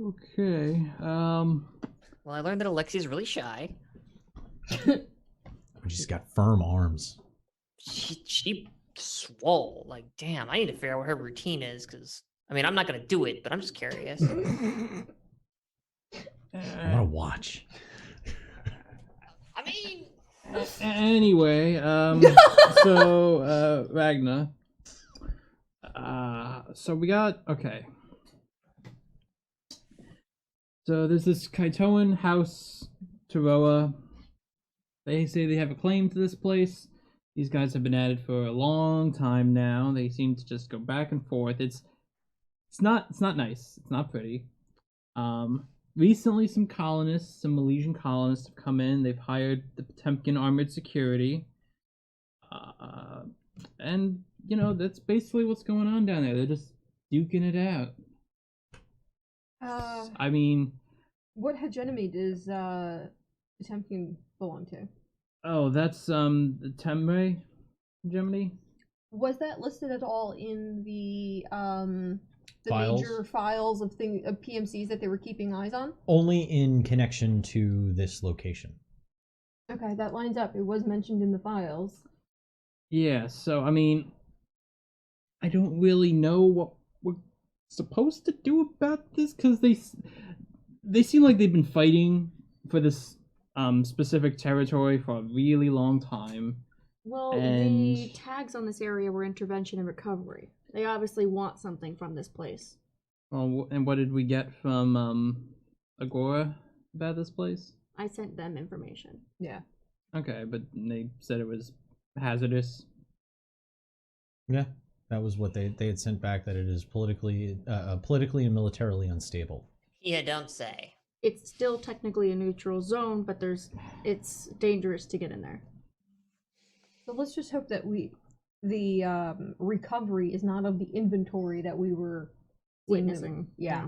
Okay. Well, I learned that Alexi's really shy. She's got firm arms. She swole. Like, damn, I need to figure out what her routine is, because, I mean, I'm not going to do it, but I'm just curious. I want to watch. I mean... Anyway, so, Ragnar. So we got, okay. So there's this Kaitoan house, Taroa. They say they have a claim to this place. These guys have been at it for a long time now. They seem to just go back and forth. It's not nice. It's not pretty. Recently some colonists, some Milesian colonists have come in. They've hired the Potemkin armored security. And you know, that's basically what's going on down there. They're just duking it out. I mean, what hegemony does Potemkin belong to? Oh, that's the Temre hegemony. Was that listed at all in the Files? major files of PMCs that they were keeping eyes on? Only in connection to this location. Okay, that lines up. It was mentioned in the files. Yeah, so I mean, I don't really know what we're supposed to do about this, because they seem like they've been fighting for this specific territory for a really long time. Well, And- the tags on this area were intervention and recovery. They obviously want something from this place. Well, and what did we get from Agora about this place? I sent them information. Yeah. Okay, but they said it was hazardous. Yeah, that was what they had sent back, that it is politically and militarily unstable. Yeah, don't say. It's still technically a neutral zone, but it's dangerous to get in there. So let's just hope that the recovery is not of the inventory that we were Witnessing. Yeah.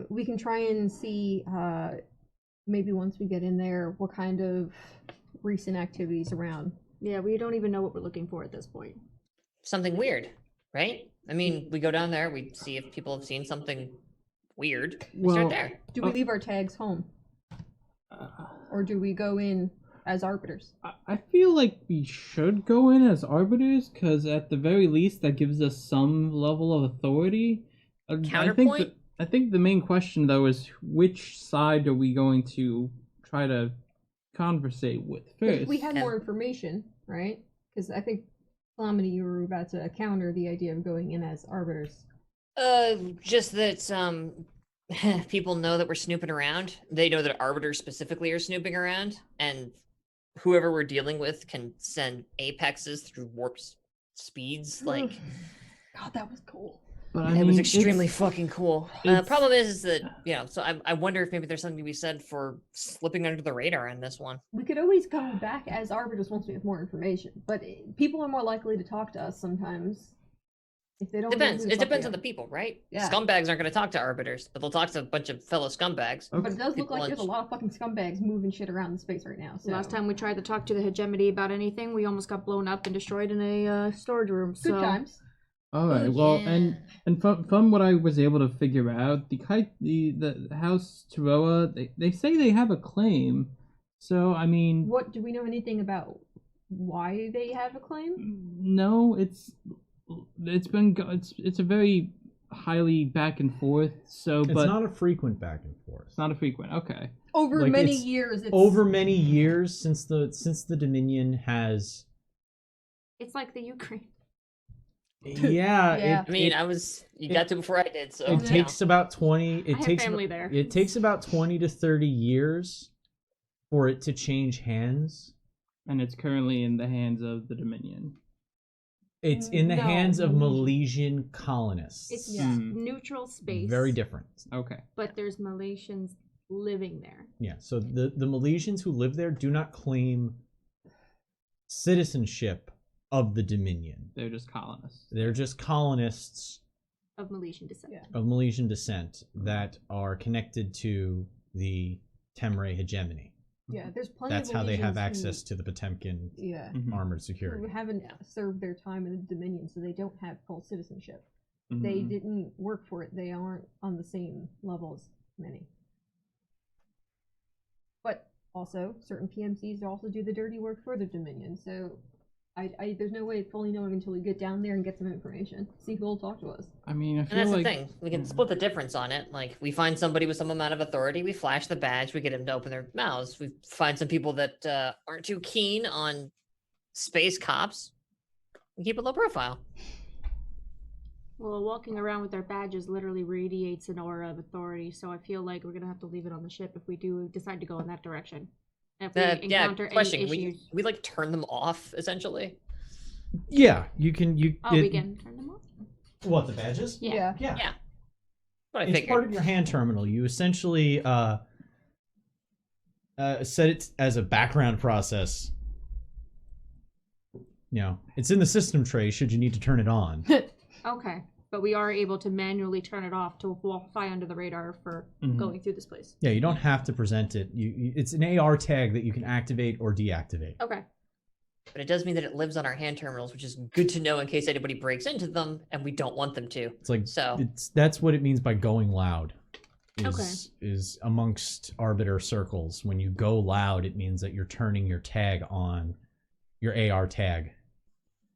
We can try and see maybe once we get in there what kind of recent activities around. Yeah, we don't even know what we're looking for at this point. Something weird, right? I mean, we go down there, we see if people have seen something weird. We start there. Do we leave our tags home? Or do we go in as arbiters? I feel like we should go in as arbiters, because at the very least that gives us some level of authority. Counterpoint? I think the main question though is which side are we going to try to conversate with first? If we had more information, right? Because I think, Calamity, you were about to counter the idea of going in as arbiters. Just that people know that we're snooping around. They know that arbiters specifically are snooping around, and whoever we're dealing with can send apexes through warp speeds. Like, God, that was cool. But I it mean, was extremely fucking cool. it's- Problem is that, you know, so I wonder if maybe there's something to be said for slipping under the radar in this one. We could always go back as arbiters once we have more information, but people are more likely to talk to us sometimes if they don't. know Depends. who the It fuck depends we on the are. people, right? Yeah. Scumbags aren't going to talk to arbiters, but they'll talk to a bunch of fellow scumbags. But it does look People like there's a lunch. lot of fucking scumbags moving shit around in space right now. So. Last time we tried to talk to the hegemony about anything, we almost got blown up and destroyed in a storage room. Good times. all right. Well, and from what I was able to figure out, the House Taroa, they say they have a claim. So I mean, What do we know anything about? Why they have a claim? no, it's a very highly back and forth. So, It's but not a frequent back and forth. it's not a frequent. Okay. Over Like, many it's years. It's... Over many years since the Dominion has It's like the Ukraine. Yeah, Yeah. I mean, you got to before I did, so it you takes about 20. I have family there. It takes about 20 to 30 years for it to change hands. And it's currently in the hands of the Dominion. It's in the No, hands of Milesian. Milesian colonists. It's Yeah. neutral space. Very different. Okay. But there's Malaysians living there. Yeah, so the Milesians who live there do not claim citizenship of the Dominion. They're just colonists. They're just colonists Of Malaysian descent. Yeah. of Milesian descent that are connected to the Temray hegemony. Yeah, there's plenty That's of how they have Milesians access to the Potemkin Yeah. Mhm. armored Who security. haven't served their time in the Dominion, so they don't have full citizenship. Mhm. They didn't work for it. They aren't on the same level as many. But also, certain PMCs also do the dirty work for the Dominion. So, there's no way of fully knowing until we get down there and get some information. See who will talk to us. I mean, I And feel that's like the thing. We can split the difference on it. Like, we find somebody with some amount of authority, we flash the badge, we get them to open their mouths. We find some people that aren't too keen on space cops. We keep a low profile. Well, walking around with our badges literally radiates an aura of authority, so I feel like we're gonna have to leave it on the ship if we do decide to go in that direction. And if we Yeah, encounter question. any We, issues, we like turn them off, essentially. Yeah, you can. You. we can turn them off. What, the badges? Yeah. Yeah. Yeah. What I It's figured. part of your hand terminal. You essentially set it as a background process. You know, it's in the system tray should you need to turn it on. Okay, but we are able to manually turn it off to fly under the radar for Mhm. going through this place. Yeah, you don't have to present it. It's an AR tag that you can activate or deactivate. Okay. But it does mean that it lives on our hand terminals, which is good to know in case anybody breaks into them, and we don't want them to. It's like So- that's what it means by going loud. Okay. Is amongst arbiter circles. When you go loud, it means that you're turning your tag on, your AR tag.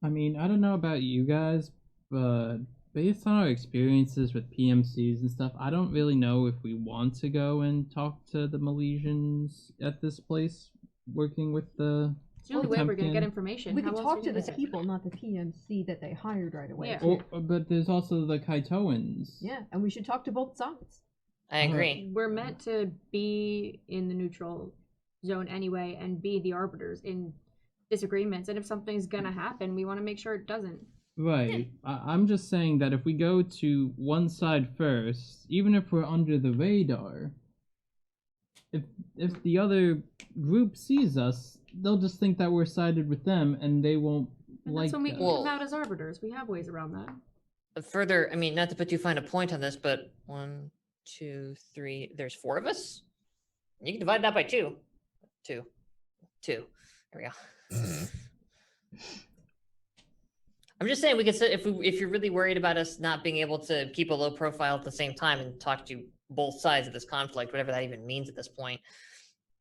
I mean, I don't know about you guys, but based on our experiences with PMCs and stuff, I don't really know if we want to go and talk to the Milesians at this place, working with the. It's the only way we're gonna Potemkin. get information. We How could else talk are to we the gonna- people, not the PMC that they hired right away. Yeah. too. But there's also the Kaitoans. Yeah, and we should talk to both sides. I agree. We're meant to be in the neutral zone anyway and be the arbiters in disagreements. And if something's gonna happen, we want to make sure it doesn't. Right. I'm just saying that if we go to one side first, even if we're under the radar, if the other group sees us, they'll just think that we're sided with them, and they won't And like that's when we us. can Well- come out as arbiters. We have ways around that. Further, I mean, not to put too fine a point on this, but 1, 2, 3, there's 4 of us. You can divide that by 2. 2. There we go. I'm just saying we could say if you're really worried about us not being able to keep a low profile at the same time and talk to both sides of this conflict, whatever that even means at this point.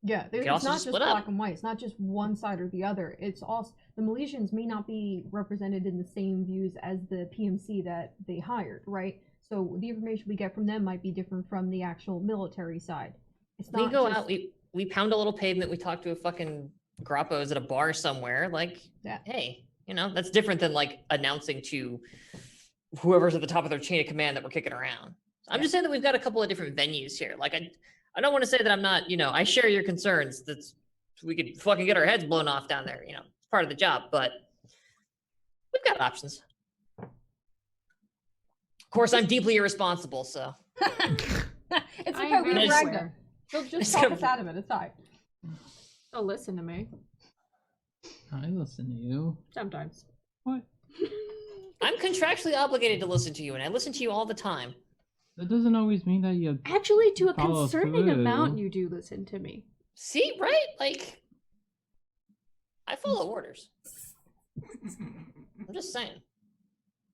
Yeah, could it's also not just just split up. black and white. It's not just one side or the other. It's also the Milesians may not be represented in the same views as the PMC that they hired, right? So the information we get from them might be different from the actual military side. It's We not go just, out, we pound a little pavement, we talk to a fucking grappos at a bar somewhere, like, Yeah. hey, you know, that's different than like announcing to whoever's at the top of their chain of command that we're kicking around. I'm Yeah. just saying that we've got a couple of different venues here. Like, I don't want to say that I'm not, you know, I share your concerns. That's we could fucking get our heads blown off down there, you know, it's part of the job, but we've got options. Of course, I'm deeply irresponsible, so it's I okay. am We very dragged aware. them. They'll just It's talk gonna- us out of it. It's fine. Oh, listen to me. I listen to you. Sometimes. What? I'm contractually obligated to listen to you, and I listen to you all the time. That doesn't always mean that you. Actually, to a Follow concerning amount, through. you do listen to me. See, right? Like, I follow orders. I'm just saying.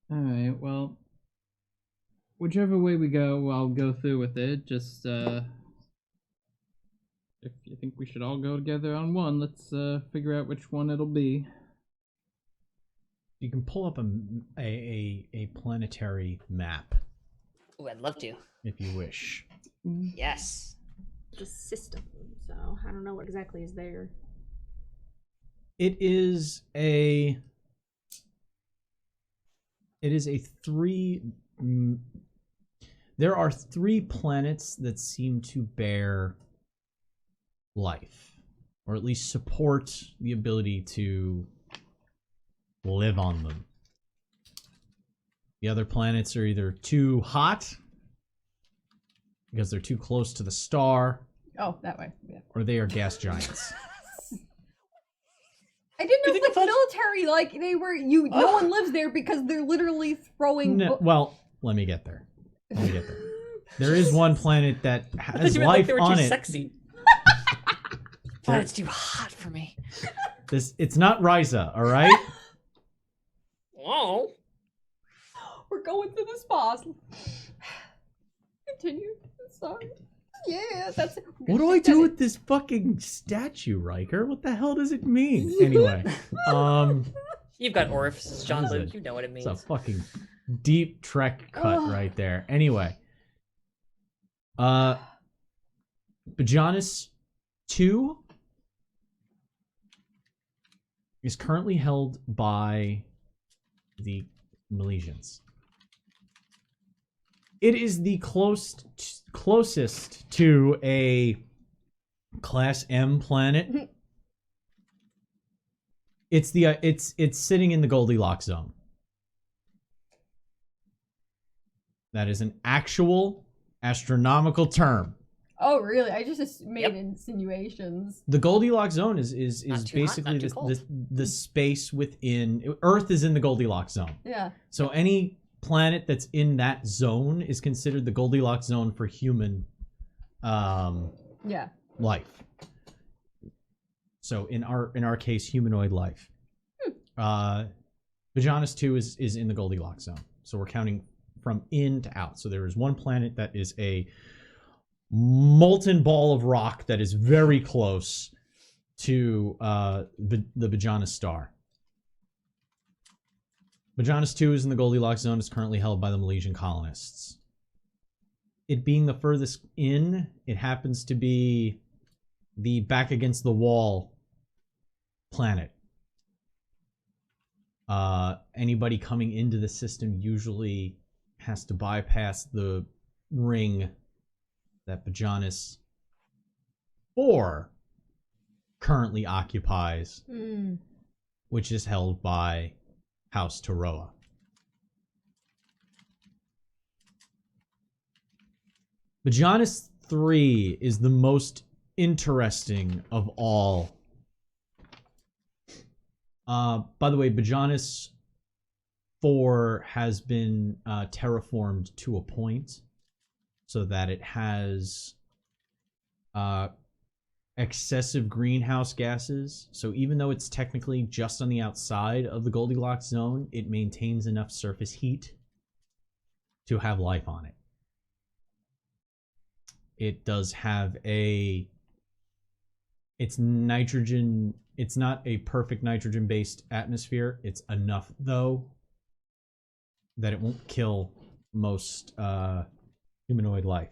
All right. Well, whichever way we go, I'll go through with it. Just if you think we should all go together on one, let's figure out which one it'll be. You can pull up a planetary map Ooh, I'd love to. if you wish. Yes. The system. So I don't know what exactly is there. It is a It is a there are 3 planets that seem to bear life, or at least support the ability to live on them. The other planets are either too hot because they're too close to the star, Oh, that way. Yeah. or they are gas giants. I didn't know You if think like the military, like they were no one lives there because they're literally throwing. No, well, let me get there. There is one planet that I thought has you meant like life they were on too it. sexy. There- Oh, it's too hot for me. it's not Ryza, all right? Whoa. We're going to the spas. Continue. Sorry. Yeah, that's. What do I do with this fucking statue, Riker? What the hell does it mean? Anyway, You've got orifices, John What is Luke. it? You know what it it's means. a fucking deep trek cut Ugh. right there. Anyway, Bajonis 2 is currently held by the Milesians. It is the closest to a Class M planet. It's sitting in the Goldilocks zone. That is an actual astronomical term. Oh, really? I just made Yep. insinuations. The Goldilocks zone is Not too hot, basically not too cold. the space within Earth is in the Goldilocks zone. Yeah. So any planet that's in that zone is considered the Goldilocks zone for human Yeah. life. So in our case, humanoid life. Bajonis 2 is in the Goldilocks zone. So we're counting from in to out. So there is one planet that is a molten ball of rock that is very close to the Bajonis star. Bajonis 2 is in the Goldilocks zone. It's currently held by the Milesian colonists. It being the furthest in, it happens to be the back against the wall planet. Anybody coming into the system usually has to bypass the ring that Bajonis 4 currently occupies, Hmm. which is held by House Taroa. Bajonis 3 is the most interesting of all. By the way, Bajonis 4 has been terraformed to a point so that it has excessive greenhouse gases. So even though it's technically just on the outside of the Goldilocks zone, it maintains enough surface heat to have life on it. It does have it's nitrogen. It's not a perfect nitrogen-based atmosphere. It's enough, though, that it won't kill most humanoid life.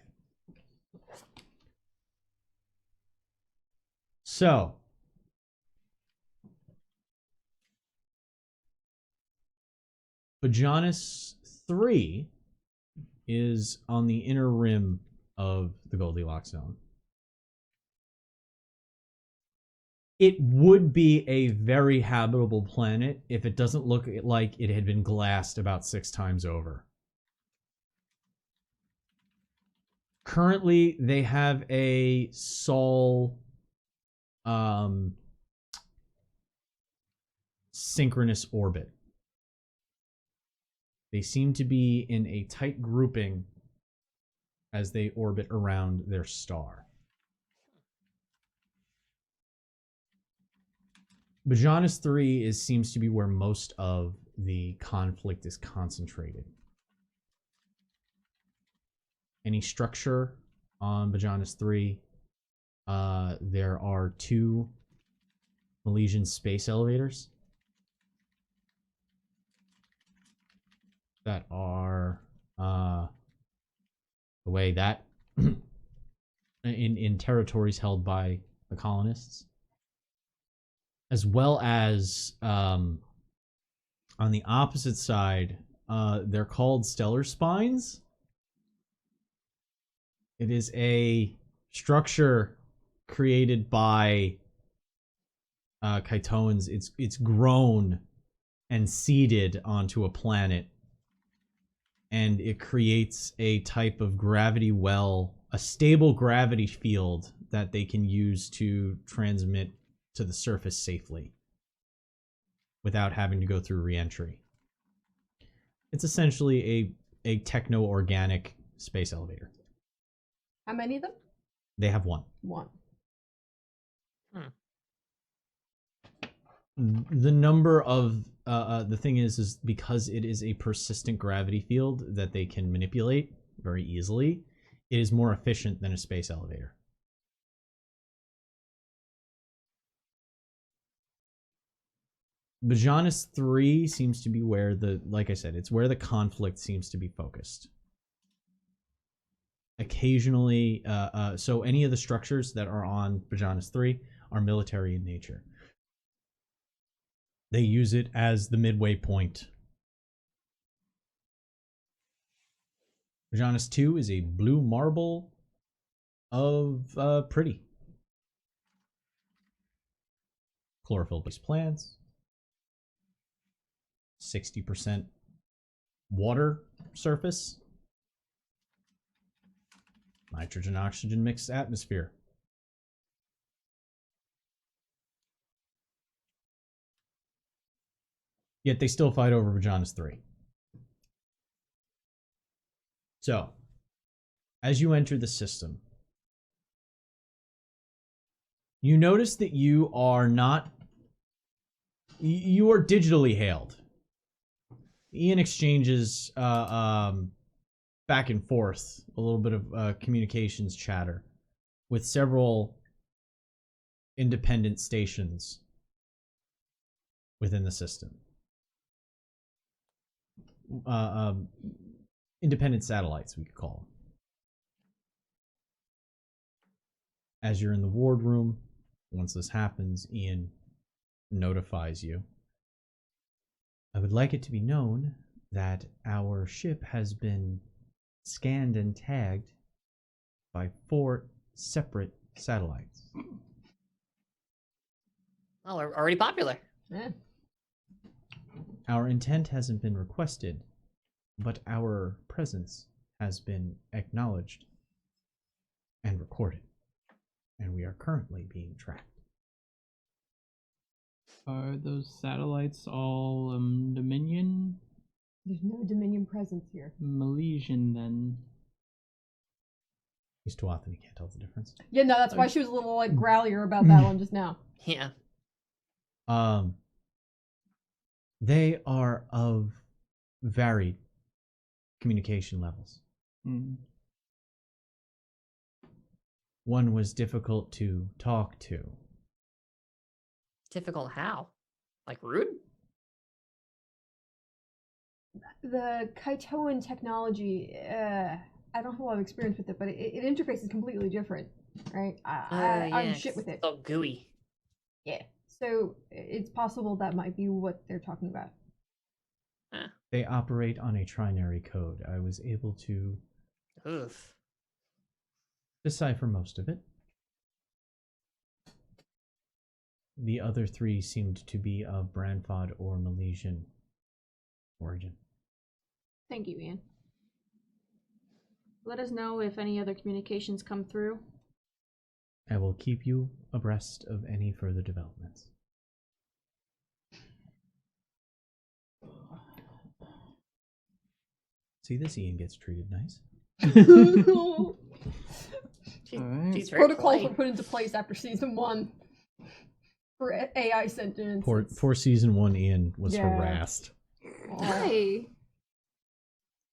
So, Bajonis 3 is on the inner rim of the Goldilocks zone. It would be a very habitable planet if it doesn't look like it had been glassed about 6 times over. Currently, they have a Sol synchronous orbit. They seem to be in a tight grouping as they orbit around their star. Bajonis 3 seems to be where most of the conflict is concentrated. Any structure on Bajonis 3, there are 2 Milesian space elevators that are the way that in territories held by the colonists, as well as on the opposite side They're called stellar spines. It is a structure created by Kaitoans. It's grown and seeded onto a planet, and it creates a type of gravity well, a stable gravity field that they can use to transmit to the surface safely without having to go through re-entry. It's essentially a techno-organic space elevator. How many of them? They have one. One. The number of the thing is because it is a persistent gravity field that they can manipulate very easily, it is more efficient than a space elevator. Bajonas 3 seems to be where like I said, it's where the conflict seems to be focused. Occasionally, so any of the structures that are on Bajonas 3 are military in nature. They use it as the midway point. Bajonas 2 is a blue marble of pretty. Chlorophyll-based plants. 60% water surface. Nitrogen-oxygen mixed atmosphere. Yet they still fight over Bajonas 3. So, as you enter the system, you notice that you are digitally hailed. Ian exchanges back and forth, a little bit of communications chatter with several independent stations within the system. Independent satellites, we could call them. As you're in the ward room, once this happens, Ian notifies you. I would like it to be known that our ship has been scanned and tagged by 4 separate satellites. Oh, we're already popular. Yeah. Our intent hasn't been requested, but our presence has been acknowledged and recorded, and we are currently being tracked. Are those satellites all Dominion? There's no Dominion presence here. Malaysian, then. He's too often, he can't tell the difference. Yeah, no, that's why she was a little like growlier about that one just now. Yeah. They are of varied communication levels. Mm. One was difficult to talk to. Difficult how? Like rude? The Kaitoan technology, I don't have a lot of experience with it, but it interfaces completely different, right? I'm shit with it. It's all gooey. Yeah. So it's possible that might be what they're talking about. They operate on a trinary code. I was able to Oof. decipher most of it. The other 3 seemed to be of Branfod or Malaysian origin. Thank you, Ian. Let us know if any other communications come through. I will keep you abreast of any further developments. See, this Ian gets treated nice. Alright. She's very Protocols were polite. put into place after season 1 for AI sentience. For season 1, Ian was Yeah. harassed. Hey.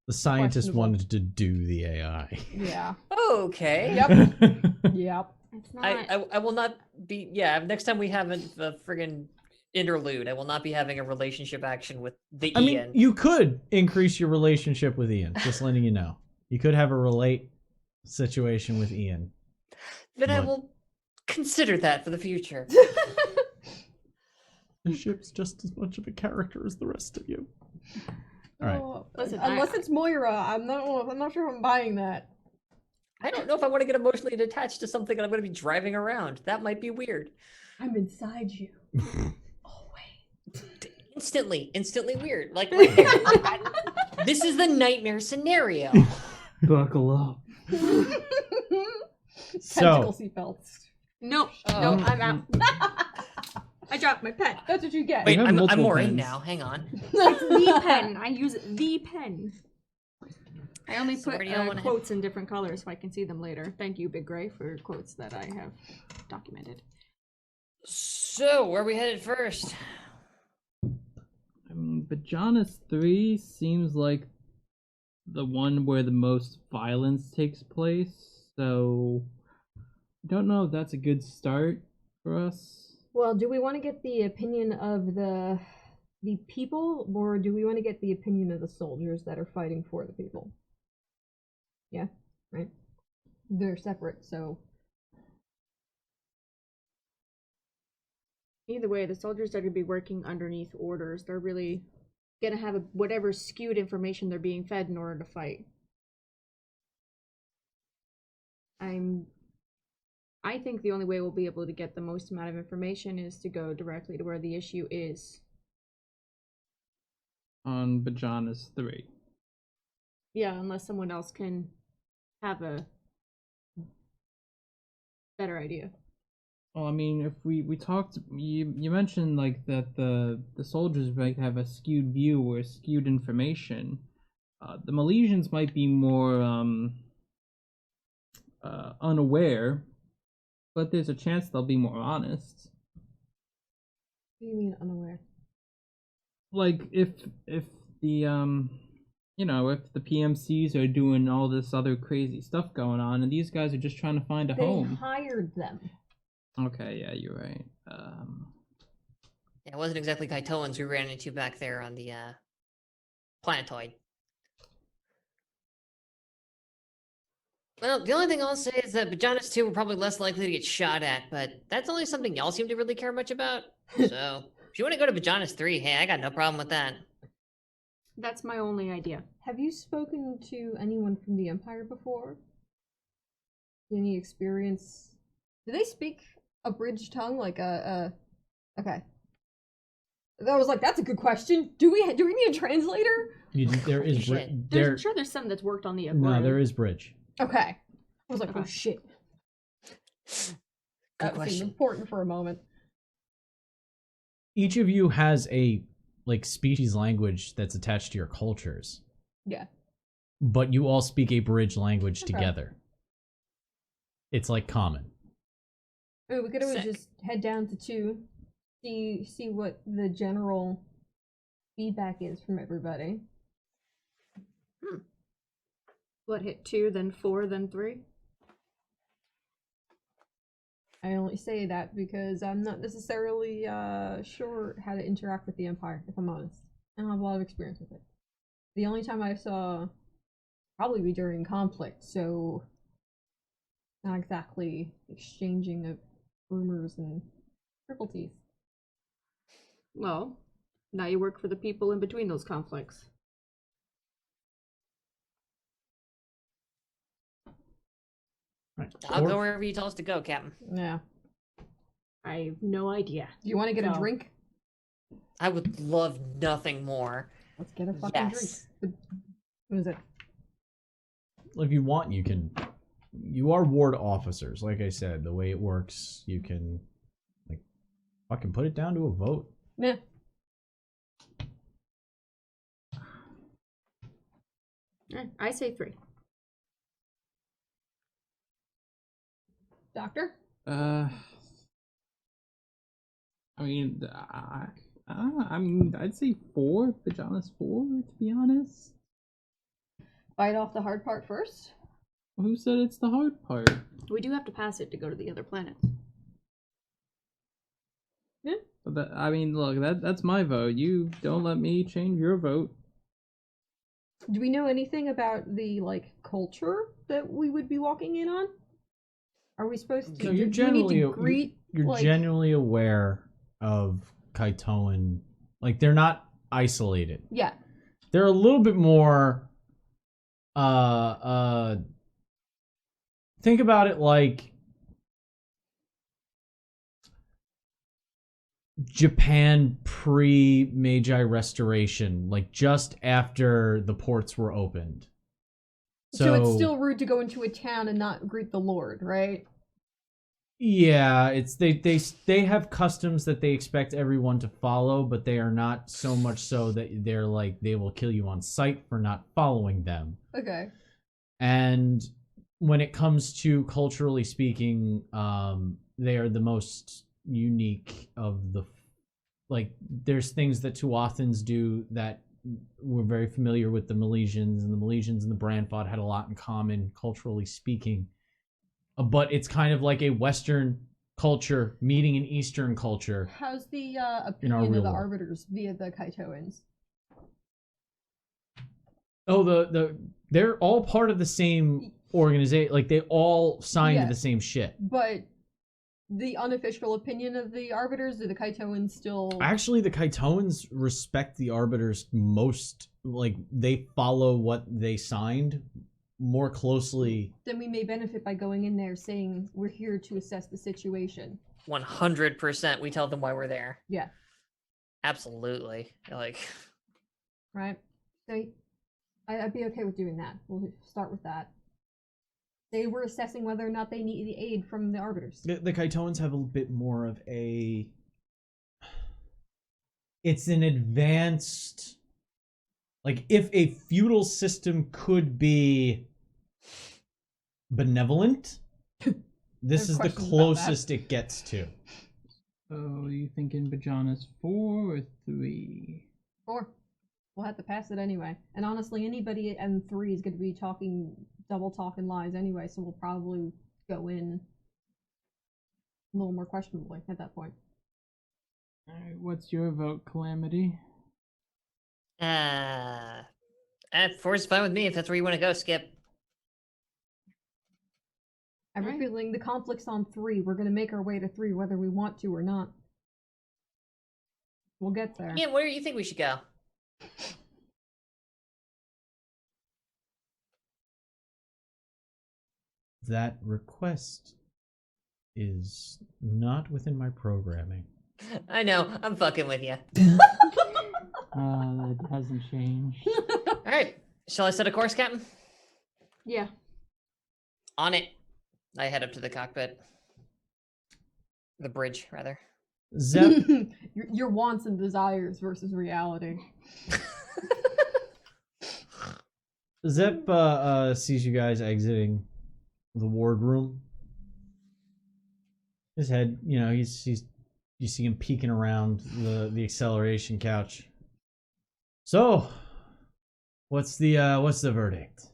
The scientist Questionable. wanted to do the AI. Yeah. Okay. Yep. Yep. It's not. I will not be. Yeah. Next time we have a friggin' interlude, I will not be having a relationship action with the I mean, Ian. you could increase your relationship with Ian, just letting you know. You could have a relate situation with Ian. Then I but- will consider that for the future. The ship's just as much of a character as the rest of you. All right. Oh, Listen, unless it's Moira, I'm not sure if I'm buying that. I don't know if I want to get emotionally attached to something that I'm going to be driving around. That might be weird. I'm inside you. Oh wait. Instantly weird. Like this is the nightmare scenario. Buckle up. Tentacle seatbelts. No, Oh. no, I'm out. I dropped my pen. That's what you get. Wait, have I'm multiple more in pens. now. Hang on. The pen. I use the pen. I only So put where do y'all wanna quotes in different colors so I can see them later. Thank you, Big Gray, for quotes that I have documented. So, where are we headed first? I mean, Bajanus 3 seems like the one where the most violence takes place, so I don't know if that's a good start for us. Well, do we want to get the opinion of the people, or do we want to get the opinion of the soldiers that are fighting for the people? Yeah, right. They're separate, so Either way, the soldiers are going to be working underneath orders. They're really going to have whatever skewed information they're being fed in order to fight. I think the only way we'll be able to get the most amount of information is to go directly to where the issue is. On Bajanus 3. Yeah, unless someone else can have a better idea. Well, I mean, if we talked, you mentioned like that the soldiers might have a skewed view or skewed information. The Milesians might be more unaware, but there's a chance they'll be more honest. what do you mean unaware? Like if the if the PMCs are doing all this other crazy stuff going on, and these guys are just trying to find a They home. hired them. Okay, yeah, you're right. Yeah, it wasn't exactly Kaitoans we ran into back there on the planetoid. Well, the only thing I'll say is that Bajanus 2 were probably less likely to get shot at, but that's only something y'all seem to really care much about. So, if you want to go to Bajanus 3, hey, I got no problem with that. That's my only idea. Have you spoken to anyone from the Empire before? Any experience? Do they speak a bridge tongue like a? Okay. I was like, that's a good question. Do we need a translator? There is Shit. I'm sure there's some that's worked on the no, there is bridge. Okay. I was like, oh Okay. shit. Good That seemed question. important for a moment. Each of you has a species language that's attached to your cultures, Yeah. but you all speak a bridge language Okay. together. It's like common. I mean, we could always Sick. just head down to 2, see what the general feedback is from everybody. What, hit 2, then 4, then 3? I only say that because I'm not necessarily sure how to interact with the Empire, if I'm honest. I don't have a lot of experience with it. The only time I saw probably be during conflict, so not exactly exchanging of rumors and frivolities. Well, now you work for the people in between those conflicts. Right. I'll go wherever you tell us to go, Captain. Yeah. I have no idea. Do you want to get a No. drink? I would love nothing more. Let's get a fucking Yes. drink. What is it? If you want, you can. You are ward officers. Like I said, the way it works, you can fucking put it down to a vote. Nah. I say 3. Doctor? I mean, I mean, I'd say 4, Bajanus 4, to be honest. Bite off the hard part first? Who said it's the hard part? We do have to pass it to go to the other planets. But that, I mean, look, that's my vote. You don't let me change your vote. Do we know anything about the culture that we would be walking in on? Are we supposed to? So do you're we need generally to greet. you're genuinely aware of Kaitoan. Like they're not isolated. Yeah. they're a little bit more think about it like Japan pre-Meiji Restoration, like just after the ports were opened. So it's still rude to go into a town and not greet the Lord, right? Yeah, it's they have customs that they expect everyone to follow, but they are not so much so that they're like they will kill you on sight for not following them. Okay. And when it comes to culturally speaking, they are the most unique of the like there's things that Tuathans do that we're very familiar with the Milesians, and the Milesians and the Branfod had a lot in common culturally speaking. But it's kind of like a Western culture meeting an Eastern culture. How's the opinion of the world. Arbiters via the Kaitoans? Oh, they're all part of the same organization. Like they all signed Yeah. the same shit. But the unofficial opinion of the Arbiters, do the Kaitoans still... Actually, the Kaitoans respect the Arbiters most. Like they follow what they signed more closely. Then we may benefit by going in there saying we're here to assess the situation. 100%. We tell them why we're there. Yeah. Absolutely. Like, Right? So I'd be okay with doing that. We'll start with that. They were assessing whether or not they need the aid from the Arbiters. The Kaitoans have a bit more of a... It's an advanced... Like, if a feudal system could be benevolent, this is the questions about closest it gets to. So are you thinking Bajana's 4 or 3? 4. We'll have to pass it anyway. And honestly, anybody at M3 is going to be double talking lies anyway, so we'll probably go in a little more questionably at that point. Alright, what's your vote, Calamity? 4 is fine with me if that's where you want to go, Skip. I have a Right. feeling the conflict's on 3. We're going to make our way to 3 whether we want to or not. We'll get there. Yeah, where do you think we should go? That request is not within my programming. I know, I'm fucking with you. That hasn't changed. Alright, shall I set a course, Captain? Yeah. On it. I head up to the cockpit. The bridge, rather. Zep your wants and desires versus reality. Zep sees you guys exiting the ward room. His head, he's you see him peeking around the acceleration couch. So, what's the verdict?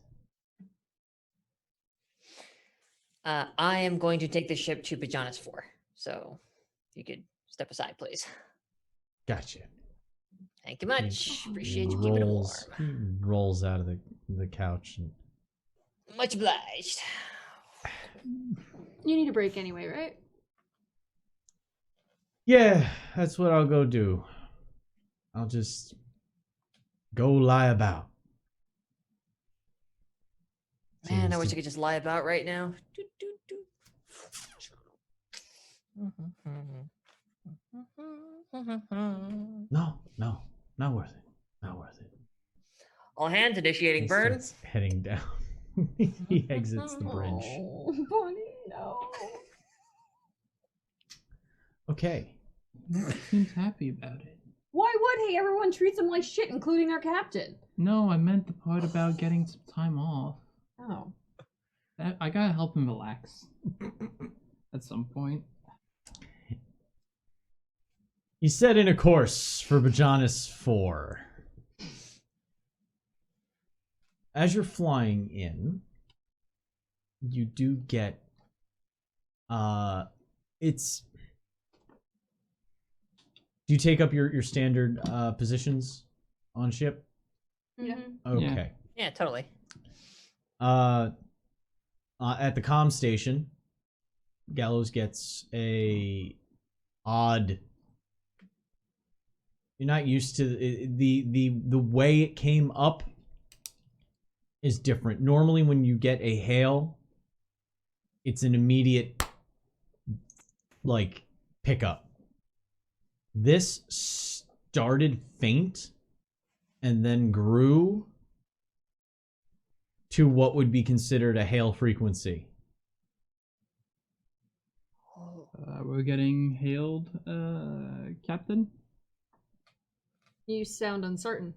I am going to take the ship to Bajana's 4. So, if you could step aside, please. Gotcha. Thank you much. Appreciate you keeping it warm. He rolls out of the couch and Much obliged. You need a break anyway, right? yeah, that's what I'll go do. I'll just go lie about. Man, I wish I could just lie about right now. No, not worth it. Not worth it. All hands initiating He burn. starts heading down. He exits the bridge. Oh, Bonnie, no. Okay. Seems happy about it. Why would he? Everyone treats him like shit, including our captain. No, I meant the part about getting some time off. Oh. I gotta help him relax. At some point. You set in a course for Bajana's 4. As you're flying in, you do get it's do you take up your standard positions on ship? Yeah. Okay. Yeah, totally. At the comm station, Gallows gets a odd You're not used to the way it came up is different. Normally when you get a hail, it's an immediate like pickup. This started faint and then grew to what would be considered a hail frequency. We're getting hailed, Captain. You sound uncertain.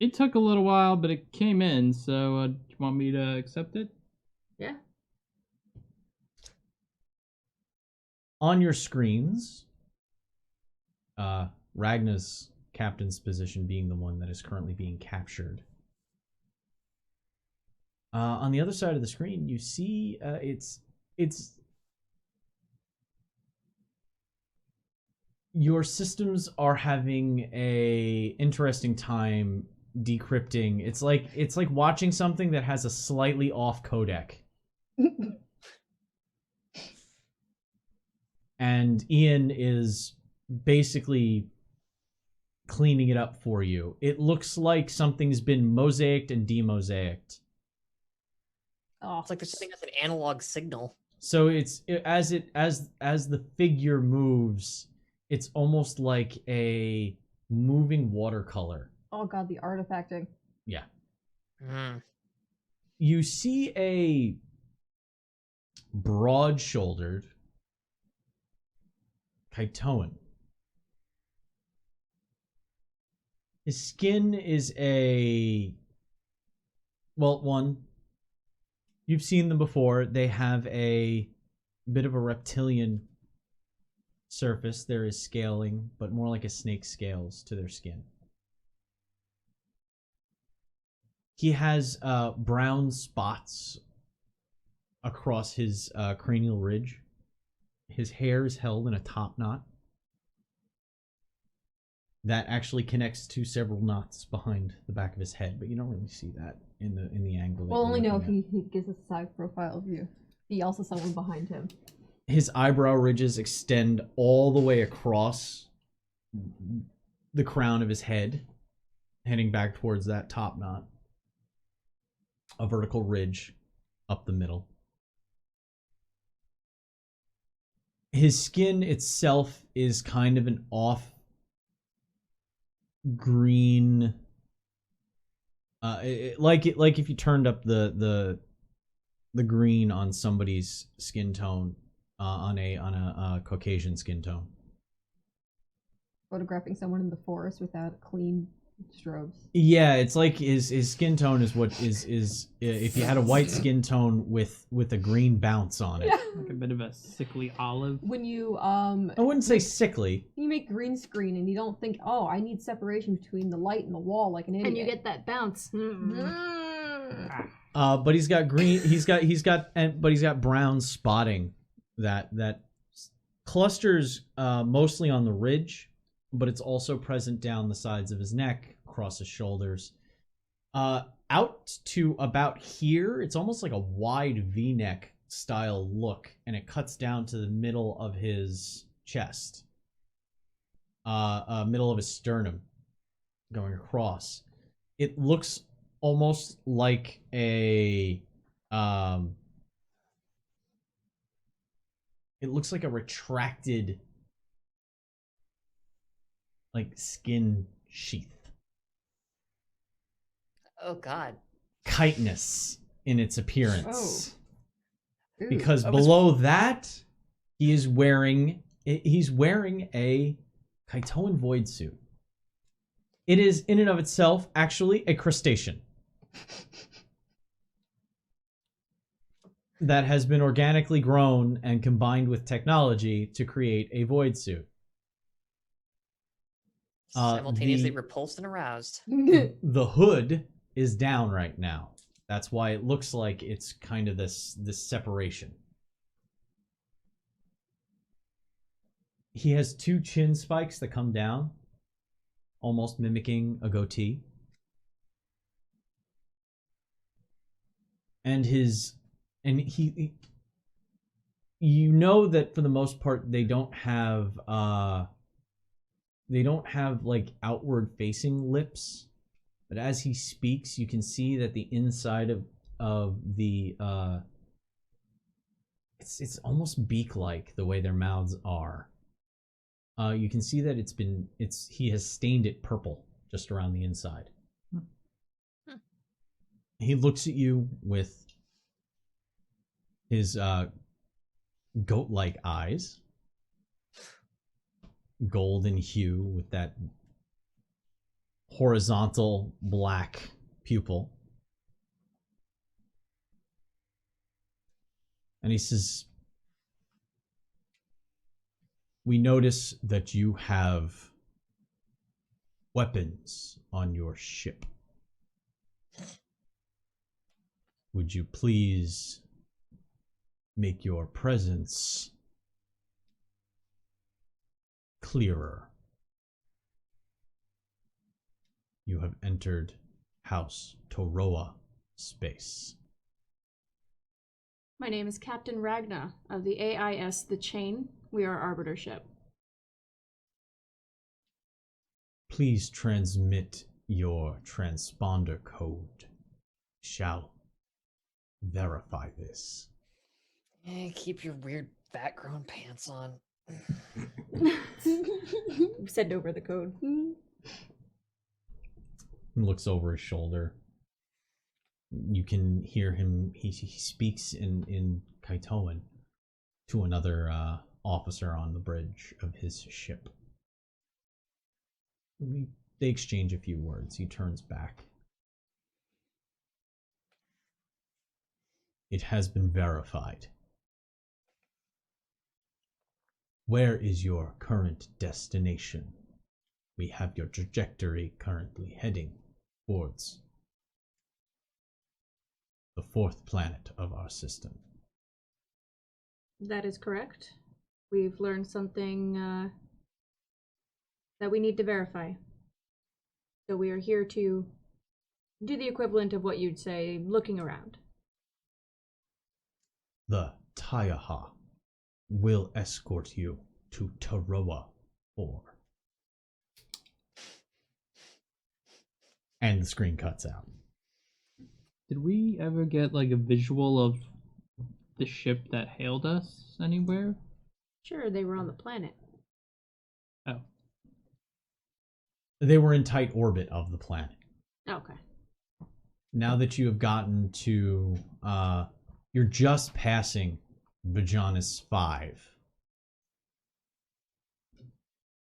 It took a little while, but it came in, so do you want me to accept it? Yeah. On your screens, Ragna's captain's position being the one that is currently being captured. On the other side of the screen, you see it's your systems are having a interesting time decrypting. It's like watching something that has a slightly off codec. And Ian is basically cleaning it up for you. It looks like something's been mosaicked and demosaicked. Oh, It's like they're sending us an analog signal. So as the figure moves, it's almost like a moving watercolor. oh god, the artifacting. Yeah. Mm. You see a broad-shouldered Kaitoan. His skin is one, you've seen them before. They have a bit of a reptilian surface. There is scaling, but more like a snake's scales to their skin. He has brown spots across his cranial ridge. His hair is held in a top knot that actually connects to several knots behind the back of his head, but you don't really see that in the angle. We'll only know if he gives us a side profile view. He also someone behind him. His eyebrow ridges extend all the way across the crown of his head, heading back towards that top knot. A vertical ridge up the middle. His skin itself is kind of an off green, like if you turned up the green on somebody's skin tone, on a Caucasian skin tone. Photographing someone in the forest without clean strobes. Yeah, it's like his skin tone is what is if you had a white skin tone with a green bounce on it. Yeah. Like a bit of a sickly olive. When you I wouldn't say sickly. you make green screen and you don't think, oh, I need separation between the light and the wall like an idiot. And you get that bounce. But he's got green. But he's got brown spotting that clusters mostly on the ridge, but it's also present down the sides of his neck, across his shoulders. Out to about here, it's almost like a wide V-neck style look, and it cuts down to the middle of his chest, middle of his sternum, going across. It looks almost like a it looks like a retracted like skin sheath. Oh God. Chitinous in its appearance. Ooh. Because below that, he's wearing a Kaitoan void suit. It is in and of itself actually a crustacean that has been organically grown and combined with technology to create a void suit. Simultaneously repulsed and aroused. The hood is down right now. That's why it looks like it's kind of this separation. He has two chin spikes that come down, almost mimicking a goatee. And he you know that for the most part they don't have they don't have like outward facing lips, but as he speaks, you can see that the inside of the it's almost beak like the way their mouths are. You can see that he has stained it purple just around the inside. He looks at you with his goat-like eyes, golden hue with that horizontal black pupil. And he says, "We notice that you have weapons on your ship. Would you please make your presence clearer? You have entered House Toroa space." My name is Captain Ragna of the AIS The Chain. We are arbiter ship. Please transmit your transponder code. Shall verify this. Keep your weird fat-grown pants on. Send over the code. He looks over his shoulder. You can hear him. He speaks in Kaitoan to another officer on the bridge of his ship. They exchange a few words. He turns back. It has been verified. Where is your current destination? We have your trajectory currently heading towards the fourth planet of our system. That is correct. We've learned something that we need to verify. So we are here to do the equivalent of what you'd say looking around. The Taiaha will escort you to Toroa 4. And the screen cuts out. Did we ever get like a visual of the ship that hailed us anywhere? Sure, they were on the planet. Oh. They were in tight orbit of the planet. Okay. Now that you have gotten to, you're just passing Vajanis 5.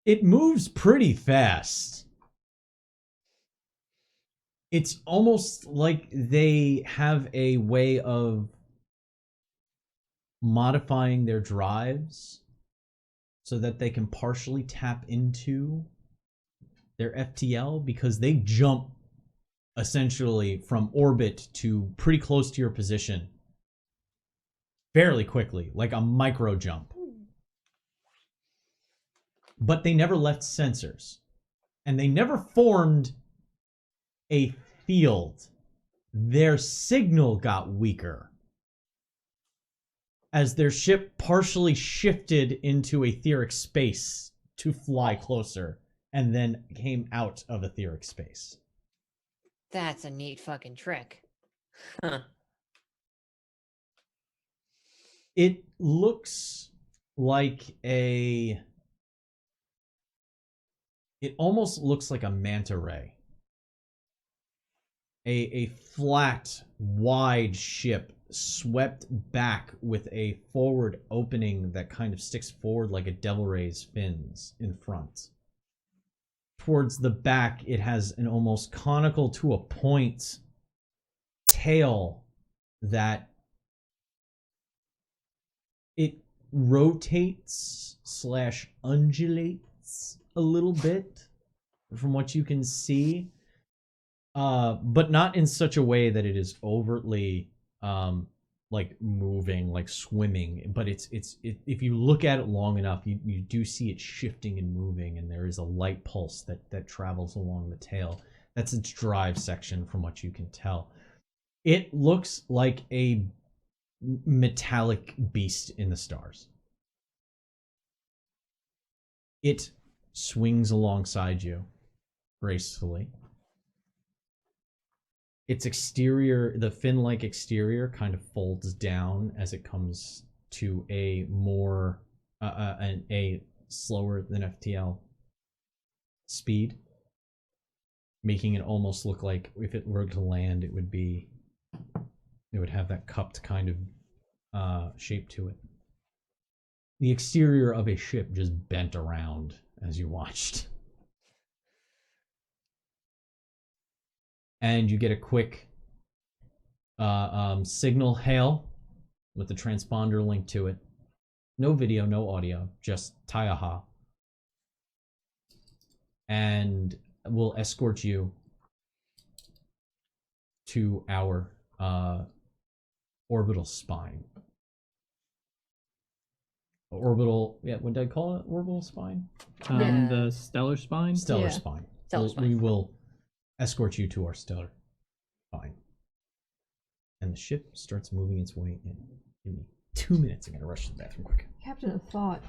It moves pretty fast. It's almost like they have a way of modifying their drives so that they can partially tap into their FTL, because they jump essentially from orbit to pretty close to your position fairly quickly, like a micro jump. But they never left sensors, and they never formed a field. Their signal got weaker as their ship partially shifted into etheric space to fly closer, and then came out of etheric space. That's a neat fucking trick. Huh. It looks like it almost looks like a manta ray. A flat, wide ship swept back with a forward opening that kind of sticks forward like a devil ray's fins in front. Towards the back, it has an almost conical to a point tail that it rotates / undulates a little bit from what you can see, but not in such a way that it is overtly like moving, like swimming. But it's if you look at it long enough, you do see it shifting and moving, and there is a light pulse that travels along the tail. That's its drive section, from what you can tell. It looks like a metallic beast in the stars. It swings alongside you gracefully. Its exterior, the fin-like exterior, kind of folds down as it comes to a more a slower than FTL speed, making it almost look like if it were to land, it would have that cupped kind of shape to it. The exterior of a ship just bent around as you watched. And you get a quick signal hail with the transponder linked to it. No video, no audio, just Taiaha. And we'll escort you to our orbital spine. Orbital, yeah, what did I call it? Orbital spine? Yeah. The stellar spine? Stellar Yeah. spine. Stellar We spine. will escort you to our stellar spine. And the ship starts moving its way in. Give me 2 minutes. I'm going to rush to the bathroom quick. Captain, a thought.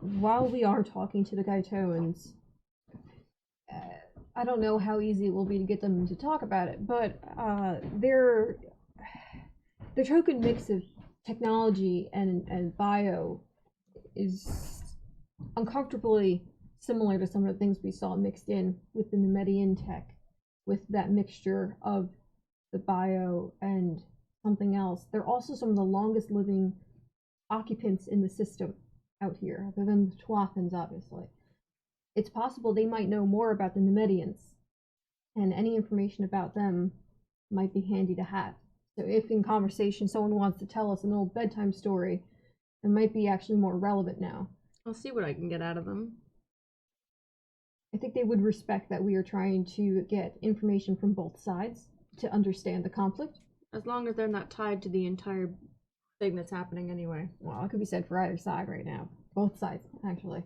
While we are talking to the Gaitoans, I don't know how easy it will be to get them to talk about it, but their token mix of technology and bio is uncomfortably similar to some of the things we saw mixed in with the Nemedian tech, with that mixture of the bio and something else. They're also some of the longest living occupants in the system out here, other than the Tuathans, obviously. It's possible they might know more about the Nemedians, and any information about them might be handy to have. So if in conversation someone wants to tell us an old bedtime story, it might be actually more relevant now. I'll see what I can get out of them. I think they would respect that we are trying to get information from both sides to understand the conflict. As long as they're not tied to the entire thing that's happening anyway. Well, it could be said for either side right now. Both sides, actually.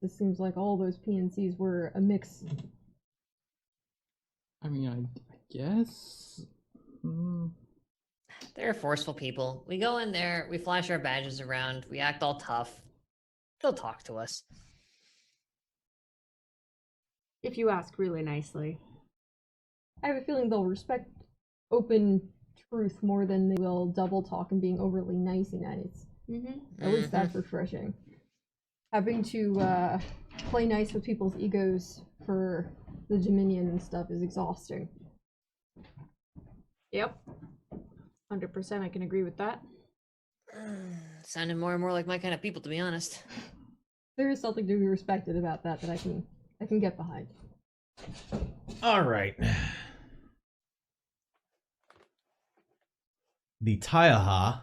This seems like all those PNCs were a mix. I mean, I guess. They're forceful people. We go in there, we flash our badges around, we act all tough. They'll talk to us. If you ask really nicely. I have a feeling they'll respect open truth more than they will double talk and being overly nicey nice. Mm-hmm. At least that's refreshing. Having to play nice with people's egos for the Dominion and stuff is exhausting. Yep. 100% I can agree with that. Sounding more and more like my kind of people, to be honest. There is something to be respected about that I can get behind. All right. The Taiaha,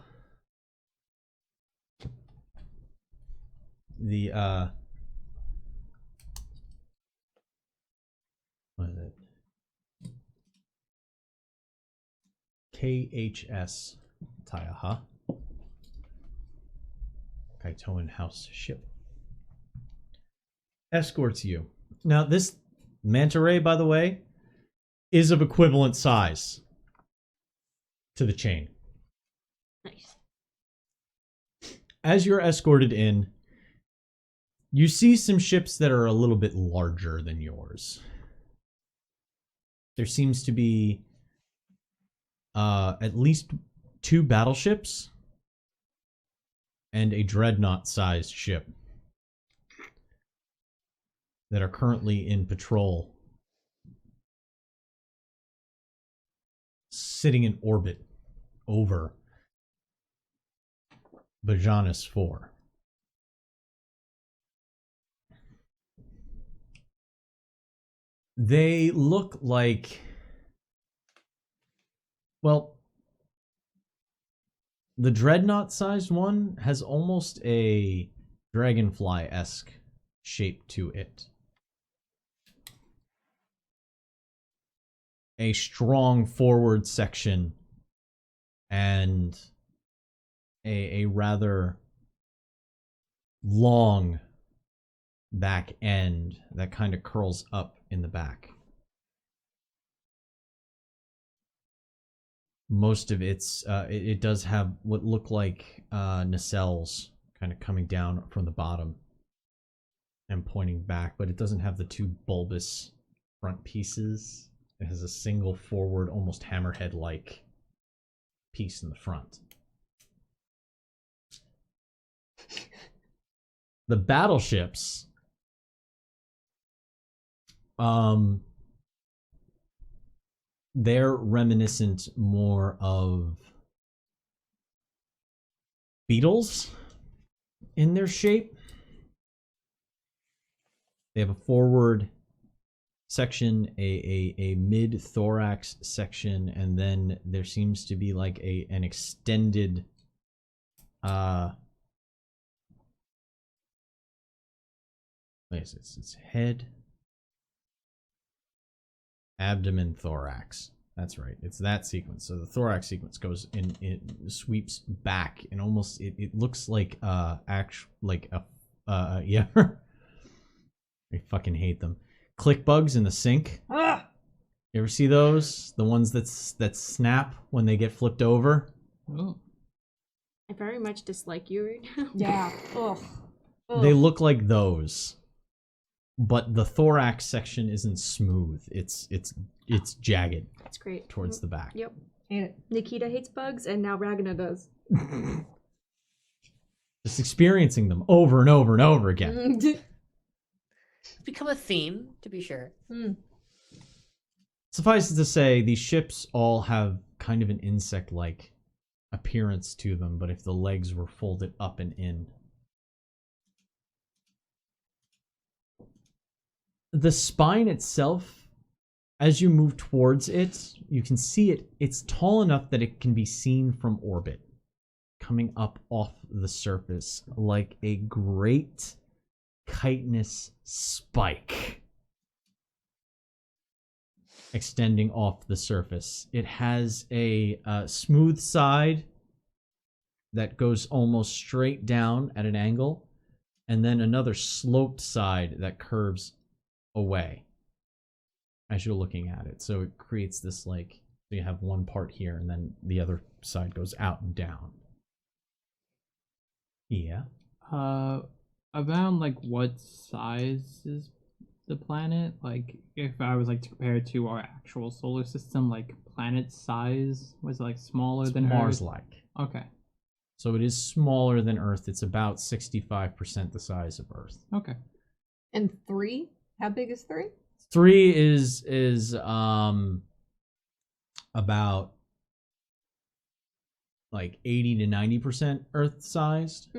the what is it? KHS Taiaha, Kaitoan House ship, escorts you. Now, this manta ray, by the way, is of equivalent size to the chain. Nice. As you're escorted in, you see some ships that are a little bit larger than yours. There seems to be at least 2 battleships and a dreadnought-sized ship that are currently in patrol, sitting in orbit over Bajanus 4. They look like, well, the dreadnought-sized one has almost a dragonfly-esque shape to it. A strong forward section and a rather long back end that kind of curls up in the back. Most of it does have what look like nacelles kind of coming down from the bottom and pointing back, but it doesn't have the two bulbous front pieces. It has a single forward, almost hammerhead-like piece in the front. The battleships, they're reminiscent more of beetles in their shape. They have a forward section, a mid thorax section, and then there seems to be like an extended it's head, abdomen, thorax. That's right. It's that sequence. So the thorax sequence goes in, it sweeps back, and almost it looks like yeah. I fucking hate them. Click bugs in the sink. Ah! You ever see those? The ones that snap when they get flipped over? Oh. I very much dislike you right now. Yeah. Ugh. Ugh. They look like those. But the thorax section isn't smooth. It's jagged That's great. towards the back. Yep. Hate it. Nikita hates bugs, and now Ragna does. Just experiencing them over and over and over again. It's become a theme, to be sure. Suffice it to say, these ships all have kind of an insect-like appearance to them, but if the legs were folded up and in. The spine itself, as you move towards it, you can see it. It's tall enough that it can be seen from orbit, coming up off the surface like a great chitinous spike extending off the surface. It has a smooth side that goes almost straight down at an angle, and then another sloped side that curves away as you're looking at it. So it creates this so you have one part here and then the other side goes out and down. Yeah. Around what size is the planet? If I was to compare it to our actual solar system, planet size, was it smaller than Earth? Mars-like. Okay. So it is smaller than Earth. It's about 65% the size of Earth. Okay. And 3? How big is 3? 3 is about 80 to 90% Earth sized.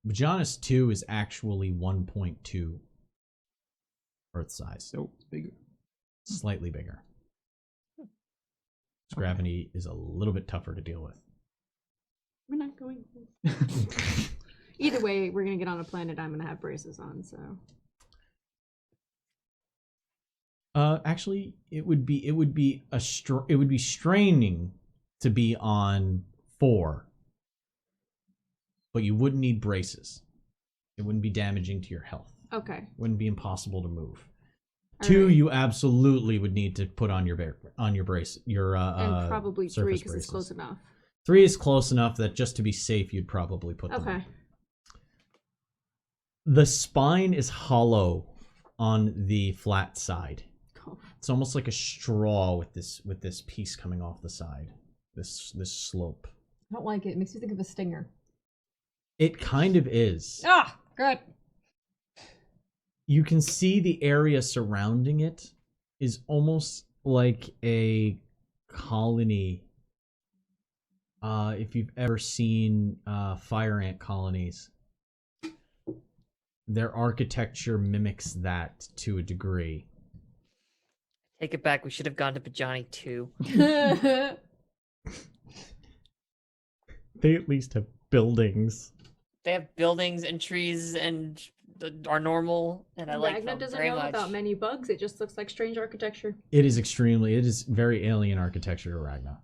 Vaginas 2 is actually 1.2 Earth size. So it's bigger. Slightly bigger. Its gravity is a little bit tougher to deal with. We're not going. Either way, we're gonna get on a planet. I'm gonna have braces on. So. Actually, it would be straining to be on 4, but you wouldn't need braces. It wouldn't be damaging to your health. Okay. It wouldn't be impossible to move. All 2, right. you absolutely would need to put on your brace. And probably 3 surface because it's close braces. enough. 3 is close enough that just to be safe, you'd probably put them on. Okay. The spine is hollow on the flat side. Cool. It's almost like a straw with this piece coming off the side. This slope. I don't like it. It makes me think of a stinger. It kind of is. Ah, good. You can see the area surrounding it is almost like a colony. If you've ever seen fire ant colonies, their architecture mimics that to a degree. Take it back. We should have gone to Bajani 2. They at least have buildings. They have buildings and trees and are normal, and I like Ragna them doesn't very know much. about many bugs. It just looks like strange architecture. It is very alien architecture to Ragna.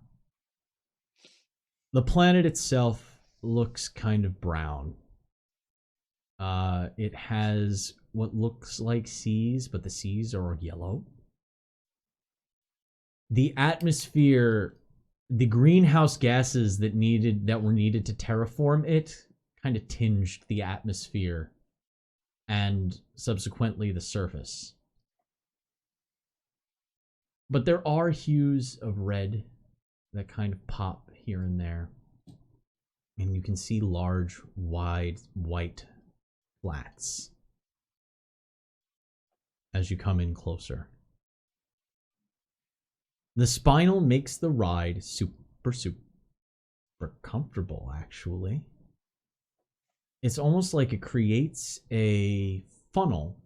The planet itself looks kind of brown. It has what looks like seas, but the seas are yellow. The atmosphere, the greenhouse gases that were needed to terraform it kind of tinged the atmosphere and subsequently the surface. But there are hues of red that kind of pop here and there. And you can see large, wide, white flats as you come in closer. The spinal makes the ride super comfortable, actually. It's almost like it creates a funnel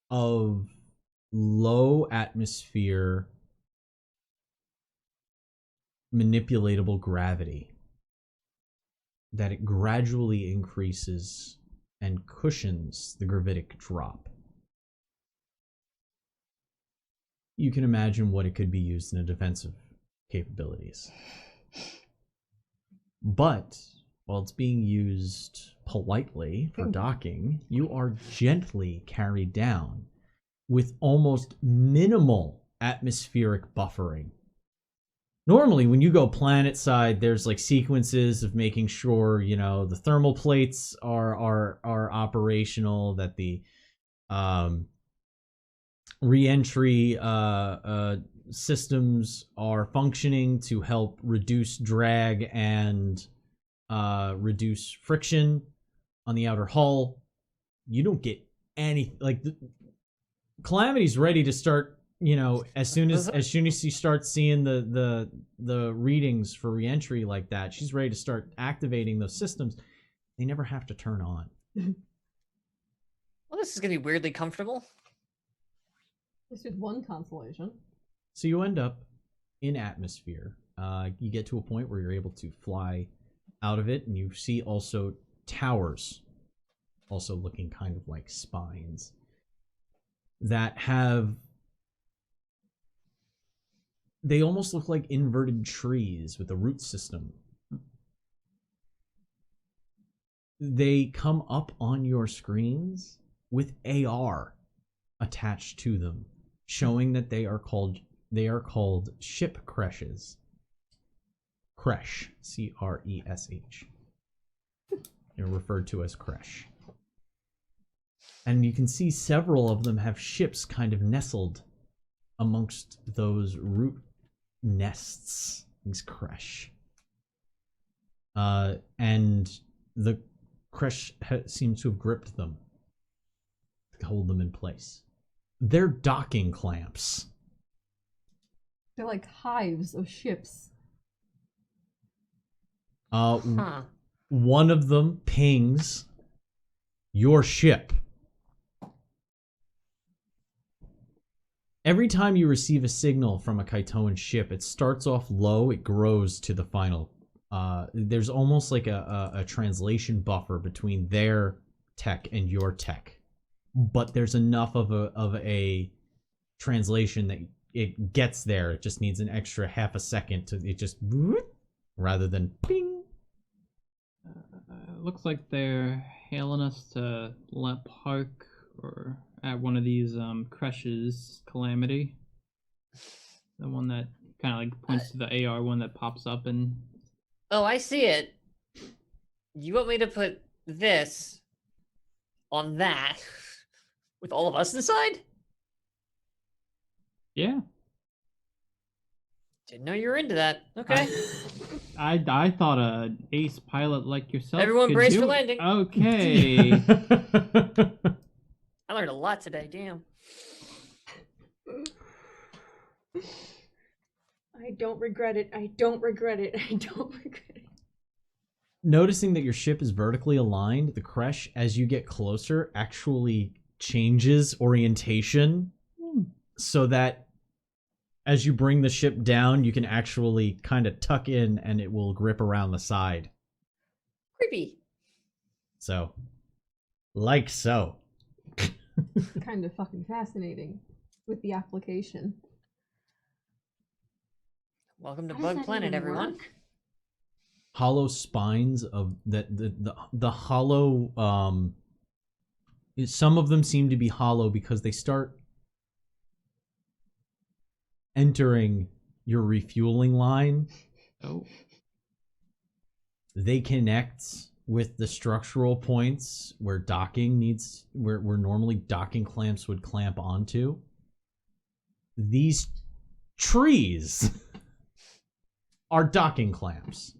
of low atmosphere manipulatable gravity that it gradually increases and cushions the gravitic drop. You can imagine what it could be used in a defensive capabilities. But while it's being used politely for docking, you are gently carried down with almost minimal atmospheric buffering. Normally, when you go planet side, there's like sequences of making sure, you know, the thermal plates are operational, that the re-entry systems are functioning to help reduce drag and reduce friction on the outer hull. You don't get any, like, Calamity's ready to start, you know, as soon as you start seeing the readings for re-entry like that, she's ready to start activating those systems. They never have to turn on. Well, this is gonna be weirdly comfortable. This is one consolation. So you end up in atmosphere. You get to a point where you're able to fly out of it, and you see also towers, also looking kind of like spines, that have, they almost look like inverted trees with a root system. They come up on your screens with AR attached to them, showing that they are called ship creches. Creche, C-R-E-S-H. They're referred to as creche. And you can see several of them have ships kind of nestled amongst those root nests, these creche. And the creche seems to have gripped them to hold them in place. They're docking clamps. They're like hives of ships. One of them pings your ship. Every time you receive a signal from a Kaitoan ship, it starts off low, it grows to the final. There's almost like a translation buffer between their tech and your tech. But there's enough of a translation that it gets there. It just needs an extra half a second to it just rather than ping. Looks like they're hailing us to let park or at one of these creches. Calamity, the one that kind of like points to the AR one that pops up and. Oh, I see it. You want me to put this on that with all of us inside? Yeah. Didn't know you were into that. Okay. I thought an ace pilot like yourself. Everyone could brace do for it. landing. Okay. I learned a lot today. Damn. I don't regret it. I don't regret it. I don't regret it. Noticing that your ship is vertically aligned, the creche, as you get closer, actually changes orientation so that as you bring the ship down, you can actually kind of tuck in and it will grip around the side. Creepy. So, like so. Kind of fucking fascinating with the application. Welcome to How does Bug that Planet, even everyone. work? Hollow spines of the hollow some of them seem to be hollow because they start entering your refueling line. Oh. They connect with the structural points where docking needs, where normally docking clamps would clamp onto, these trees are docking clamps.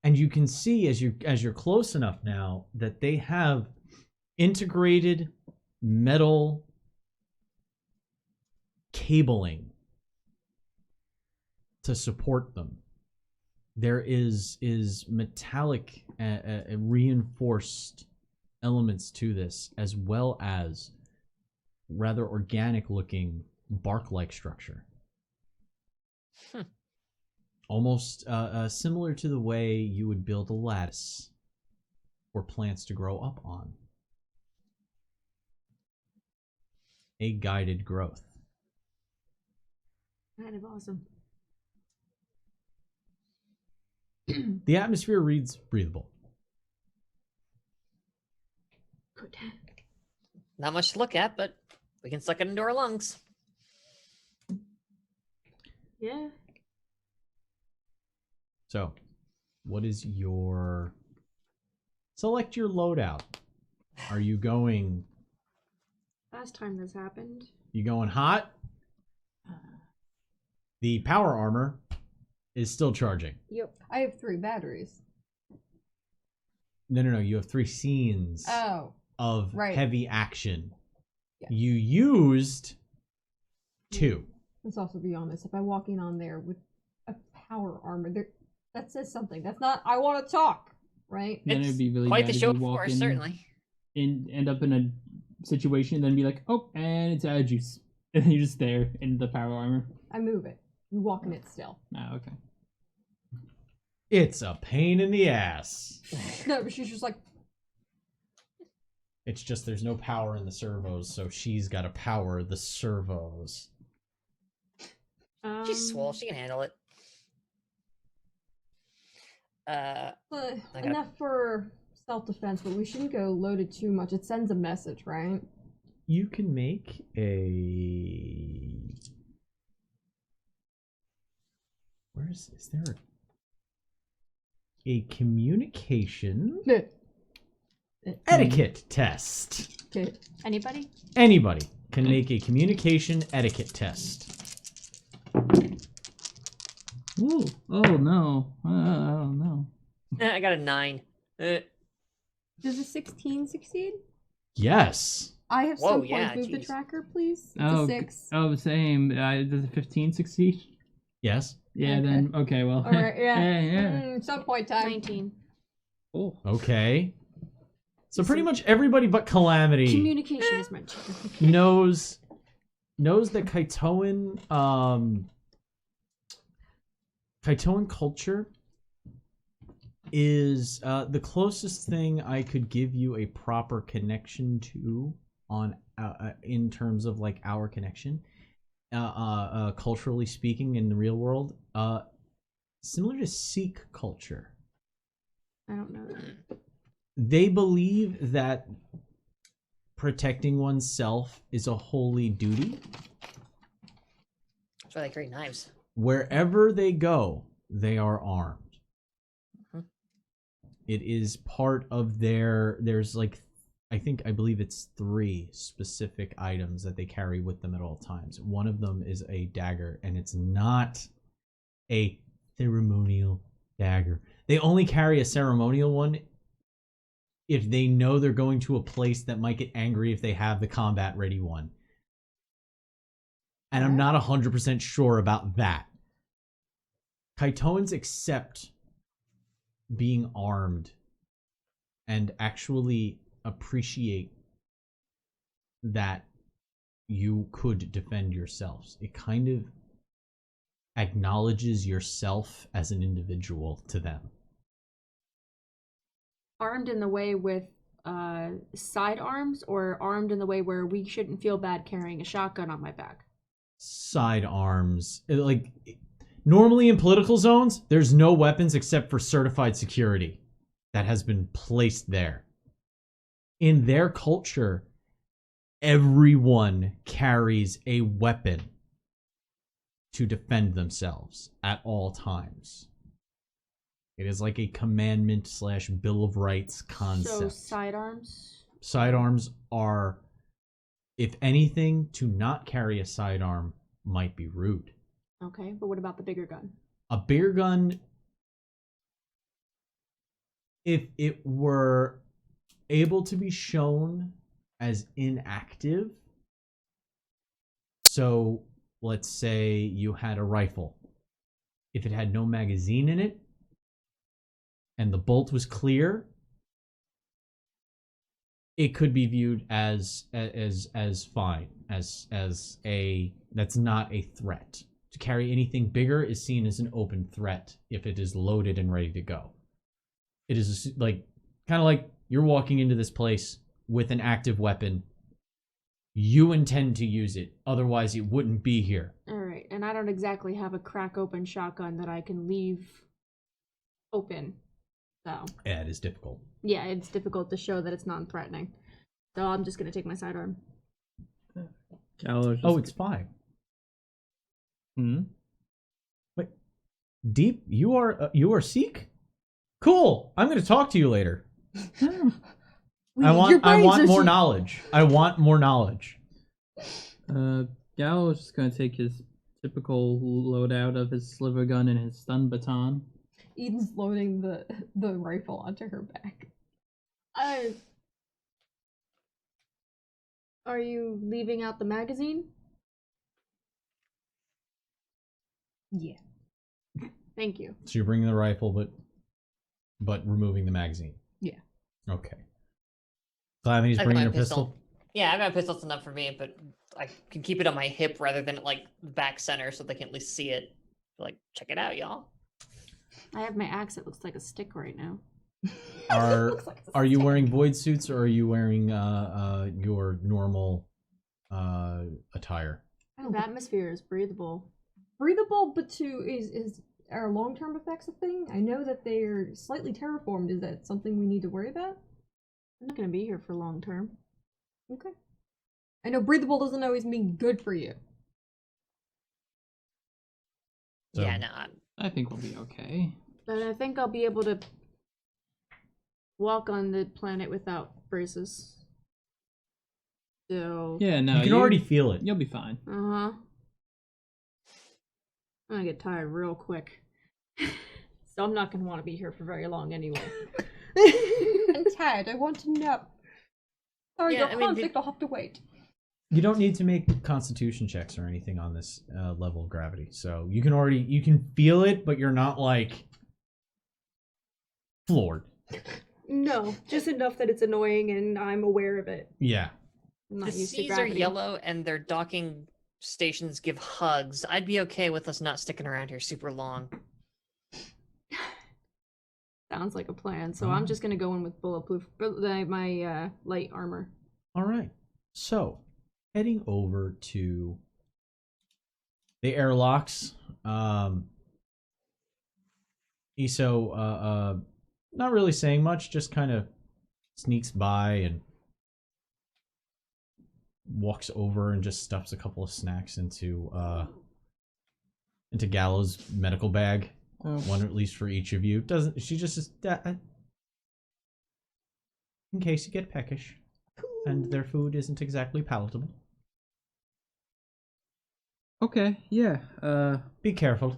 And you can see as you're close enough now that they have integrated metal cabling to support them. There is metallic reinforced elements to this, as well as rather organic looking bark-like structure. Almost similar to the way you would build a lattice for plants to grow up on. A guided growth. Kind of awesome. The atmosphere reads breathable. Good. Not much to look at, but we can suck it into our lungs. Yeah. So, what is your... Select your loadout. Are you going... Last time this happened. You going hot? The power armor is still charging. Yep. I have 3 batteries. No. You have 3 scenes of right. heavy action. Yeah. You used 2. Let's also be honest. If I walk in on there with a power armor, that says something. That's not, I want to talk, right? Then It's it'd be really quite bad the if show you for walk us, in certainly. and end up in a situation, then be like, oh, and it's out of juice. And then you're just there in the power armor. I move it. You walk in it still. Ah, okay. It's a pain in the ass. No, but she's just like, It's just there's no power in the servos, so she's got to power the servos. She's swole. She can handle it. enough for self-defense, but we shouldn't go loaded too much. It sends a message, right? You can make a... Is there a communication etiquette test? Okay. Anybody? Anybody can make a communication etiquette test. Ooh. Oh no. Oh no. I got a 9. Does a 16 succeed? Yes. I have Whoa, some points. yeah, Move the geez. tracker, please. It's Oh, a 6. oh, same. Does a 15 succeed? Yes. Yeah. Okay. Then okay. Well. All right, yeah. yeah. Some point time. 19. Oh. Okay. So pretty much everybody but Calamity Communication is mentioned. knows that Kaitoan culture is the closest thing I could give you a proper connection to on in terms of like our connection, culturally speaking in the real world, similar to Sikh culture. I don't know that. They believe that protecting oneself is a holy duty. That's why they create knives. Wherever they go, they are armed. Mhm. It is part of there's like, I believe it's 3 specific items that they carry with them at all times. One of them is a dagger, and it's not a ceremonial dagger. They only carry a ceremonial one if they know they're going to a place that might get angry if they have the combat ready one. And I'm not 100% sure about that. Kaitoans accept being armed and actually appreciate that you could defend yourselves. It kind of acknowledges yourself as an individual to them. Armed in the way with sidearms, or armed in the way where we shouldn't feel bad carrying a shotgun on my back? Sidearms. Like, normally in political zones, there's no weapons except for certified security that has been placed there. In their culture, everyone carries a weapon to defend themselves at all times. It is like a commandment / Bill of Rights concept. So sidearms. Sidearms are, if anything, to not carry a sidearm might be rude. Okay, but what about the bigger gun? A bigger gun, if it were able to be shown as inactive, so let's say you had a rifle. If it had no magazine in it and the bolt was clear, it could be viewed as fine, as a that's not a threat. To carry anything bigger is seen as an open threat if it is loaded and ready to go. It is like kind of like you're walking into this place with an active weapon. You intend to use it, otherwise it wouldn't be here. All right, and I don't exactly have a crack open shotgun that I can leave open. So Yeah, it is difficult. yeah, it's difficult to show that it's non-threatening. So I'm just gonna take my sidearm. Gallows. Oh, it's fine. Hmm? Wait, Deep, you are Sikh? Cool. I'm going to talk to you later. I want more knowledge. I want more knowledge. Gallows is gonna take his typical loadout of his sliver gun and his stun baton. Eden's loading the rifle onto her back. Are you leaving out the magazine? Yeah. Thank you. So you're bringing the rifle, but removing the magazine. Yeah. Okay. Clavany's I got bringing my a pistol. Yeah, I got a pistol. It's enough for me, but I can keep it on my hip rather than like back center, so they can at least see it. Like, check it out, y'all. I have my axe that looks like a stick right now. Are you wearing void suits or are you wearing your normal attire? The atmosphere is breathable. Breathable, but is are long-term effects a thing? I know that they're slightly terraformed. Is that something we need to worry about? I'm not gonna be here for long term. Okay. I know breathable doesn't always mean good for you. So- Yeah, no. I think we'll be okay. But I think I'll be able to walk on the planet without braces. So Yeah, no, you can already feel it. You'll be fine. I'm gonna get tired real quick. So I'm not gonna want to be here for very long anyway. I'm tired. I want to nap. Sorry, Yeah, your conflict. I'll have to wait. You don't need to make constitution checks or anything on this level of gravity. So you can feel it, but you're not like floored. No, just enough that it's annoying and I'm aware of it. Yeah. I'm The not used to seas are gravity. yellow and their docking stations give hugs. I'd be okay with us not sticking around here super long. Sounds like a plan. So I'm just gonna go in with bulletproof, my light armor. All right. So, heading over to the airlocks. Iso, not really saying much, just kind of sneaks by and walks over and just stuffs a couple of snacks into Gallo's medical bag. Oh. One at least for each of you. Doesn't she just is in case you get peckish and their food isn't exactly palatable. Okay, yeah. Be careful,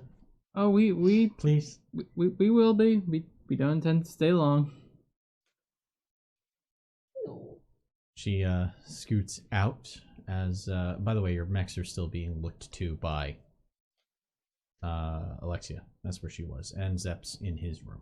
Oh, we please. will be. We don't intend to stay long. She scoots out as by the way, your mechs are still being looked to by Alexia. That's where she was. And Zep's in his room.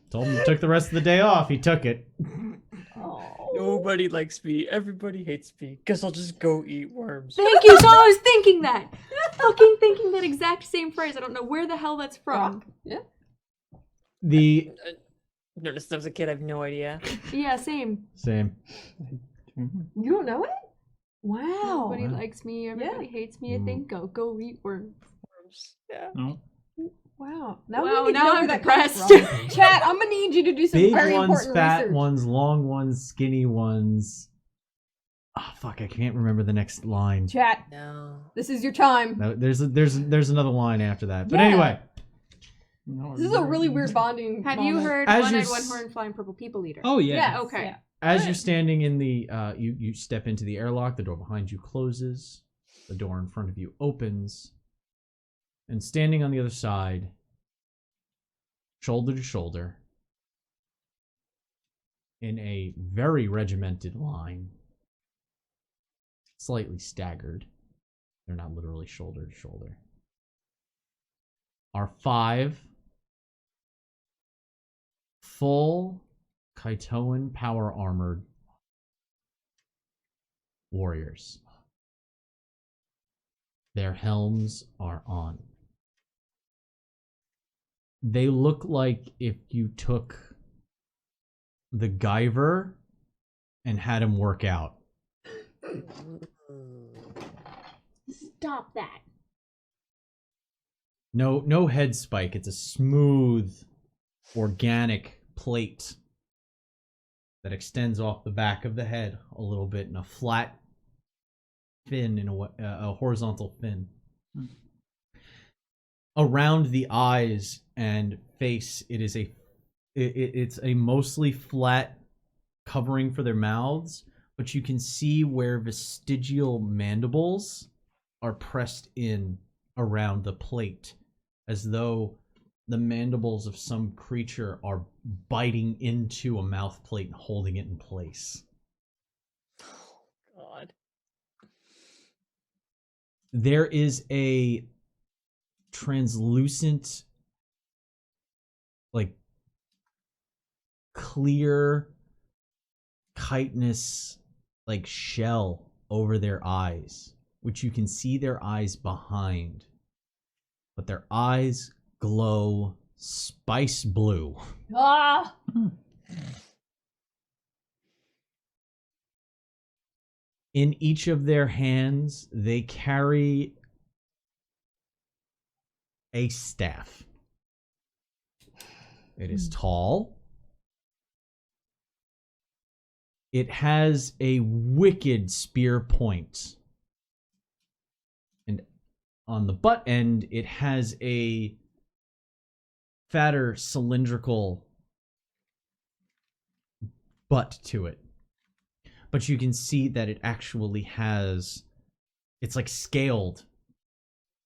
Told him he took the rest of the day off. He took it. Nobody likes me. Everybody hates me. Guess I'll just go eat worms. Thank you. So I was thinking that. Fucking thinking that exact same phrase. I don't know where the hell that's from. Yeah. The Noticed that as a kid. I have no idea. Yeah, same. same. You don't know it? Wow. Everybody likes me. Everybody hates me. I think I'll go eat worms. Yeah. No. Wow. Wow, we need to now know I'm where that comes depressed. from. Chat, I'm gonna need you to do some Big very ones, important fat research. ones, long ones, skinny ones. Oh fuck! I can't remember the next line. Chat, No. this is your time. No, there's another line after that. But Yeah. anyway, No, This is a really weird bonding Have you moment. heard As One-Eyed, you're One-Horn, Flying Purple People Eater? Oh yeah. Yes, Okay. yeah. as you're standing in the, you step into the airlock. The door behind you closes. The door in front of you opens, and standing on the other side, shoulder to shoulder, in a very regimented line, slightly staggered. They're not literally shoulder to shoulder. Are 5 full Kaitoan power armored warriors. Their helms are on. They look like if you took the Guyver and had him work out. Stop that. No head spike. It's a smooth, organic plate that extends off the back of the head a little bit in a flat fin, in a horizontal fin. Around the eyes and face, it's a mostly flat covering for their mouths, but you can see where vestigial mandibles are pressed in around the plate, as though the mandibles of some creature are biting into a mouth plate and holding it in place. God. There is a translucent, like, clear chitinous, like, shell over their eyes, which you can see their eyes behind, but their eyes glow spice blue. Ah! In each of their hands, they carry a staff. It is tall. It has a wicked spear point. And on the butt end, it has a fatter cylindrical butt to it. But you can see that it actually has, it's like scaled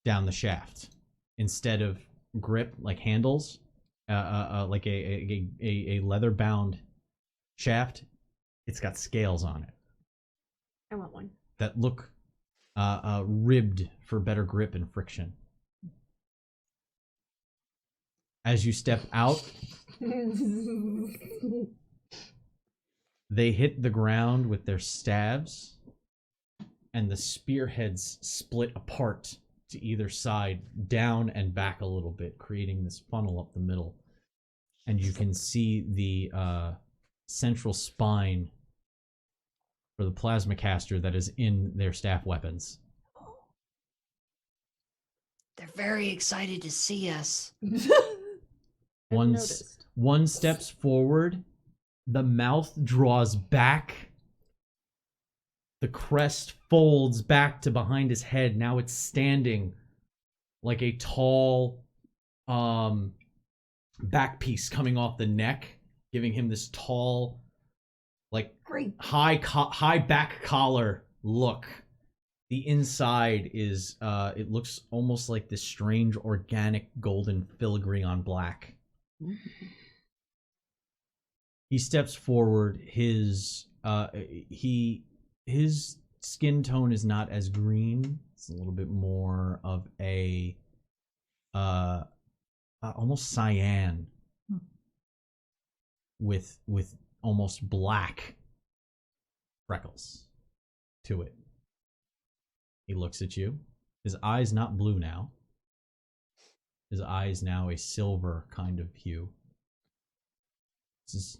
down the shaft instead of grip, like handles, like a leather bound shaft. It's got scales on it I want one. that look ribbed for better grip and friction. As you step out, they hit the ground with their staves, and the spearheads split apart to either side, down and back a little bit, creating this funnel up the middle. And you can see the central spine for the plasma caster that is in their staff weapons. They're very excited to see us. One steps forward, the mouth draws back, the crest folds back to behind his head. Now it's standing like a tall back piece coming off the neck, giving him this tall, like, Great. high back collar look. The inside is it looks almost like this strange organic golden filigree on black. He steps forward. His skin tone is not as green. It's a little bit more of a almost cyan with almost black freckles to it. He looks at you. His eyes not blue now. His eyes now a silver kind of hue. Says,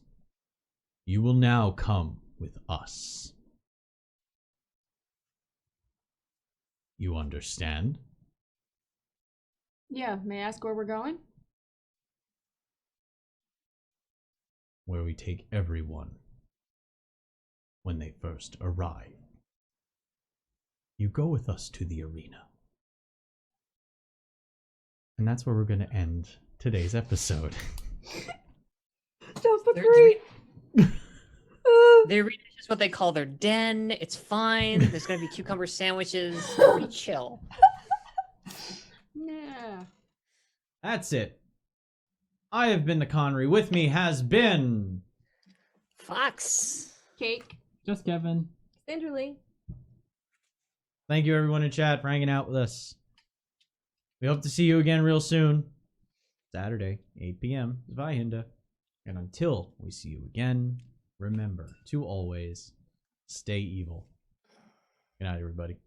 "You will now come with us. You understand?" Yeah, may I ask where we're going? Where we take everyone when they first arrive. You go with us to the arena. And that's where we're going to end today's episode. Just the They're- three. The arena is just what they call their den. It's fine. There's gonna be cucumber sandwiches. Pretty chill. Yeah. That's it. I have been the Connery. With me has been... Fox. Cake. Just Kevin. Stangerly. Thank you everyone in chat for hanging out with us. We hope to see you again real soon. Saturday, 8 p.m. Zweihinda. And until we see you again, remember to always stay evil. Good night, everybody.